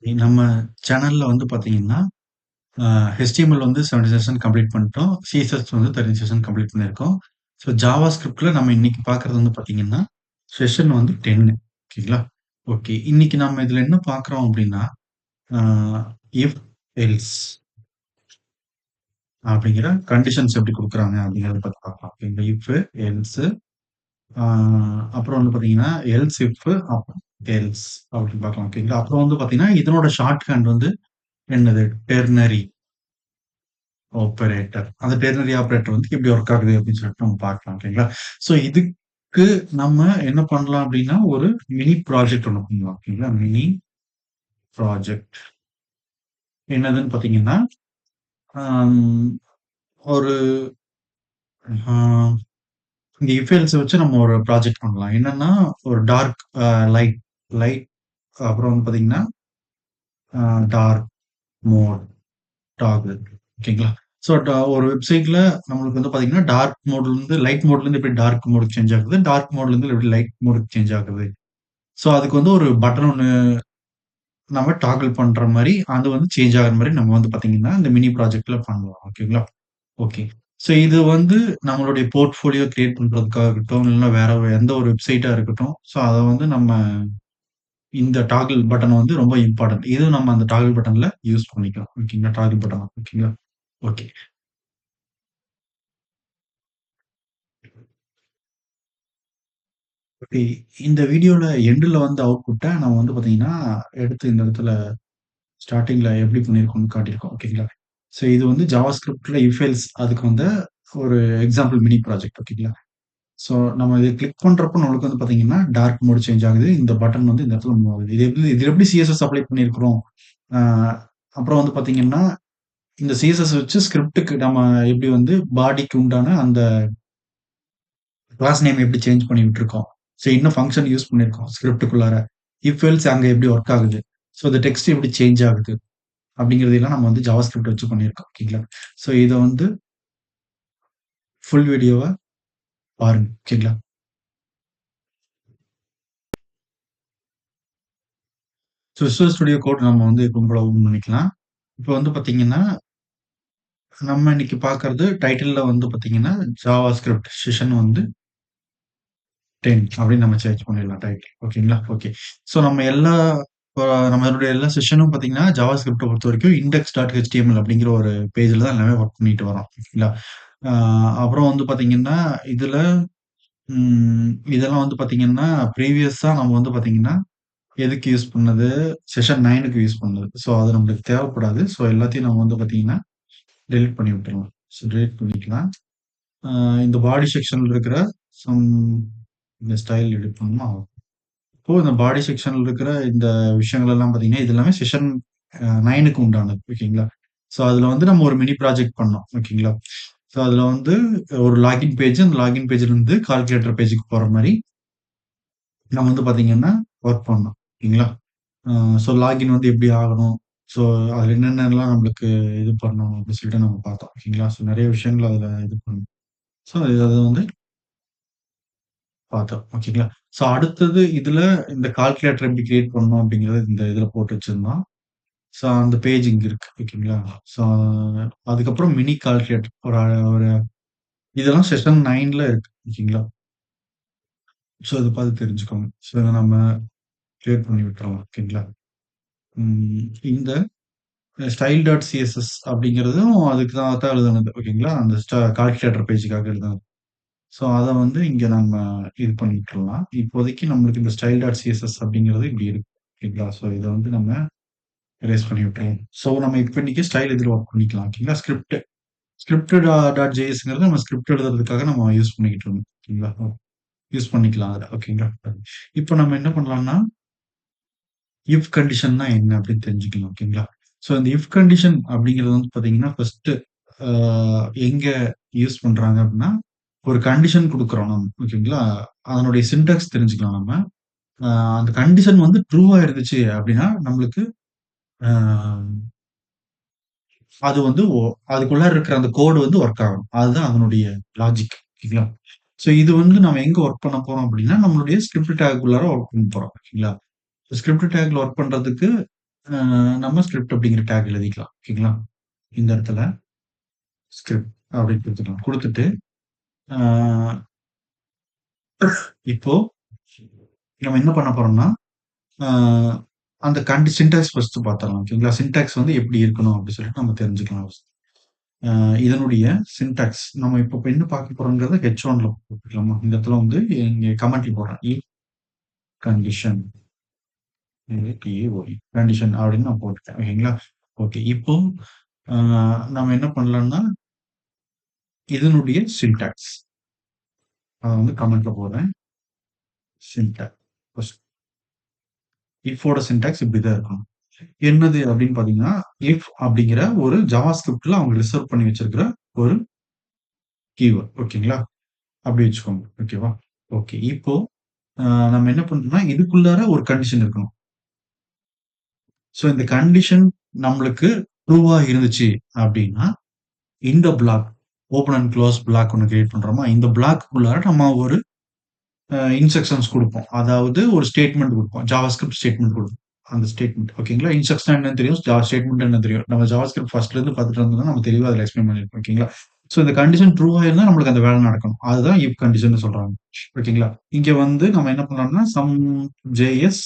நம்ம சேனல்ல வந்து பார்த்தீங்கன்னா, அ HTML வந்து 70 செஷன் கம்ப்ளீட் பண்ணிட்டோம். CSS வந்து 30 செஷன் கம்ப்ளீட் பண்ணியிருக்கோம். ஸோ ஜாவா ஸ்கிரிப்ட்ல நம்ம இன்னைக்கு பார்க்குறது வந்து பார்த்தீங்கன்னா, செஷன் வந்து 10 ஓகேங்களா? ஓகே. இன்னைக்கு நம்ம இதுல என்ன பார்க்குறோம் அப்படின்னா, அ இஃப், எல்ஸ் அப்படிங்கிற கண்டிஷன்ஸ் எப்படி குடுக்குறாங்க அப்படிங்கிறத பத்தி பார்க்கலாம். ஓகேங்களா? இஃப், எல்ஸ் அ அப்புறம் வந்து பார்த்தீங்கன்னா, எல்ஸ் இஃப் அப்புறம் எல்ஸ் அப்படின்னு பார்க்கலாம். ஓகேங்களா? அப்புறம் வந்து பார்த்தீங்கன்னா, இதனோட ஷார்ட் ஹேண்ட் வந்து என்னது? Ternary operator. அந்த டெர்னரி ஆப்பரேட்டர் வந்து எப்படி ஒர்க் ஆகுது அப்படின்னு சொல்லிட்டு நம்ம பார்க்கலாம். ஓகேங்களா? ஸோ இதுக்கு நம்ம என்ன பண்ணலாம் அப்படின்னா, ஒரு மினி ப்ராஜெக்ட் ஒண்ணு பண்ணலாம். ஓகேங்களா? மினி ப்ராஜெக்ட் என்னதுன்னு பார்த்தீங்கன்னா, அம் ஒரு அ இந்த இஃப் எல்ஸ் வச்சு நம்ம ஒரு ப்ராஜெக்ட் பண்ணலாம். என்னன்னா, ஒரு டார்க் லைட் லைட் அப்புறம் வந்து பார்த்தீங்கன்னா, டார்க் மோட் டாகுல் ஓகேங்களா? ஸோ ஒரு வெப்சைட்ல நம்மளுக்கு வந்து பார்த்தீங்கன்னா, டார்க் மோட்லருந்து லைட் மோட்லருந்து எப்படி டார்க் மோடுக்கு சேஞ்ச் ஆகுது, டார்க் மோட்லருந்து எப்படி லைட் மோடுக்கு சேஞ்ச் ஆகுது. ஸோ அதுக்கு வந்து ஒரு பட்டன் ஒண்ணு நம்ம டாக்கிள் பண்ற மாரி, அது வந்து சேஞ்ச் ஆகுற மாரி நம்ம வந்து பார்த்தீங்கன்னா, இந்த மினி ப்ராஜெக்ட்ல பண்ணலாம். ஓகேங்களா? ஓகே. ஸோ இது வந்து நம்மளுடைய போர்ட்ஃபோலியோ கிரியேட் பண்றதுக்கா இருக்கட்டும், இல்லன்னா வேற எந்த ஒரு வெப்சைட்டா இருக்கட்டும். ஸோ அத வந்து நம்ம இந்த டாக்கிள் பட்டன் வந்து ரொம்ப இம்பார்ட்டன்ட். இதுவும் நம்ம அந்த டாக்கிள் பட்டன்ல யூஸ் பண்ணிக்கலாம். ஓகேங்களா? டாக்கிள் பட்டன் ஓகேங்களா? ஓகே. ஓகே. இந்த வீடியோல எண்டுல வந்து அவுட்புட்ட நம்ம வந்து பார்த்தீங்கன்னா, எடுத்து இந்த இடத்துல ஸ்டார்ட்டிங்ல எப்படி பண்ணியிருக்கோம்னு காட்டியிருக்கோம். ஓகேங்களா? ஸோ இது வந்து ஜாவாஸ்கிரிப்ட்ல இஃப் எல்ஸ் அதுக்கு வந்து ஒரு எக்ஸாம்பிள் மினி ப்ராஜெக்ட் ஓகேங்களா? ஸோ நம்ம இத கிளிக் பண்றப்போ நம்மளுக்கு வந்து பார்த்தீங்கன்னா, டார்க் மோட் சேஞ்ச் ஆகுது. இந்த பட்டன் வந்து இந்த இடத்துல மூவ் ஆகுது. இது எப்படி சிஎஸ்எஸ் அப்ளை பண்ணியிருக்கிறோம். அ அப்புறம் வந்து பார்த்தீங்கன்னா, இந்த சிஎஸ்எஸ் வச்சு ஸ்கிரிப்ட்க்கு நம்ம எப்படி வந்து பாடிக்கு உண்டான அந்த கிளாஸ் நேம் எப்படி சேஞ்ச் பண்ணி விட்டுருக்கோம். ஸோ இன்னும் ஃபங்ஷன் யூஸ் பண்ணியிருக்கோம் ஸ்கிரிப்ட்டுக்குள்ளார. இஃப் எல்ஸ் அங்க எப்படி ஒர்க் ஆகுது. ஸோ இந்த டெக்ஸ்ட் எப்படி சேஞ்ச் ஆகுது. அப்படிங்கிறதெல்லாம் நம்ம வந்து ஜாவாஸ்கிரிப்ட் வச்சு பண்ணியிருக்கோம். ஓகேங்களா? ஸோ இத வந்து ஃபுல் வீடியோவா பாருங்க. ஓகேங்களா? ஸோ விசுவல் ஸ்டுடியோ கோட் நம்ம வந்து எப்பவும் போல ஓப்பன் பண்ணிக்கலாம். இப்ப வந்து பார்த்தீங்கன்னா, நம்ம இன்னைக்கு பார்க்கறது டைட்டில்ல வந்து பார்த்தீங்கன்னா, ஜாவாஸ்கிரிப்ட் செஷன் வந்து 10 அப்படின்னு நம்ம சேஞ்ச் பண்ணிடலாம் டைட்டில். ஓகேங்களா? ஓகே. ஸோ நம்ம எல்லா அ நம்மளுடைய எல்லா செஷனும் பார்த்தீங்கன்னா, ஜாவாஸ்கிரிப்ட்ட பொறுத்தவரைக்கும் index.html அப்படிங்கிற ஒரு பேஜ்ல தான் எல்லாமே ஒர்க் பண்ணிட்டு வரோம். ஓகேங்களா? அ அப்புறம் வந்து பார்த்தீங்கன்னா, இதுல இதெல்லாம் வந்து பார்த்தீங்கன்னா, ப்ரீவியஸா நம்ம வந்து பார்த்தீங்கன்னா, எதுக்கு யூஸ் பண்ணது? செஷன் 9க்கு யூஸ் பண்ணது. ஸோ அது நம்மளுக்கு தேவைப்படாது. ஸோ எல்லாத்தையும் நம்ம வந்து பார்த்தீங்கன்னா, டெலீட் பண்ணி விட்டுறலாம். ஸோ டெலீட் பண்ணிக்கலாம். அ இந்த பாடி செக்ஷன்ல இருக்கிற சம் இந்த ஸ்டைல் எடிட் பண்ணணுமா? இப்போ இந்த பாடி செக்ஷன்ல இருக்கிற இந்த விஷயங்கள் எல்லாம் பார்த்தீங்கன்னா, இது எல்லாமே செஷன் 9க்கு உண்டானது. ஓகேங்களா? ஸோ அதுல வந்து நம்ம ஒரு மினி ப்ராஜெக்ட் பண்ணோம். ஓகேங்களா? ஸோ அதுல வந்து ஒரு லாகின் பேஜ், அந்த லாகின் பேஜ்ல இருந்து கால்குலேட்டர் பேஜ்க்கு போற மாரி நம்ம வந்து பார்த்தீங்கன்னா, ஒர்க் பண்ணோம். ஓகேங்களா? அ ஸோ லாகின் வந்து எப்படி ஆகணும்? ஸோ அதுல என்னென்னலாம் நம்மளுக்கு இது பண்ணணும் அப்படின்னு சொல்லிட்டு நம்ம பார்த்தோம். ஓகேங்களா? ஸோ நெறைய விஷயங்கள் அதுல இது பண்ணோம். ஸோ அத வந்து பார்த்தோம். ஓகேங்களா? ஸோ அடுத்தது இதுல இந்த கால்குலேட்டர் எப்படி கிரியேட் பண்ணணும் அப்படிங்கிறத இந்த இதுல போட்டு வச்சிருந்தோம். ஸோ அந்த பேஜ் இங்க இருக்கு. ஓகேங்களா? ஸோ அதுக்கப்புறம் மினி கால்குலேட்டர் ஒரு இதெல்லாம் செஷன் 9ல இருக்கு. ஓகேங்களா? ஸோ இத பார்த்து தெரிஞ்சுக்கோங்க. ஸோ இத நம்ம கிரியேட் பண்ணி விட்டுறலாம். ஓகேங்களா? இந்த ஸ்டைல் டாட் சிஎஸ்எஸ் அப்படிங்கிறதும் அதுக்கு தான் எழுதுனது. ஓகேங்களா? அந்த கால்குலேட்டர் பேஜுக்காக எழுதுனது. ஸோ அத வந்து இங்க நம்ம இது பண்ணி விட்டுறலாம். இப்போதைக்கு நம்மளுக்கு இந்த ஸ்டைல் டாட் சிஎஸ்எஸ் அப்படிங்கிறது இப்படி இருக்கு. ஓகேங்களா? ஸோ இத வந்து நம்ம எரேஸ் பண்ணி விட்டுருவோம். ஸோ நம்ம இப்போதைக்கு ஸ்டைல் இதுல ஒர்க் பண்ணிக்கலாம். ஓகேங்களா? ஸ்கிரிப்ட் டாட் ஜேஎஸ்ங்கிறது நம்ம ஸ்கிரிப்ட் எழுதுறதுக்காக நம்ம யூஸ் பண்ணிக்கிட்டு இருந்தோம். ஓகேங்களா? யூஸ் பண்ணிக்கலாம் அதுல. ஓகேங்களா? இப்போ நம்ம என்ன பண்ணலாம்னா, இஃப் கண்டிஷன்னா என்ன அப்படின்னு தெரிஞ்சுக்கலாம். ஓகேங்களா? ஸோ இந்த இஃப் கண்டிஷன் அப்படிங்கிறது வந்து பார்த்தீங்கன்னா, ஃபர்ஸ்ட்டு அ எங்க யூஸ் பண்றாங்க அப்படின்னா, ஒரு கண்டிஷன் குடுக்குறோம் நம்ம. ஓகேங்களா? அதனுடைய சின்டாக்ஸ் தெரிஞ்சுக்கலாம் நம்ம. அ அந்த கண்டிஷன் வந்து ட்ரூவா இருந்துச்சு அப்படின்னா, நம்மளுக்கு அ அது வந்து அதுக்குள்ளார இருக்கிற அந்த கோடு வந்து ஒர்க் ஆகணும். அதுதான் அதனுடைய லாஜிக். ஓகேங்களா? ஸோ இது வந்து நம்ம எங்க ஒர்க் பண்ண போறோம் அப்படின்னா, நம்மளுடைய ஸ்கிரிப்ட் டேக் உள்ளார ஒர்க் பண்ண போறோம். ஓகேங்களா? ஸ்கிரிப்ட் டேக்ல ஒர்க் பண்றதுக்கு அ நம்ம ஸ்கிரிப்ட் அப்படிங்கிற டேக் எழுதிக்கலாம். ஓகேங்களா? இந்த இடத்துல ஸ்கிரிப்ட் அப்படின்னு குடுத்துக்கலாம். குடுத்துட்டு, ஆ இப்போ நம்ம என்ன பண்ண போறோம்னா, ஆ அந்த சின்டாக்ஸ் ஃபர்ஸ்ட் பாத்துரலாம். ஓகேங்களா? சின்டாக்ஸ் வந்து எப்படி இருக்கணும் அப்படின்னு சொல்லிட்டு நம்ம தெரிஞ்சுக்கலாம். அ இதனுடைய சின்டாக்ஸ் நம்ம இப்ப என்ன பார்க்க போறோம்ங்கிறத H1ல போட்டுக்கலாமா? இந்த இடத்துல வந்து இங்க கமெண்ட்ல போடுறேன். இஃப் கண்டிஷன் டிஓஇ கண்டிஷன் அப்படின்னு நான் போட்டுட்டேன். ஓகேங்களா? ஓகே. இப்போ ஆ நம்ம என்ன பண்ணலாம்னா, இதனுடைய சின்டாக்ஸ் அத வந்து கமெண்ட்ல போடுறேன். சின்டாக்ஸ் ஃபர்ஸ்ட் இஃப்போட சின்டாக்ஸ் இப்படிதான் இருக்கணும். என்னது அப்படின்னு பார்த்தீங்கன்னா, இஃப் அப்படிங்கிற ஒரு ஜாவாஸ்கிரிப்ட்ல அவங்க ரிசர்வ் பண்ணி வச்சிருக்கிற ஒரு கீவர்ட். ஓகேங்களா? அப்படி வச்சுக்கோங்க. ஓகேவா? ஓகே. இப்போ அ நம்ம என்ன பண்றோம்னா, இதுக்குள்ளார ஒரு கண்டிஷன் இருக்கணும். ஸோ இந்த கண்டிஷன் நம்மளுக்கு ட்ரூவா இருந்துச்சு அப்படின்னா, இந்த block open and close block ஒண்ணு கிரியேட் பண்றோமா, இந்த பிளாக்குக்குள்ளார நம்ம ஒரு இன்ஸ்ட்ரக்ஷன்ஸ் குடுப்போம். அதாவது ஒரு ஸ்டேட்மெண்ட் குடுப்போம். ஜாவாஸ்கிரிப்ட் ஸ்டேட்மெண்ட் குடுப்போம். அந்த ஸ்டேட்மெண்ட் ஓகேங்களா? இன்ஸ்ட்ரக்ஷன்னா என்னன்னு தெரியும். ஸ்டேட்மெண்ட்னா என்னன்னு தெரியும். நம்ம ஜாவாஸ்கிரிப்ட் ஃபர்ஸ்ட்ல இருந்து பார்த்துட்டு இருந்தோம்னா, நம்ம தெளிவா அதில எக்ஸ்பிளைன் பண்ணியிருப்போம். ஓகேங்களா? ஸோ இந்த கண்டிஷன் ட்ரூவா இருந்தா நம்மளுக்கு அந்த வேலை நடக்கணும். அதுதான் இஃப் கண்டிஷன்னு சொல்றாங்க. ஓகேங்களா? இங்க வந்து நம்ம என்ன பண்ணலாம்னா, சம் ஜேஎஸ்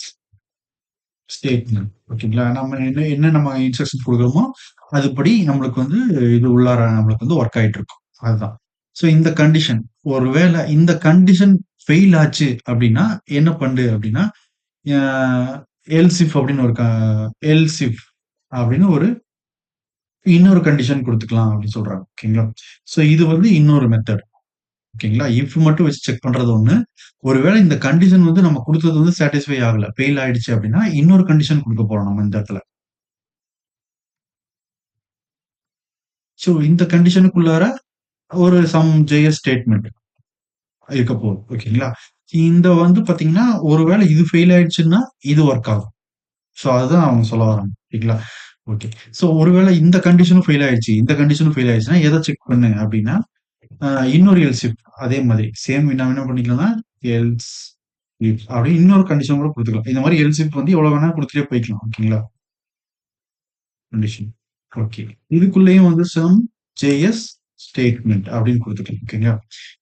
ஸ்டேட்மெண்ட் ஓகேங்களா? நம்ம என்ன என்ன நம்ம இன்ஸ்ட்ரக்ஷன் குடுக்குறோமோ, அதுபடி நம்மளுக்கு வந்து இது உள்ளார நம்மளுக்கு வந்து வொர்க் ஆயிட்டு இருக்கும். அதுதான். ஸோ இந்த கண்டிஷன் ஒருவேள இந்த கண்டிஷன் ஃபெயில் ஆச்சு அப்டின்னா, என்ன பண்ணு அப்டின்னா, அ எல்ஸ் இஃப் அப்டின்னு ஒரு எல்ஸ் இஃப் அப்டின்னு ஒரு இன்னொரு கண்டிஷன் குடுத்துக்கலாம் அப்டின்னு சொல்றாங்க. ஓகேங்களா? ஸோ இது வந்து இன்னொரு மெத்தட். ஓகேங்களா? இஃப் மட்டும் வச்சு செக் பண்றது ஒண்ணு. ஒருவேள இந்த கண்டிஷன் வந்து நம்ம குடுத்தது வந்து சாட்டிஸ்ஃபை ஆகல. ஃபெயில் ஆயிடுச்சு அப்டின்னா, இன்னொரு கண்டிஷன் குடுக்க போறோம் நம்ம இந்த இடத்துல. ஸோ இந்த கண்டிஷனுக்குள்ளார ஒரு சம் ஜேஎஸ் ஸ்டேட்மெண்ட் இருக்க போகுது. ஓகேங்களா? இந்த வந்து பார்த்தீங்கன்னா, ஒருவேள இது ஃபெயில் ஆயிடுச்சுன்னா, இது வொர்க் ஆகும். ஸோ அதுதான் அவங்க சொல்ல வராங்க. ஓகேங்களா? ஓகே. ஸோ ஒருவேள இந்த கண்டிஷனும் ஃபெயில் ஆயிடுச்சு, இந்த கண்டிஷனும் ஃபெயில் ஆயிடுச்சுன்னா, எத செக் பண்ணு அப்டின்னா, அ இன்னொரு எல்ஸ் இஃப் அதே மாதிரி சேம் நம்ம என்ன பண்ணிக்கலாம்னா, எல்ஸ் இஃப் அப்டின்னு இன்னொரு கண்டிஷன் கூட குடுத்துக்கலாம். இந்த மாரி எல்ஸ் இஃப் வந்து எவ்வளவு வேணா குடுத்துட்டே போய்க்கலாம். ஓகேங்களா? கண்டிஷன். ஓகே. இதுக்குள்ளேயும் வந்து சம் ஜேஎஸ் ஸ்டேட்மெண்ட் அப்படின்னு குடுத்துக்கலாம். ஓகேங்களா?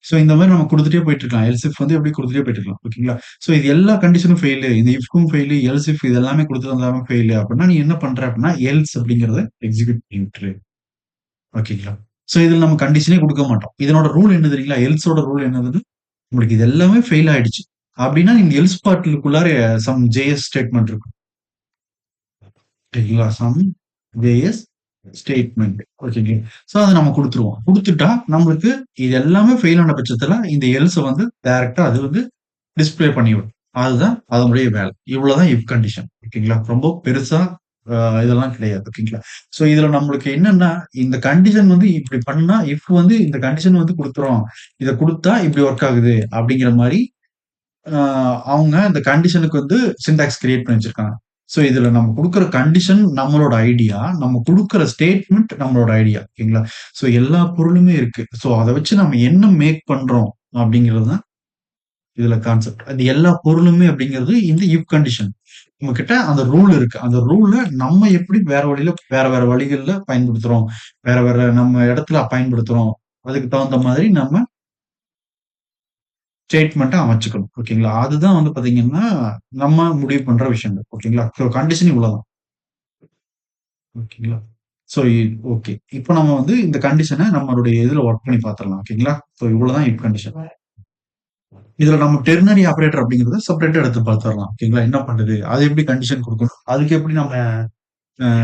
ஸோ இந்த மாரி நம்ம குடுத்துட்டே போயிட்டுருக்கலாம். எல்ஸ் இஃப் வந்து அப்படியே குடுத்துட்டே போயிட்டுருக்கலாம். ஓகேங்களா? ஸோ இது எல்லா கண்டிஷனும் ஃபெயிலு. இந்த இஃப்க்கும் ஃபெயிலு, எல்ஸ் இஃப் இது எல்லாமே குடுத்துருந்தாலும் ஃபெயிலு அப்படின்னா, நீ என்ன பண்ற அப்படின்னா, எல்ஸ் அப்படிங்கிறத எக்ஸிக்யூட் பண்ணி விட்டுரு. ஓகேங்களா? ஸோ இதுல நம்ம கண்டிஷனே குடுக்க மாட்டோம். இதனோட ரூல் என்ன தெரியுங்களா? எல்ஸோட ரூல் என்னதுன்னு, உங்களுக்கு இது எல்லாமே ஃபெயில் ஆயிடுச்சு. அப்படின்னா, நீங்க எல்ஸ் பார்ட்டுக்குள்ளார சம் ஜேஎஸ் ஸ்டேட்மெண்ட் இருக்கும். ஓகேங்களா? Some JS statement. ஓகேங்களா? ஸோ அத நம்ம குடுத்துருவோம். குடுத்துட்டா நம்மளுக்கு இது எல்லாமே ஃபெயில் ஆன பட்சத்துல இந்த எல்ஸ வந்து டைரக்ட்டா அது வந்து டிஸ்ப்ளே பண்ணிவிடும். அதுதான் அதனுடைய வேலை. இவ்வளவுதான் இஃப் கண்டிஷன். ஓகேங்களா? ரொம்ப பெருசா அ இதெல்லாம் கிடையாது. ஓகேங்களா? ஸோ இதுல நம்மளுக்கு என்னன்னா, இந்த கண்டிஷன் வந்து இப்படி பண்ணா இஃப் வந்து இந்த கண்டிஷன் வந்து குடுக்குறோம். இத குடுத்தா இப்படி வொர்க் ஆகுது அப்படிங்கிற மாரி அ அவங்க அந்த கண்டிஷனுக்கு வந்து சின்டாக்ஸ் கிரியேட் பண்ணி வச்சிருக்காங்க. சோ, இதுல நம்ம குடுக்குற கண்டிஷன் நம்மளோட ஐடியா. நம்ம குடுக்குற ஸ்டேட்மெண்ட் நம்மளோட ஐடியா. ஓகேங்களா? சோ, எல்லா பொருளுமே இருக்கு. சோ, அத வச்சு நம்ம என்ன மேக் பண்றோம் அப்படிங்கிறது தான் இதுல கான்செப்ட். அது எல்லா பொருளுமே அப்படிங்கிறது இந்த இஃப் கண்டிஷன். நம்மகிட்ட அந்த ரூல் இருக்கு. அந்த ரூல நம்ம எப்படி வேற வழியில வேற வேற வழிகள்ல பயன்படுத்துறோம். வேற வேற நம்ம இடத்துல பயன்படுத்துறோம். அதுக்கு தகுந்த மாதிரி நம்ம ஸ்டேட்மெண்ட்ட அமைச்சுக்கணும். ஓகேங்களா? அதுதான் வந்து பார்த்தீங்கன்னா, நம்ம முடிவு பண்ற விஷயங்கள். ஓகேங்களா? ஸோ கண்டிஷன் இவ்வளவுதான். ஓகேங்களா? So okay. இப்ப நம்ம வந்து இந்த கண்டிஷன நம்மளுடைய இதுல வொர்க் பண்ணி பார்த்துரலாம். ஓகேங்களா? ஸோ இவ்வளவுதான் இஃப் கண்டிஷன். இதுல நம்ம டெர்னரி ஆப்பரேட்டர் அப்படிங்கிறத செப்பரேட்டா எடுத்து பார்த்துரலாம். ஓகேங்களா? என்ன பண்ணுது? அது எப்படி கண்டிஷன் குடுக்கணும்? அதுக்கு எப்படி நம்ம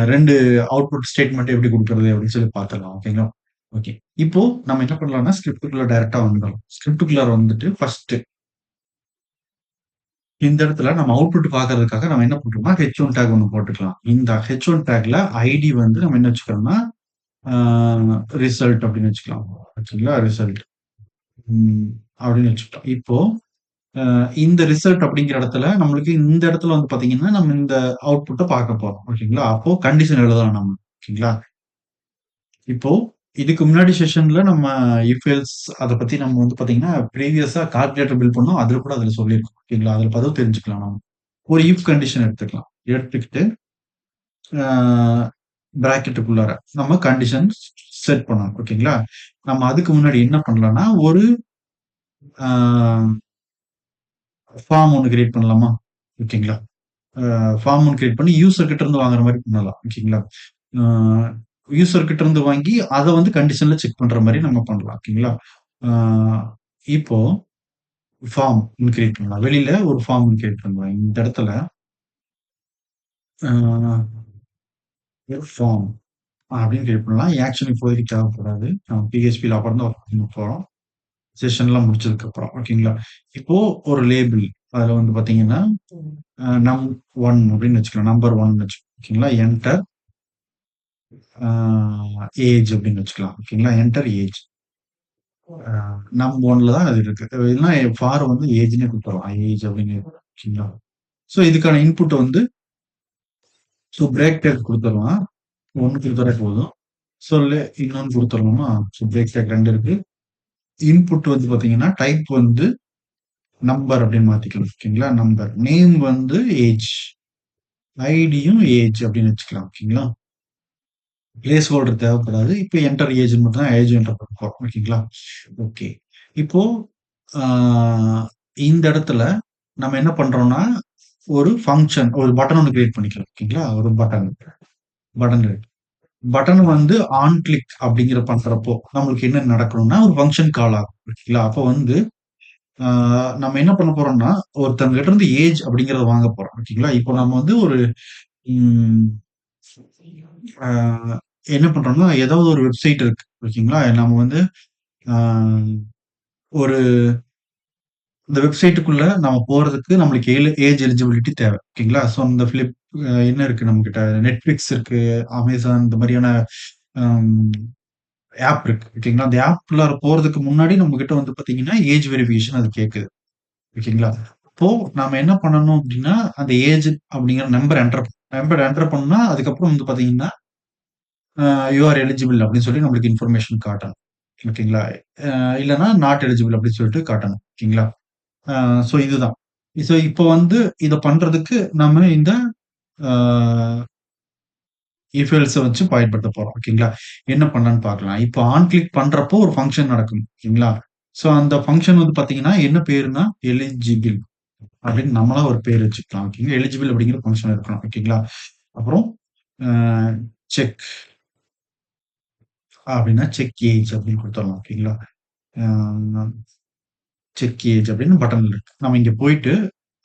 2 அவுட்புட் ஸ்டேட்மெண்ட் எப்படி குடுக்குறது அப்படின்னு சொல்லி பார்த்துரலாம். ஓகேங்களா? ஓகே. இப்போ நம்ம என்ன பண்ணலாம்னா, ஸ்கிரிப்ட்க்குள்ள டைரக்ட்டா வந்துரலாம். ஸ்கிரிப்ட்க்குள்ளார வந்துட்டு ஃபர்ஸ்ட் இந்த இடத்துல நம்ம அவுட்புட் பார்க்கறதுக்காக நம்ம என்ன பண்றோம்னா, H1 டேக் ஒண்ணு போட்டுக்கலாம். இந்த H1 டேக்ல ஐடி வந்து நம்ம என்ன வச்சுக்கிறோம்னா, ஆ ரிசல்ட் அப்படின்னு வச்சுக்கலாம். ஆக்சுவலா ரிசல்ட் ம் அப்படின்னு வச்சுக்கிட்டோம். இப்போ இந்த ரிசல்ட் அப்படிங்கிற இடத்துல நம்மளுக்கு இந்த இடத்துல வந்து பார்த்தீங்கன்னா, நம்ம இந்த அவுட்புட்ட பார்க்க போறோம். ஓகேங்களா? அப்போ கண்டிஷன் எழுதலாம் நம்ம. ஓகேங்களா? இப்போ இதுக்கு முன்னாடி செஷன்ல நம்ம இஃப் எல்ஸ் அத பத்தி நம்ம வந்து பார்த்தீங்கன்னா, ப்ரீவியஸா கால்குலேட்டர் பில்ட் பண்ணோம். அதுல கூட அதுல சொல்லியிருக்கோம். ஓகேங்களா? அதுல பதிவு தெரிஞ்சுக்கலாம் நம்ம. ஒரு இஃப் கண்டிஷன் எடுத்துக்கலாம். எடுத்துக்கிட்டு அ பிராக்கெட்டுக்குள்ளார நம்ம கண்டிஷன் செட் பண்ணணும். ஓகேங்களா? நம்ம அதுக்கு முன்னாடி என்ன பண்ணலாம்னா, ஒரு அ ஃபார்ம் ஒண்ணு கிரியேட் பண்ணலாமா? ஓகேங்களா? ஃபார்ம் ஒண்ணு கிரியேட் பண்ணி யூசர் கிட்ட இருந்து வாங்குற மாரி பண்ணலாம். ஓகேங்களா? அ யூசர் கிட்ட இருந்து வாங்கி, அத வந்து கண்டிஷன்ல செக் பண்ற மாரி நம்ம பண்ணலாம். ஓகேங்களா? அ இப்போ ஃபார்ம் ஒண்ணு கிரியேட் பண்ணலாம். வெளியில ஒரு ஃபார்ம் ஒண்ணு கிரியேட் பண்ணலாம். இந்த இடத்துல அ ஒரு ஃபார்ம் அப்படின்னு கிரியேட் பண்ணலாம். ஆக்ஷன் இப்போதைக்கு தேவைப்படாது. நம்ம PHPல அப்புறம் தான் ஒர்க் பண்ண போறோம். செஷன்லாம் முடிச்சதுக்கு அப்புறம். ஓகேங்களா? இப்போ ஒரு லேபிள். அதுல வந்து பாத்தீங்கன்னா, நம்1 அப்படின்னு வச்சுக்கலாம். நம்பர் 1 வச்சுக்கலாம். ஓகேங்களா? என்டர் அ ஏஜ் அப்படின்னு வச்சுக்கலாம். ஓகேங்களா? Enter age. அ நம்1ல தான் அது இருக்கு. இல்லன்னா ஃபார் வந்து ஏஜ்ன்னே குடுத்துறலாம். ஏஜ் அப்படின்னு. ஓகேங்களா? சோ இதுக்கான இன்புட் வந்து பிரேக் டேக் குடுத்துறலாம். 1 குடுத்தாலே போதும். இன்னொன்னு குடுத்துறலாமா? பிரேக் டேக் 2 இருக்கு. இன்புட் வந்து பாத்தீங்கன்னா, டைப் வந்து நம்பர் அப்படின்னு மாத்திக்கலாம். ஓகேங்களா? நம்பர். நேம் வந்து ஏஜ். ஐடியும் ஏஜ் அப்படின்னு வச்சுக்கலாம். ஓகேங்களா? பிளேஸ் ஹோல்டர் தேவைப்படாது. இப்ப என்டர் ஏஜ்ன்னு மட்டும் தான் ஏஜ் என்டர் பண்ண போறோம். ஓகேங்களா? ஓகே. இப்போ ஆ இந்த இடத்துல நம்ம என்ன பண்றோம்னா, ஒரு ஃபங்ஷன், ஒரு பட்டன் ஒண்ணு கிரியேட் பண்ணிக்கலாம். ஓகேங்களா? ஒரு பட்டன். பட்டன் இருக்கு. பட்டன் வந்து ஆன் கிளிக் அப்படிங்கிற பண்றப்போ, நம்மளுக்கு என்ன நடக்கணும்னா, ஒரு ஃபங்ஷன் கால் ஆகும். ஓகேங்களா? அப்போ வந்து ஆ நம்ம என்ன பண்ண போறோம்னா, ஒருத்தவங்க கிட்ட இருந்து ஏஜ் அப்படிங்கிறத வாங்க போறோம். ஓகேங்களா? இப்போ நம்ம வந்து ஒரு ம் ஆ என்ன பண்றோம்னா, ஏதாவது ஒரு வெப்சைட் இருக்கு. ஓகேங்களா? நம்ம வந்து ஆ ஒரு இந்த வெப்சைட்டுக்குள்ள நம்ம போறதுக்கு நம்மளுக்கு ஏஜ் எலிஜிபிலிட்டி தேவை. ஓகேங்களா? ஸோ இந்த என்ன இருக்கு நம்மகிட்ட? Netflix இருக்கு, Amazon இந்த மாரியான அம் ஆப் இருக்கு. ஓகேங்களா? அந்த ஆப்குள்ளார போறதுக்கு முன்னாடி நம்மகிட்ட வந்து பார்த்தீங்கன்னா, ஏஜ் வெரிஃபிகேஷன் அது கேட்குது. ஓகேங்களா? அப்போ நாம என்ன பண்ணணும் அப்டின்னா, அந்த ஏஜ் அப்படிங்கிற நம்பர் என்டர் பண்ணா, அதுக்கப்புறம் வந்து பார்த்தீங்கன்னா, யூ ஆர் எலிஜிபிள் அப்படின்னு சொல்லி நம்மளுக்கு இன்ஃபர்மேஷன் காட்டணும். ஓகேங்களா? அ இல்லன்னா நாட் எலிஜிபிள் அப்படின்னு சொல்லிட்டு காட்டணும். ஓகேங்களா? அ இதுதான். இப்போ வந்து இத பண்றதுக்கு நம்ம இந்த அ இஃப் எல்ஸ வச்சு பயன்படுத்த போறோம். ஓகேங்களா? என்ன பண்ணலான்னு பார்க்கலாம். இப்போ ஆன் கிளிக் பண்றப்போ ஒரு ஃபங்ஷன் நடக்கும். ஓகேங்களா? அந்த ஃபங்ஷன் வந்து பார்த்தீங்கன்னா, என்ன பேருனா எலிஜிபிள் அப்படின்னு நம்மளா ஒரு பேர் வச்சுக்கலாம். ஓகேங்களா? எலிஜிபிள் அப்படிங்கிற ஃபங்ஷன் இருக்கணும். ஓகேங்களா? அப்புறம் அ செக் அப்படின்னா செக் ஏஜ் அப்படின்னு குடுத்துரலாம். ஓகேங்களா? அ செக் ஏஜ் அப்படின்னு பட்டன் இருக்கு. நம்ம இங்க போயிட்டு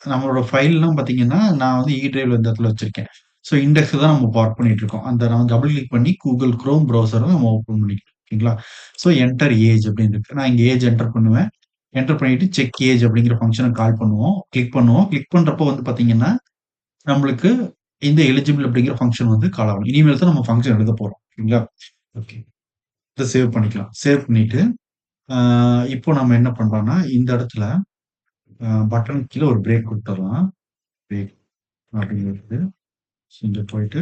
நம்மளோட ஃபைல்லாம் பார்த்தீங்கன்னா, நான் வந்து டிரைவ்ல இந்த இடத்துல வச்சிருக்கேன். இண்டெக்ஸ் தான் நம்ம ஒர்க் பண்ணிட்டு இருக்கோம். அந்த நம்ம டபுள் கிளிக் பண்ணி Google Chrome ப்ரௌசர நம்ம ஓப்பன் பண்ணிக்கலாம். ஓகேங்களா? என்டர் ஏஜ் அப்படின்னு இருக்கு. நான் இங்க ஏஜ் என்டர் பண்ணுவேன். என்டர் பண்ணிட்டு செக் ஏஜ் அப்படிங்கிற ஃபங்ஷன கால் பண்ணுவோம். கிளிக் பண்ணுவோம். கிளிக் பண்றப்போ வந்து பார்த்தீங்கன்னா, நம்மளுக்கு இந்த எலிஜிபிள் அப்படிங்கிற ஃபங்ஷன் வந்து கால் ஆகும். இனிமேல் தான் நம்ம ஃபங்ஷன் எழுத போறோம். ஓகேங்களா? ஓகே. இத சேவ் பண்ணிக்கலாம். சேவ் பண்ணிட்டு, ஆ இப்போ நம்ம என்ன பண்றோம்னா, இந்த இடத்துல பட்டனுக்கு கீழ ஒரு பிரேக் குடுத்துறலாம். பிரேக் அப்படிங்கிறது. இங்க போயிட்டு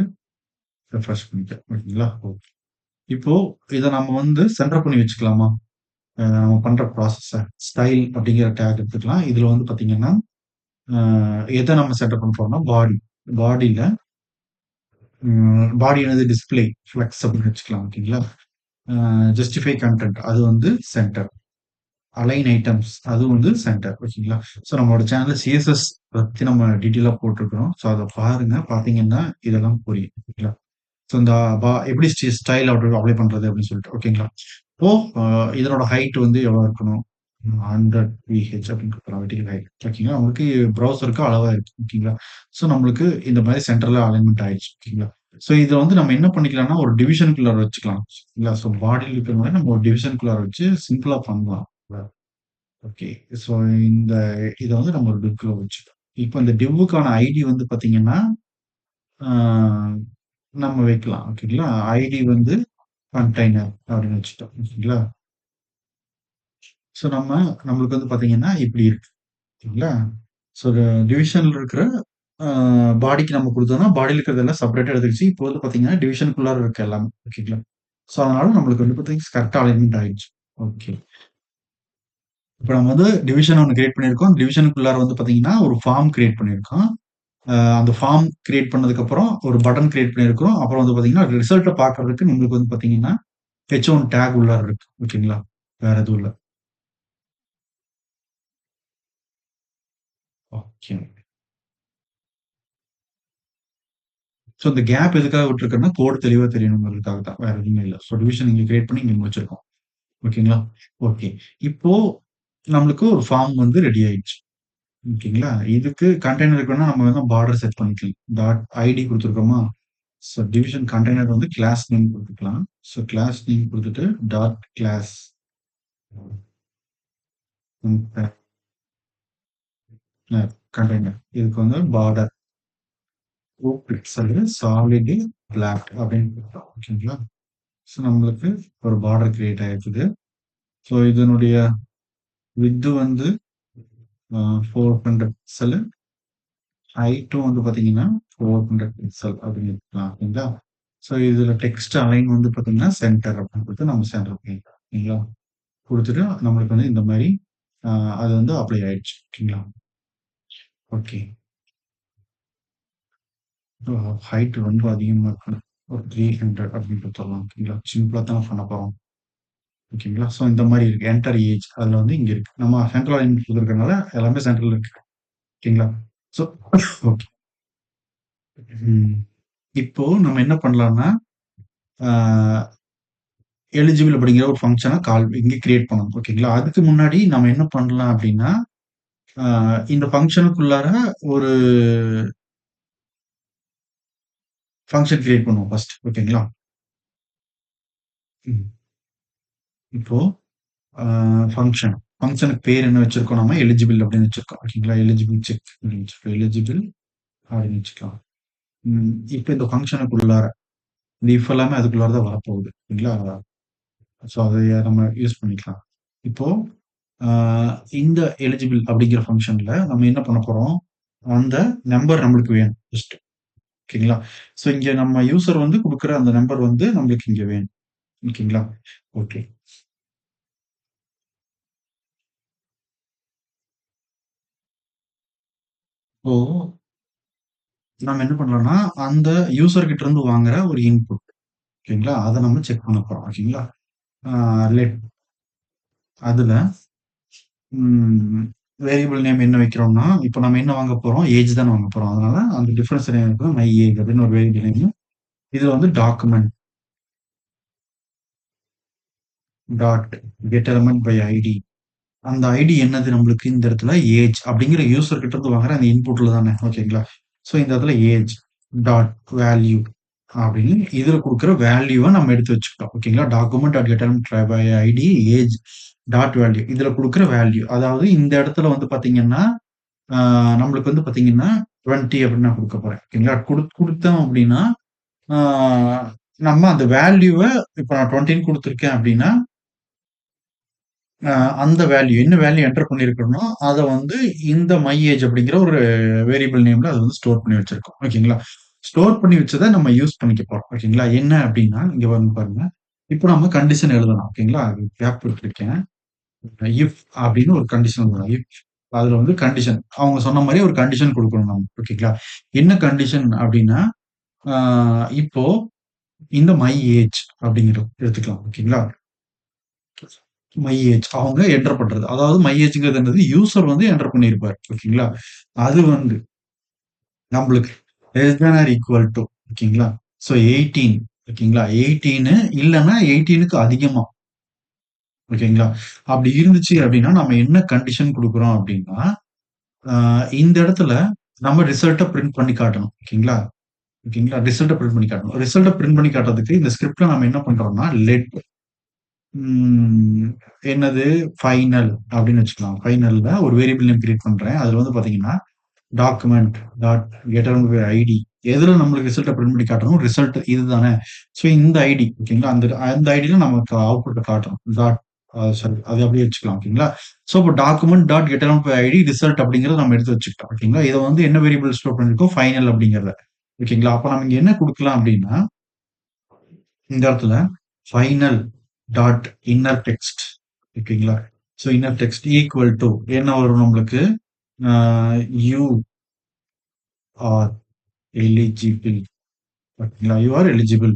ரெஃப்ரெஷ் பண்ணிக்க. ஓகேங்களா? ஓகே. இப்போ இத நம்ம வந்து சென்டர் பண்ணி வச்சுக்கலாமா? நம்ம பண்ற ப்ராசஸ. ஸ்டைல் அப்படிங்கிற டேக் எடுத்துக்கலாம். இதுல வந்து பார்த்தீங்கன்னா, அ எத நம்ம செட்டப் பண்ண போறோம்னா, பாடில பாடி என்னது டிஸ்ப்ளே, ஃப்ளெக்ஸ் அப்படின்னு வச்சுக்கலாம். ஓகேங்களா? ஜஸ்டிஃபை கன்டென்ட் அது வந்து சென்டர். அலைன் ஐட்டம்ஸ் அதுவும் வந்து சென்டர். ஓகேங்களா? நம்மளோட சேனல்ல சிஎஸ்எஸ் பத்தி நம்ம டீட்டெயிலா போட்டுருக்கிறோம். அத பாருங்க. பார்த்தீங்கன்னா, இதெல்லாம் புரியும். ஓகேங்களா? இந்த எப்படி ஸ்டைல் அப்ளை பண்றது அப்படின்னு சொல்லிட்டு. ஓகேங்களா? இப்போ அ இதனோட ஹைட் வந்து எவ்வளோ இருக்கணும்? 100 VH அப்படின்னு குடுத்துறோம். Vertical height. ஓகேங்களா? உங்களுக்கு ப்ரௌசருக்கு அளவா இருக்கு. ஓகேங்களா? நம்மளுக்கு இந்த மாரி சென்டர்ல அலைன்மென்ட் ஆயிடுச்சு. ஓகேங்களா? இத வந்து நம்ம என்ன பண்ணிக்கலாம்னா, ஒரு டிவிஷனுக்குள்ளார வச்சுக்கலாம். இல்ல பாடில இருக்கிற மாரி நம்ம ஒரு டிவிஷனுக்குள்ளார வச்சு சிம்பிளா பண்ணலாம். ஓகே. ஸோ இந்த இத வந்து நம்ம ஒரு டிவ்க்குள்ள வச்சுட்டோம். இப்ப இந்த டிவ்வுக்கான ஐடி வந்து பார்த்தீங்கன்னா, ஆ நம்ம வைக்கலாம். ஓகேங்களா? ஐடி வந்து கண்டெய்னர் அப்படின்னு வச்சுட்டோம். ஓகேங்களா? நம்ம நம்மளுக்கு வந்து பார்த்தீங்கன்னா, இப்படி இருக்கு. ஓகேங்களா? ஸோ டிவிஷன்ல இருக்கிற அ பாடிக்கு நம்ம குடுத்தோம்னா, பாடில இருக்கிறதெல்லாம் செப்பரேட்டா எடுத்துக்கிச்சு. இப்போ வந்து பார்த்தீங்கன்னா, டிவிஷனுக்குள்ளார இருக்கு எல்லாமே. ஓகேங்களா? அதனால நம்மளுக்கு வந்து பார்த்தீங்கன்னா, கரெக்ட்டா அலைன்மென்ட் ஆயிடுச்சு. ஓகே. இப்ப நம்ம வந்து டிவிஷன் ஒண்ணு கிரியேட் பண்ணியிருக்கோம். டிவிஷனுக்குள்ளார வந்து பார்த்தீங்கன்னா, ஒரு ஃபார்ம் கிரியேட் பண்ணியிருக்கோம். அந்த ஃபார்ம் கிரியேட் பண்ணதுக்கப்புறம் ஒரு பட்டன் கிரியேட் பண்ணியிருக்கிறோம். அப்புறம் வந்து பார்த்தீங்கன்னா, ரிசல்ட்ட பார்க்கறதுக்கு நம்மளுக்கு வந்து பார்த்தீங்கன்னா, H1 டேக் உள்ளார இருக்கு. ஓகேங்களா? வேற எதுவும் இல்ல. ஓகே. ஸோ இந்த கேப் எதுக்காக விட்டுருக்கேன்னா, கோட் தெளிவா தெரியணுங்கிறதுக்காக தான். வேற எதுவுமே இல்ல. ஸோ டிவிஷன் இங்க கிரியேட் பண்ணி இங்க முடிச்சிருக்கோம். ஓகேங்களா? ஓகே. இப்போ நம்மளுக்கு ஒரு ஃபார்ம் வந்து ரெடி ஆயிடுச்சு. ஓகேங்களா? இதுக்கு கண்டெய்னருக்கு வேணா நம்ம வேணா பார்டர் செட் பண்ணிக்கலாம். டாட் ஐடி குடுத்துருக்கோமா? ஸோ டிவிஷன் கண்டெய்னர் வந்து கிளாஸ் நேம் குடுத்துக்கலாம். ஸோ கிளாஸ் நேம் குடுத்துட்டு டாட் கிளாஸ் கண்டெய்னர். இதுக்கு வந்து பார்டர் 2 பிக்சல் சாலிட் பிளாக் அப்படின்னு குடுத்தோம். ஓகேங்களா? ஸோ நம்மளுக்கு ஒரு பார்டர் கிரியேட் ஆயிருக்குது. ஸோ இதனுடைய விட்த் வந்து 400 பிக்சல். ஹைட்டும் வந்து பார்த்தீங்கன்னா 400 பிக்சல் அப்படின்னு எடுத்துக்கலாம். ஓகேங்களா? ஸோ இதுல டெக்ஸ்ட் அலைன் வந்து பார்த்தீங்கன்னா சென்டர் அப்படின்னு கொடுத்து நம்ம சென்டர் பண்ணிக்கலாம். ஓகேங்களா? குடுத்துட்டு நம்மளுக்கு வந்து இந்த மாரி அ அது வந்து அப்ளை ஆயிடுச்சு. ஓகேங்களா? ஓகே. ஹைட் ரொம்ப அதிகமா இருக்கு. ஒரு 300 அப்படின்னு குடுத்துரலாம். ஓகேங்களா? சிம்பிளா தான பண்ண போறோம். ஓகேங்களா? ஸோ இந்த மாரி இருக்கு. என்டர் ஏஜ் அதுல வந்து இங்க இருக்கு. நம்ம சென்ட்ரல் அலைன்மென்ட் குடுத்துருக்கனால எல்லாமே சென்டர்ல இருக்கு. ஓகேங்களா? So okay. ம். இப்போ நம்ம என்ன பண்ணலாம்னா, ஆ எலிஜிபிள் அப்படிங்கிற ஒரு ஃபங்ஷன இங்க கிரியேட் பண்ணணும். ஓகேங்களா? அதுக்கு முன்னாடி நம்ம என்ன பண்ணலாம் அப்படின்னா, ஆ இந்த ஃபங்ஷனுக்குள்ளார ஒரு ஃபங்ஷன் கிரியேட் பண்ணுவோம் ஃபர்ஸ்ட். ஓகேங்களா? ம். இப்போ ஆ ஃபங்ஷன். ஃபங்ஷனுக்கு பேர் என்ன வச்சிருக்கோம் நம்ம எலிஜிபிள் அப்படின்னு வச்சிருக்கோம். ஓகேங்களா? எலிஜிபிள் செக் அப்படின்னு வச்சிருக்கோம். எலிஜிபிள் அப்படின்னு வச்சுக்கலாம். இப்ப இந்த ஃபங்ஷனுக்குள்ளார இந்த இஃப் எல்லாமே அதுக்குள்ளார தான் வரப்போகுது. ஓகேங்களா? ஸோ அதைய நம்ம யூஸ் பண்ணிக்கலாம். இப்போ ஆ இந்த எலிஜிபிள் அப்படிங்கிற ஃபங்ஷன்ல நம்ம என்ன பண்ண போறோம்? அந்த நம்பர் நம்மளுக்கு வேணும் ஃபர்ஸ்ட். ஓகேங்களா? ஸோ இங்க நம்ம யூசர் வந்து குடுக்குற அந்த நம்பர் வந்து நம்மளுக்கு இங்க வேணும். ஓகேங்களா? ஓகே. இப்போ நம்ம என்ன பண்றோம்னா, அந்த யூசர் கிட்ட இருந்து வாங்குற ஒரு இன்புட். ஓகேங்களா? அத நம்ம செக் பண்ண போறோம். ஓகேங்களா? ஆ லெட் அதுல ம் வேரியபிள் நேம் என்ன வைக்கிறோம்னா, இப்ப நம்ம என்ன வாங்க போறோம்? ஏஜ் தான வாங்க போறோம். அதனால அந்த டிஃபரன்ஸ் நேம் இருக்கும். மை ஏஜ் அப்படின்னு ஒரு வேரியபிள் நேம். இதுல வந்து document dot get element by ID. அந்த ஐடி என்னது நம்மளுக்கு இந்த இடத்துல ஏஜ் அப்படிங்கிற யூசர் கிட்ட இருந்து வாங்குற அந்த இன்புட்ல தானே. ஓகேங்களா? ஸோ இந்த இடத்துல ஏஜ் டாட் வேல்யூ அப்படின்னு இதுல குடுக்குற வேல்யூவ நம்ம எடுத்து வச்சுக்கிட்டோம். ஓகேங்களா? Document dot get element by ID age dot value. இதுல குடுக்குற வேல்யூ. அதாவது இந்த இடத்துல வந்து பார்த்தீங்கன்னா, ஆ நம்மளுக்கு வந்து பார்த்தீங்கன்னா 20 அப்படின்னு நான் குடுக்க போறேன். ஓகேங்களா? குடுத்தோம் அப்படின்னா, ஆ நம்ம அந்த வேல்யூவ இப்ப நான் 20ன்னு குடுத்துருக்கேன் அப்படின்னா, அ அந்த வேல்யூ என்ன வேல்யூ என்டர் பண்ணியிருக்கிறனோ, அத வந்து இந்த மை ஏஜ் அப்படிங்கிற ஒரு வேரியபிள் நேம்ல அத வந்து ஸ்டோர் பண்ணி வச்சிருக்கோம். ஓகேங்களா? ஸ்டோர் பண்ணி வச்சத நம்ம யூஸ் பண்ணிக்க போறோம். ஓகேங்களா? என்ன அப்படின்னா, இங்க வந்து பாருங்க. இப்போ நம்ம கண்டிஷன் எழுதலாம். ஓகேங்களா? கேப் விட்டுருக்கேன். இஃப் அப்படின்னு ஒரு கண்டிஷன் எழுதலாம். இஃப் அதுல வந்து கண்டிஷன். அவங்க சொன்ன மாரி ஒரு கண்டிஷன் குடுக்கணும் நம்ம. ஓகேங்களா? என்ன கண்டிஷன் அப்படின்னா, ஆ இப்போ இந்த மை ஏஜ் அப்படிங்கிறது எடுத்துக்கலாம். ஓகேங்களா? மை ஏஜ் அவங்க என்டர் பண்றது. அதாவது மை ஏஜ்ங்கிறது என்னது? யூசர் வந்து என்டர் பண்ணியிருப்பாரு. ஓகேங்களா? அது வந்து நம்மளுக்கு less than or equal to ஓகேங்களா? ஸோ 18 ஓகேங்களா? 18 இல்லன்னா 18க்கு அதிகமா ஓகேங்களா? அப்படி இருந்துச்சு அப்படின்னா, நம்ம என்ன கண்டிஷன் குடுக்குறோம் அப்படின்னா, ஆ இந்த இடத்துல நம்ம ரிசல்ட்ட பிரிண்ட் பண்ணி காட்டணும். ஓகேங்களா? ஓகேங்களா? ரிசல்ட்ட பிரிண்ட் பண்ணி காட்டணும். ரிசல்ட்ட பிரிண்ட் பண்ணி காட்டுறதுக்கு இந்த ஸ்கிரிப்ட்ல நம்ம என்ன பண்றோம்னா, ம். என்னது ஃபைனல் அப்படின்னு வச்சுக்கலாம். ஃபைனல்ல ஒரு வேரியபிள் நேம் கிரியேட் பண்றேன். அதுல வந்து பாத்தீங்கன்னா, டாக்குமெண்ட் டாட் கெட்டர் ஐடி எதுல நம்மளுக்கு ரிசல்ட்ட பிரிண்ட் பண்ணி காட்டணும்? ரிசல்ட் இதுதானே. ஸோ இந்த ஐடி ஓகேங்களா? அந்த அந்த ஐடில நமக்கு அவுட்புட்ட காட்டணும். சாரி அது அப்படியே வச்சுக்கலாம். ஓகேங்களா? ஸோ இப்போ document dot getter ID result அப்படிங்கிறத நம்ம எடுத்து வச்சுக்கிட்டோம். ஓகேங்களா? இத வந்து என்ன வேரியபிள் ஸ்டோர் பண்ணியிருக்கோம்? ஃபைனல் அப்படிங்கிறத. ஓகேங்களா? அப்ப நம்ம இங்க என்ன குடுக்கலாம் அப்படின்னா, இந்த இடத்துல ஃபைனல் டாட் இன்னர் டெக்ஸ்ட் ஓகேங்களா? So inner text equal to என்ன வரும் நம்மளுக்கு? You are eligible. ஓகேங்களா? You are eligible.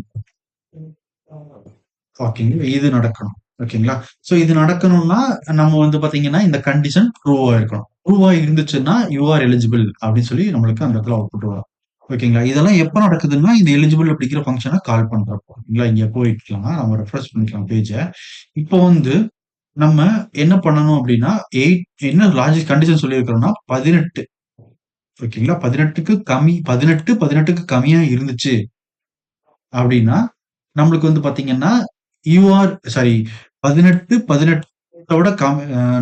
ஓகேங்களா? இது நடக்கணும். ஓகேங்களா? சோ இது நடக்கணும்னா, நம்ம வந்து பாத்தீங்கன்னா, இந்த கண்டிஷன் ட்ரூவா இருக்கணும். ட்ரூவா இருந்துச்சுன்னா, யூ ஆர் எலிஜிபிள் அப்படின்னு சொல்லி நம்மளுக்கு அந்த இடத்துல அவுட்புட் வரும். ஓகேங்களா? இதெல்லாம் எப்ப நடக்குதுன்னா, இந்த எலிஜிபிள் அப்படிங்கிற ஃபங்ஷன கால் பண்றப்போ. ஓகேங்களா? இங்க போயிக்கலாம். நம்ம ரெஃப்ரெஷ் பண்ணிக்கலாம் பேஜ. இப்போ வந்து நம்ம என்ன பண்ணணும் அப்படின்னா, 8 என்ன லாஜிக் கண்டிஷன் சொல்லியிருக்கிறோம்னா, 18. ஓகேங்களா? 18க்கு கம்மியா இருந்துச்சு அப்படின்னா, நம்மளுக்கு வந்து பாத்தீங்கன்னா, யூஆர் சாரி 18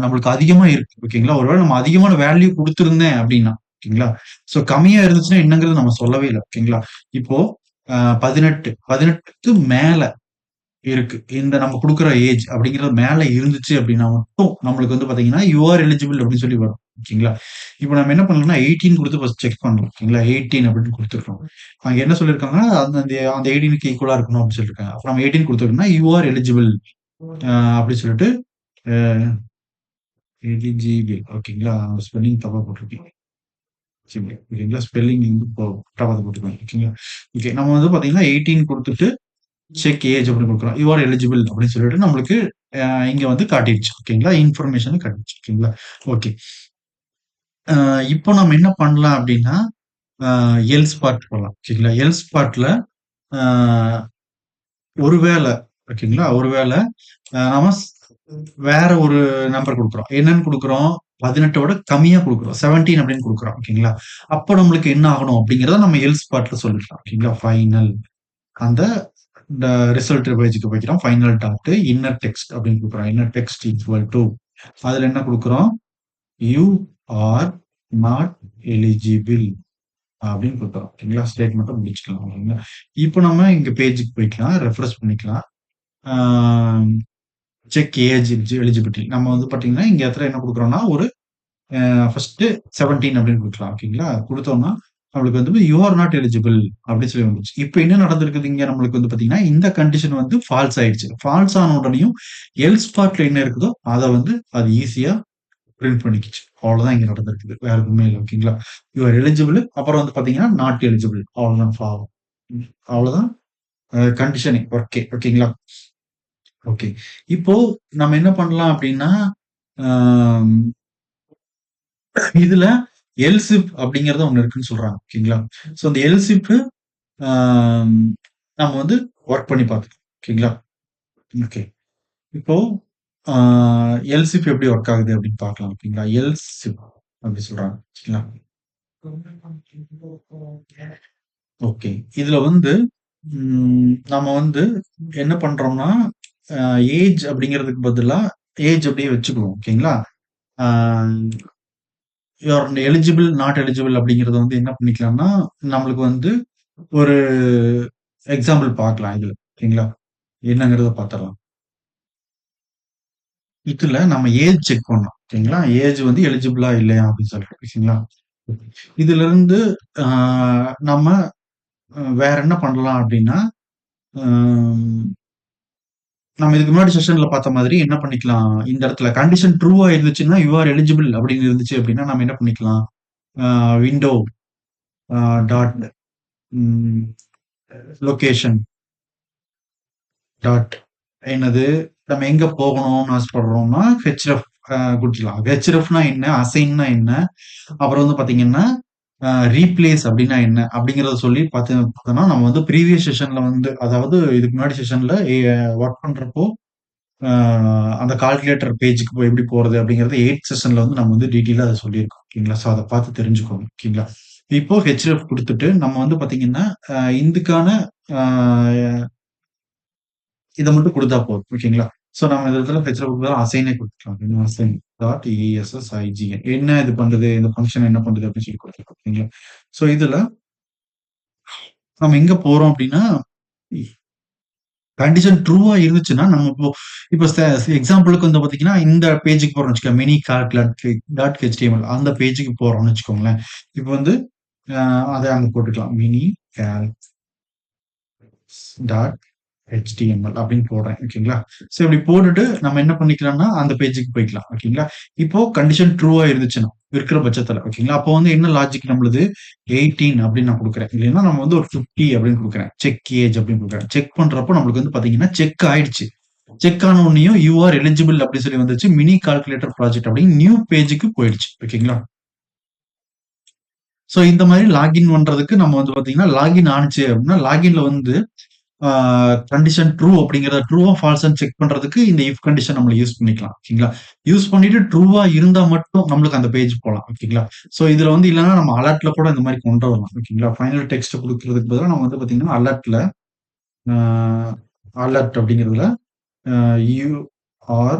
நம்மளுக்கு அதிகமா இருக்கு. ஓகேங்களா? ஒருவேள நம்ம அதிகமான வேல்யூ குடுத்திருந்தேன் அப்படின்னா, ஓகேங்களா? சோ கம்மியா இருந்துச்சுன்னா என்னங்கிறது நம்ம சொல்லவே இல்ல. ஓகேங்களா? இப்போ 18க்கு மேல இருக்கு. இந்த நம்ம குடுக்குற ஏஜ் அப்படிங்கிறது மேல இருந்துச்சு அப்படின்னா மட்டும் நம்மளுக்கு வந்து பாத்தீங்கன்னா, யூ ஆர் எலிஜிபிள் அப்படின்னு சொல்லி வரும். ஓகேங்களா? இப்ப நம்ம என்ன பண்ணலாம்னா 18 குடுத்து ஃபர்ஸ்ட் செக் பண்ணலாம். ஓகேங்களா? 18 அப்படின்னு குடுத்துருக்கோம். அங்க என்ன சொல்லியிருக்காங்கன்னா, அந்த அந்த அந்த 18க்கு ஈக்குவலா இருக்கணும் அப்படின்னு சொல்லியிருக்காங்க. அப்ப நம்ம 18 குடுத்துட்டோம்னா, யூ ஆர் எலிஜிபிள் அப்படின்னு சொல்லிட்டு அ எலிஜிபிள் ஓகேங்களா? ஸ்பெல்லிங் தப்பா போட்டிருக்கீங்க. சரி ஓகேங்களா? ஸ்பெல்லிங் வந்து தப்பா போட்டுருக்கீங்க. ஓகேங்களா? ஓகே. நம்ம வந்து பாத்தீங்கன்னா 18 குடுத்துட்டு செக் ஏஜ் அப்படின்னு குடுக்குறோம். யூ ஆர் எலிஜிபிள் அப்படின்னு சொல்லிட்டு நம்மளுக்கு இங்க வந்து காட்டிடுச்சு. ஓகேங்களா? இன்ஃபர்மேஷன் காட்டிடுச்சு. ஓகேங்களா? ஓகே. அ இப்போ நம்ம என்ன பண்ணலாம் அப்படின்னா, அ எல்ஸ் பார்ட் போலாம். ஓகேங்களா? எல்ஸ் பார்ட்ல அ ஒருவேள ஓகேங்களா? ஒருவேள நாம வேற ஒரு நம்பர் குடுக்குறோம். என்னன்னு குடுக்குறோம்? 18ஓட கம்மியா குடுக்குறோம். 17 அப்படின்னு குடுக்குறோம். ஓகேங்களா? அப்போ நம்மளுக்கு என்ன ஆகணும் அப்படிங்கிறத நம்ம எல்ஸ் பார்ட்ல சொல்லிக்கலாம். ஓகேங்களா? ஃபைனல் அந்த இந்த ரிசல்ட் பேஜ்க்கு வைக்கிறோம். ஃபைனல் டாட் இன்னர் டெக்ஸ்ட் அப்படின்னு குடுக்குறோம். இன்னர் டெக்ஸ்ட் ஈக்குவல் டூ அதுல என்ன குடுக்குறோம்? யூ ஆர் நாட் எலிஜிபிள் அப்படின்னு குடுக்குறோம். ஓகேங்களா? ஸ்டேட்மெண்ட்ட முடிச்சுக்கலாம். ஓகேங்களா? இப்போ நம்ம இங்க பேஜ்க்கு போய்க்கலாம். ரெஃப்ரெஷ் பண்ணிக்கலாம். ஆ செக் ஏஜ் எலிஜிபிலிட்டி. நம்ம வந்து பாத்தீங்கன்னா, இங்க இடத்துல என்ன குடுக்குறோம்னா, ஒரு ஃபர்ஸ்ட் 17 அப்படின்னு குடுக்கலாம். ஓகேங்களா? குடுத்தோம்னா, நம்மளுக்கு வந்து யூ ஆர் நாட் எலிஜிபிள் அப்படின்னு சொல்லி வந்துருச்சு. இப்ப என்ன நடந்திருக்குது இங்க நம்மளுக்கு வந்து பாத்தீங்கன்னா, இந்த கண்டிஷன் வந்து ஃபால்ஸ் ஆயிடுச்சு. ஃபால்ஸ் ஆன உடனேயும் எல்ஸ் பார்ட்ல என்ன இருக்குதோ, அத வந்து அது ஈஸியா பிரிண்ட் பண்ணிக்கிச்சு. அவ்வளவுதான் இங்க நடந்திருக்குது. வேற எதுவுமே இல்ல. ஓகேங்களா? யூ ஆர் எலிஜிபிள் அப்புறம் வந்து பாத்தீங்கன்னா, நாட் எலிஜிபிள் அவ்வளவுதான் அவ்வளவுதான் கண்டிஷனே ஒர்க்கே. ஓகேங்களா? ஓகே. இப்போ நம்ம என்ன பண்ணலாம் அப்டின்னா, ஆம் இதுல எல்ஸ் இஃப் அப்படிங்கிறது ஒண்ணு இருக்குன்னு சொல்றாங்க. ஓகேங்களா? சோ அந்த எல்ஸ் இஃப் ஆம் நம்ம வந்து வொர்க் பண்ணி பார்த்துக்கலாம். ஓகேங்களா? ஓகே. இப்போ ஆ எல்ஸ் இஃப் எப்படி வொர்க் ஆகுது அப்படின்னு பார்க்கலாம். ஓகேங்களா? எல்ஸ் இஃப் அப்படி சொல்றாங்க. ஓகேங்களா? ஓகே. இதுல வந்து நம்ம வந்து என்ன பண்றோம்னா, அ ஏஜ் அப்படிங்கிறதுக்கு பதிலா ஏஜ் அப்படியே வச்சுக்குவோம். ஓகேங்களா? Ah you are eligible, not eligible அப்படிங்கிறத வந்து என்ன பண்ணிக்கலாம்னா, நம்மளுக்கு வந்து ஒரு எக்ஸாம்பிள் பார்க்கலாம் இதுல. ஓகேங்களா? என்னங்கிறத பார்த்துரலாம். இதுல நம்ம ஏஜ் செக் பண்ணணும். ஓகேங்களா? ஏஜ் வந்து எலிஜிபிளா இல்லையா அப்படின்னு சொல்லிட்டு. ஓகேங்களா? இதிலிருந்து ஆ நம்ம வேற என்ன பண்ணலாம் அப்படின்னா, ம் நம்ம இதுக்கு முன்னாடி செஷன்ல பார்த்த மாதிரி என்ன பண்ணிக்கலாம், இந்த இடத்துல கண்டிஷன் ட்ரூவா இருந்துச்சுன்னா, யூ ஆர் எலிஜிபிள் அப்படின்னு இருந்துச்சு அப்படின்னா, நம்ம என்ன பண்ணிக்கலாம், ஆ விண்டோ டாட் ம் லொகேஷன் டாட் என்னது நம்ம எங்க போகணும்னு ஆசைப்படுறோம்னா, ஹெச்ரெஃப் குடுத்துக்கலாம். ஹெச்ரெஃப்னா என்ன? அசைன்னா என்ன? அப்புறம் வந்து பார்த்தீங்கன்னா, ரீப்ளேஸ் அப்டின்னா என்ன? அப்படிங்கிறத சொல்லி பார்த்தோம்னா, நம்ம வந்து ப்ரீவியஸ் செஷன்ல வந்து அதாவது இதுக்கு முன்னாடி செஷன்ல வொர்க் பண்றப்போ, அ அந்த கால்குலேட்டர் பேஜ்க்கு எப்படி போறது அப்படிங்கிறது 8த் செஷன்ல வந்து நம்ம வந்து டீட்டெயிலா அத சொல்லியிருக்கோம். ஓகேங்களா? ஸோ அத பார்த்து தெரிஞ்சுக்கோங்க. ஓகேங்களா? இப்போ ஹெச்ரெஃப் குடுத்துட்டு நம்ம வந்து பார்த்தீங்கன்னா, இதுக்கான அ இத மட்டும் குடுத்தா போதும். ஓகேங்களா? சோ நம்ம இந்த இடத்துல ஹெச்ல பதிலா அசைனே குடுத்துக்கலாம். அசைன் டாட் இஎஸ்எஸ்ஐஜிஎன் என்ன இது பண்ணுது? இந்த பங்ஷன் என்ன பண்ணுது? அப்படின்னு சொல்லி குடுத்துருக்கோம். ஓகேங்களா? சோ இதுல நம்ம எங்க போறோம் அப்படின்னா, கண்டிஷன் ட்ரூவா இருந்துச்சுன்னா, நம்ம இப்போ இப்போ எக்ஸாம்பிளுக்கு வந்து பாத்தீங்கன்னா, இந்த பேஜ்க்கு போறோம்னு வச்சுக்கோங்க. மினி கால்குலேட் டாட் ஹெச்டிஎம்எல் அந்த பேஜ்க்கு போறோம்னு வச்சுக்கோங்களேன். இப்போ வந்து அ அத அங்க போட்டுக்கலாம். மினி கால் டாட் HTML அப்படின்னு போடுறேன். ஓகேங்களா? சோ இப்படி போட்டுட்டு நம்ம என்ன பண்ணிக்கலாம்னா, அந்த பேஜ்க்கு போய்க்கலாம். ஓகேங்களா? இப்போ கண்டிஷன் ட்ரூவா இருந்துச்சுன்னா இருக்கிற பட்சத்துல ஓகேங்களா. அப்போ வந்து என்ன லாஜிக் நம்மளுது 18 அப்படின்னு நான் குடுக்குறேன். இல்லைன்னா நம்ம வந்து ஒரு 50 அப்படின்னு குடுக்குறேன். செக் ஏஜ் அப்படின்னு குடுக்குறேன். செக் பண்றப்போ நம்மளுக்கு வந்து பாத்தீங்கன்னா செக் ஆயிடுச்சு. செக் ஆன உடனேயும் யூ ஆர் எலிஜிபிள் அப்படி சொல்லி வந்துச்சு. மினி கால்குலேட்டர் ப்ராஜெக்ட் அப்படின்னு நியூ பேஜுக்கு போயிடுச்சு. ஓகேங்களா. சோ இந்த மாதிரி லாகின் பண்றதுக்கு நம்ம வந்து பாத்தீங்கன்னா லாகின் ஆனுச்சு அப்படின்னா லாகின்ல வந்து கண்டிஷன் ட்ரூ அப்படிங்கிறத ட்ரூவா ஃபால்ஸ்ன்னு செக் பண்றதுக்கு இந்த இஃப் கண்டிஷன் நம்ம யூஸ் பண்ணிக்கலாம் ஓகேங்களா. யூஸ் பண்ணிட்டு ட்ரூவா இருந்தா மட்டும் நம்மளுக்கு அந்த பேஜ் போலாம் ஓகேங்களா. சோ இதுல வந்து இல்லைன்னா நம்ம அலர்ட்ல கூட இந்த மாதிரி கொண்டு வரலாம் ஓகேங்களா. ஃபைனல் டெக்ஸ்ட் கொடுக்கறதுக்கு பதிலா நம்ம வந்து பாத்தீங்கன்னா அலர்ட்ல அலர்ட் அப்படிங்கிறதுல யூ ஆர்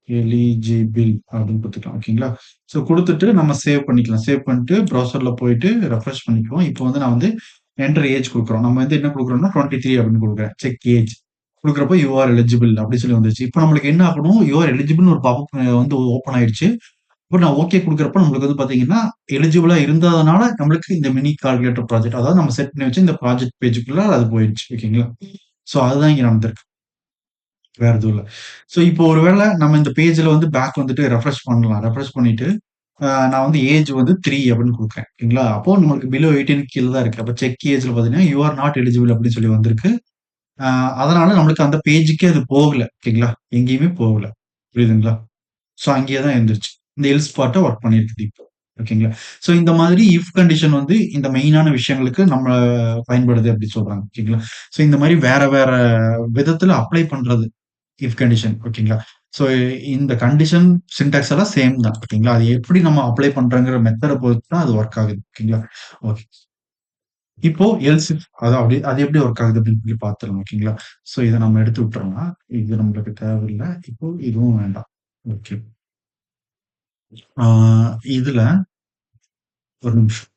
எலிஜிபிள் அப்படின்னு குடுத்துக்கலாம். ஓகேங்களா? ஸோ குடுத்துட்டு நம்ம சேவ் பண்ணிக்கலாம். சேவ் பண்ணிட்டு ப்ரௌசர்ல போயிட்டு ரெஃப்ரெஷ் பண்ணிக்குவோம். இப்போ வந்து நான் வந்து என்டர் ஏஜ் குடுக்குறோம். நம்ம வந்து என்ன குடுக்குறோம்னா 23 அப்படின்னு குடுக்குறேன். செக் ஏஜ் குடுக்குறப்போ யூ ஆர் எலிஜிபிள் அப்படி சொல்லி வந்துருச்சு. இப்போ நம்மளுக்கு என்ன ஆகணும்? யூ ஆர் எலிஜிபிள்னு ஒரு பாப்அப் வந்து ஓப்பன் ஆயிடுச்சு. இப்போ நான் ஓகே குடுக்குறப்ப நம்மளுக்கு வந்து பாத்தீங்கன்னா, எலிஜிபிளா இருந்ததுனால நம்மளுக்கு இந்த மினி கால்குலேட்டர் ப்ராஜெக்ட் அதாவது நம்ம செட் பண்ணி வச்சு இந்த ப்ராஜெக்ட் பேஜுக்குள்ள அது போயிடுச்சு. ஓகேங்களா? ஸோ அதுதான் இங்க நடந்திருக்கு. வேற எதுவும் இல்ல. சோ இப்போ ஒரு வேள நம்ம இந்த பேஜ்ல வந்து பேக் வந்துட்டு ரெஃப்ரெஷ் பண்ணலாம். ரெஃப்ரெஷ் பண்ணிட்டு, நான் வந்து ஏஜ் வந்து 3 அப்படின்னு குடுக்குறேன். ஓகேங்களா? அப்போ நம்மளுக்கு பிலோ 18 கீழ தான் இருக்கு. அப்ப செக் ஏஜ்ல பார்த்தீங்கன்னா, யூ ஆர் நாட் எலிஜிபிள் அப்படின்னு சொல்லி வந்திருக்கு. அ அதனால நம்மளுக்கு அந்த பேஜுக்கே அது போகல. ஓகேங்களா? எங்கேயுமே போகல. புரியுதுங்களா? சோ அங்கேயே தான் இருந்துருச்சு. இந்த எல்ஸ் பார்ட்ட வொர்க் பண்ணியிருக்குது இப்போ. ஓகேங்களா? சோ இந்த மாதிரி இஃப் கண்டிஷன் வந்து இந்த மெயினான விஷயங்களுக்கு நம்ம பயன்படுது அப்படி சொல்றாங்க. ஓகேங்களா? சோ இந்த மாரி வேற வேற விதத்துல அப்ளை பண்றது. இஃப் கண்டிஷன் ஓகேங்களா. ஸோ இந்த கண்டிஷன் சின்டாக்ஸ் எல்லாம் சேம் தான் ஓகேங்களா. அது எப்படி நம்ம அப்ளை பண்றோங்கிற மெத்தட பொறுத்து தான் அது ஒர்க் ஆகுது ஓகேங்களா. ஓகே. இப்போ எல்ஸ் இஃப் அது எப்படி ஒர்க் ஆகுது அப்படின்னு சொல்லி பார்த்துடலாம் ஓகேங்களா. ஸோ இத நம்ம எடுத்து விட்டுறலாம். இது நம்மளுக்கு தேவையில்ல. இப்போ இதுவும் வேண்டாம். ஓகே. ஆ இதுல ஒரு நிமிஷம்.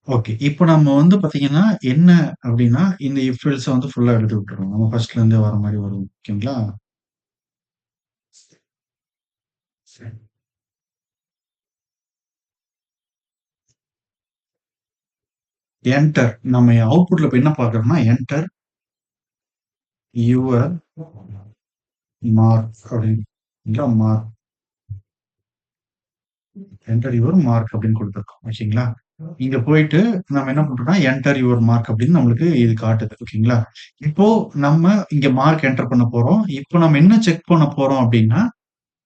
ஓகே. இப்போ நம்ம வந்து பார்த்தீங்கன்னா, என்ன அப்படின்னா, இந்த இஃப் எல்ஸ வந்து ஃபுல்லா எடுத்து விட்டுறணும். நம்ம ஃபர்ஸ்ட்ல இருந்தே வர மாரி வரும். ஓகேங்களா? என்டர் நம்ம அவுட்புட்ல இப்ப என்ன பார்க்கிறோம்னா, என்டர் யுவர் மார்க் அப்படின்னு இல்ல மார்க் என்டர் யுவர் மார்க் அப்படின்னு கொடுத்துருக்கோம். ஓகேங்களா? இங்க போயிட்டு நம்ம என்ன பண்றோம்னா, என்டர் யுவர் மார்க் அப்படின்னு நம்மளுக்கு இது காட்டுது. ஓகேங்களா? இப்போ நம்ம இங்க மார்க் என்டர் பண்ண போறோம். இப்போ நம்ம என்ன செக் பண்ண போறோம் அப்படின்னா,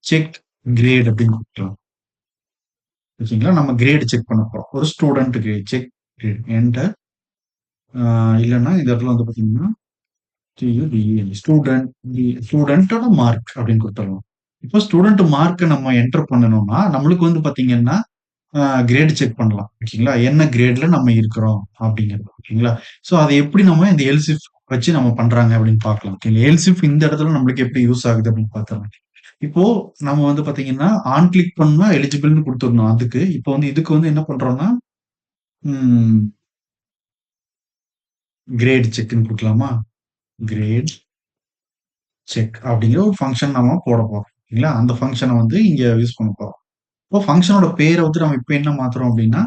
செக் கிரேட் அப்படின்னு குடுக்கலாம். ஓகேங்களா? நம்ம கிரேட் செக் பண்ண போறோம். ஒரு student grade check grade enter இல்லன்னா இந்த இடத்துல வந்து பார்த்தீங்கன்னா டியூடிஎல் ஸ்டூடெண்டோட மார்க் அப்படின்னு கொடுத்துடலாம். இப்போ ஸ்டூடெண்ட் மார்க்க நம்ம என்டர் பண்ணணும்னா நம்மளுக்கு வந்து பாத்தீங்கன்னா கிரேட் செக் பண்ணலாம் ஓகேங்களா. என்ன கிரேட்ல நம்ம இருக்கிறோம் அப்படிங்கிறது ஓகேங்களா. ஸோ அதை எப்படி நம்ம இந்த எல்சிஃப் வச்சு நம்ம பண்றாங்க அப்படின்னு பார்க்கலாம். ஓகேங்களா. எல்சிஃப் இந்த இடத்துல நம்மளுக்கு எப்படி யூஸ் ஆகுது அப்படின்னு பார்த்தோம். இப்போ நம்ம வந்து பாத்தீங்கன்னா ஆன் கிளிக் பண்ணா எலிஜிபிள்னு கொடுத்துடணும். அதுக்கு இப்போ வந்து இதுக்கு வந்து என்ன பண்றோம்னா கிரேட் செக்ன்னு கொடுக்கலாமா. கிரேட் செக் அப்படிங்கிற ஒரு ஃபங்ஷன் நம்ம போட போறோம். இல்லைங்களா? அந்த ஃபங்ஷன வந்து இங்க யூஸ் பண்ண போறோம். இப்போ ஃபங்ஷனோட பேர வந்து நம்ம இப்ப என்ன மாத்துறோம் அப்படின்னா,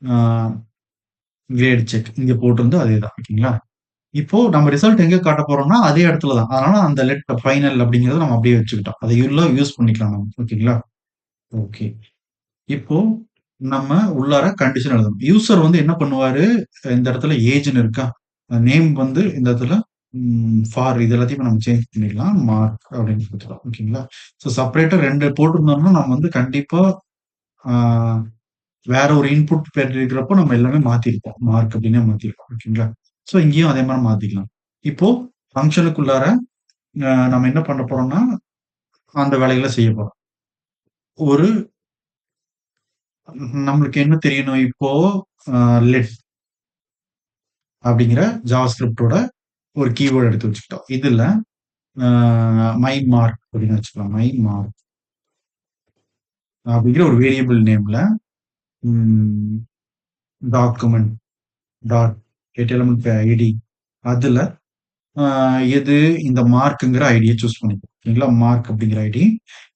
ஆ கிரேட் செக் இங்க போட்டிருந்தது அதேதான். ஓகேங்களா? இப்போ நம்ம ரிசல்ட் எங்க காட்ட போறோம்னா, அதே இடத்துல தான். அதனால அந்த ஃபைனல் அப்படிங்கிறத நம்ம அப்படியே வச்சுக்கிட்டோம். அதை யூஸ் பண்ணிக்கலாம் நம்ம. ஓகேங்களா? ஓகே. இப்போ நம்ம உள்ளார கண்டிஷன் எழுதணும். யூசர் வந்து என்ன பண்ணுவாரு, இந்த இடத்துல ஏஜ்ன்னு இருக்கா? நேம் வந்து இந்த இடத்துல ஃபார் இது எல்லாத்தையும் இப்ப நம்ம சேஞ்ச் பண்ணிடலாம். மார்க் அப்படின்னு குடுத்துக்கலாம். ஓகேங்களா? ஸோ செப்பரேட்டா 2 போட்டிருந்தோம்னா, நம்ம வந்து கண்டிப்பா ஆ வேற ஒரு இன்புட் இருக்கிறப்போ நம்ம எல்லாமே மாத்திருப்போம். மார்க் அப்படின்னே மாத்திருப்போம். ஓகேங்களா? ஸோ இங்கேயும் அதே மாரி மாத்திக்கலாம். இப்போ ஃபங்ஷனுக்குள்ளார நம்ம என்ன பண்ண போறோம்னா, அந்த வேலைகள செய்ய போறோம். ஒரு நம்மளுக்கு என்ன தெரியணும் இப்போ, அ லெட் அப்படிங்கிற ஜாவாஸ்கிரிப்ட்டோட ஒரு கீவேர்ட் எடுத்து வச்சுக்கிட்டோம். இதுல அ மை மார்க் அப்படின்னு வச்சுக்கலாம். மை மார்க் அப்படிங்கிற ஒரு வேரியபிள் நேம்ல ம் டாக்குமெண்ட் டாட் எலிமெண்ட் ஐடி அதுல எது இந்த மார்க்குங்கிற ஐடியை சூஸ் பண்ணிக்கணும். ஓகேங்களா? மார்க் அப்படிங்கிற ஐடி.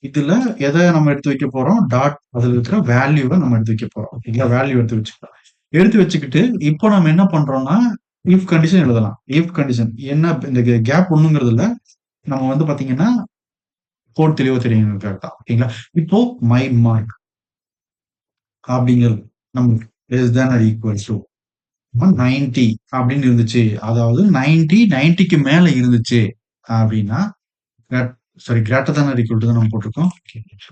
இதுல எதை நம்ம எடுத்து வைக்க போறோம்? டாட் அதுல இருக்கிற வேல்யூவை நம்ம எடுத்து வைக்க போறோம். ஓகேங்களா? வேல்யூ எடுத்து வச்சுக்கலாம். எடுத்து வச்சுக்கிட்டு இப்போ நம்ம என்ன பண்றோம்னா, இஃப் கண்டிஷன் எழுதலாம். இஃப் கண்டிஷன் என்ன இந்த கேப் ஒண்ணுங்கிறதுல நம்ம வந்து பாத்தீங்கன்னா கோட் தெளிவா தெரியணுங்கிறது தான். ஓகேங்களா? இப்போ மை மார்க் அப்படிங்கிறது நமக்கு less than or equal to 90 அப்படின்னு இருந்துச்சு. அதாவது 90க்கு மேல இருந்துச்சு அப்படின்னா, grade sorry greater than or equal to தான் நம்ம போட்டிருக்கோம்.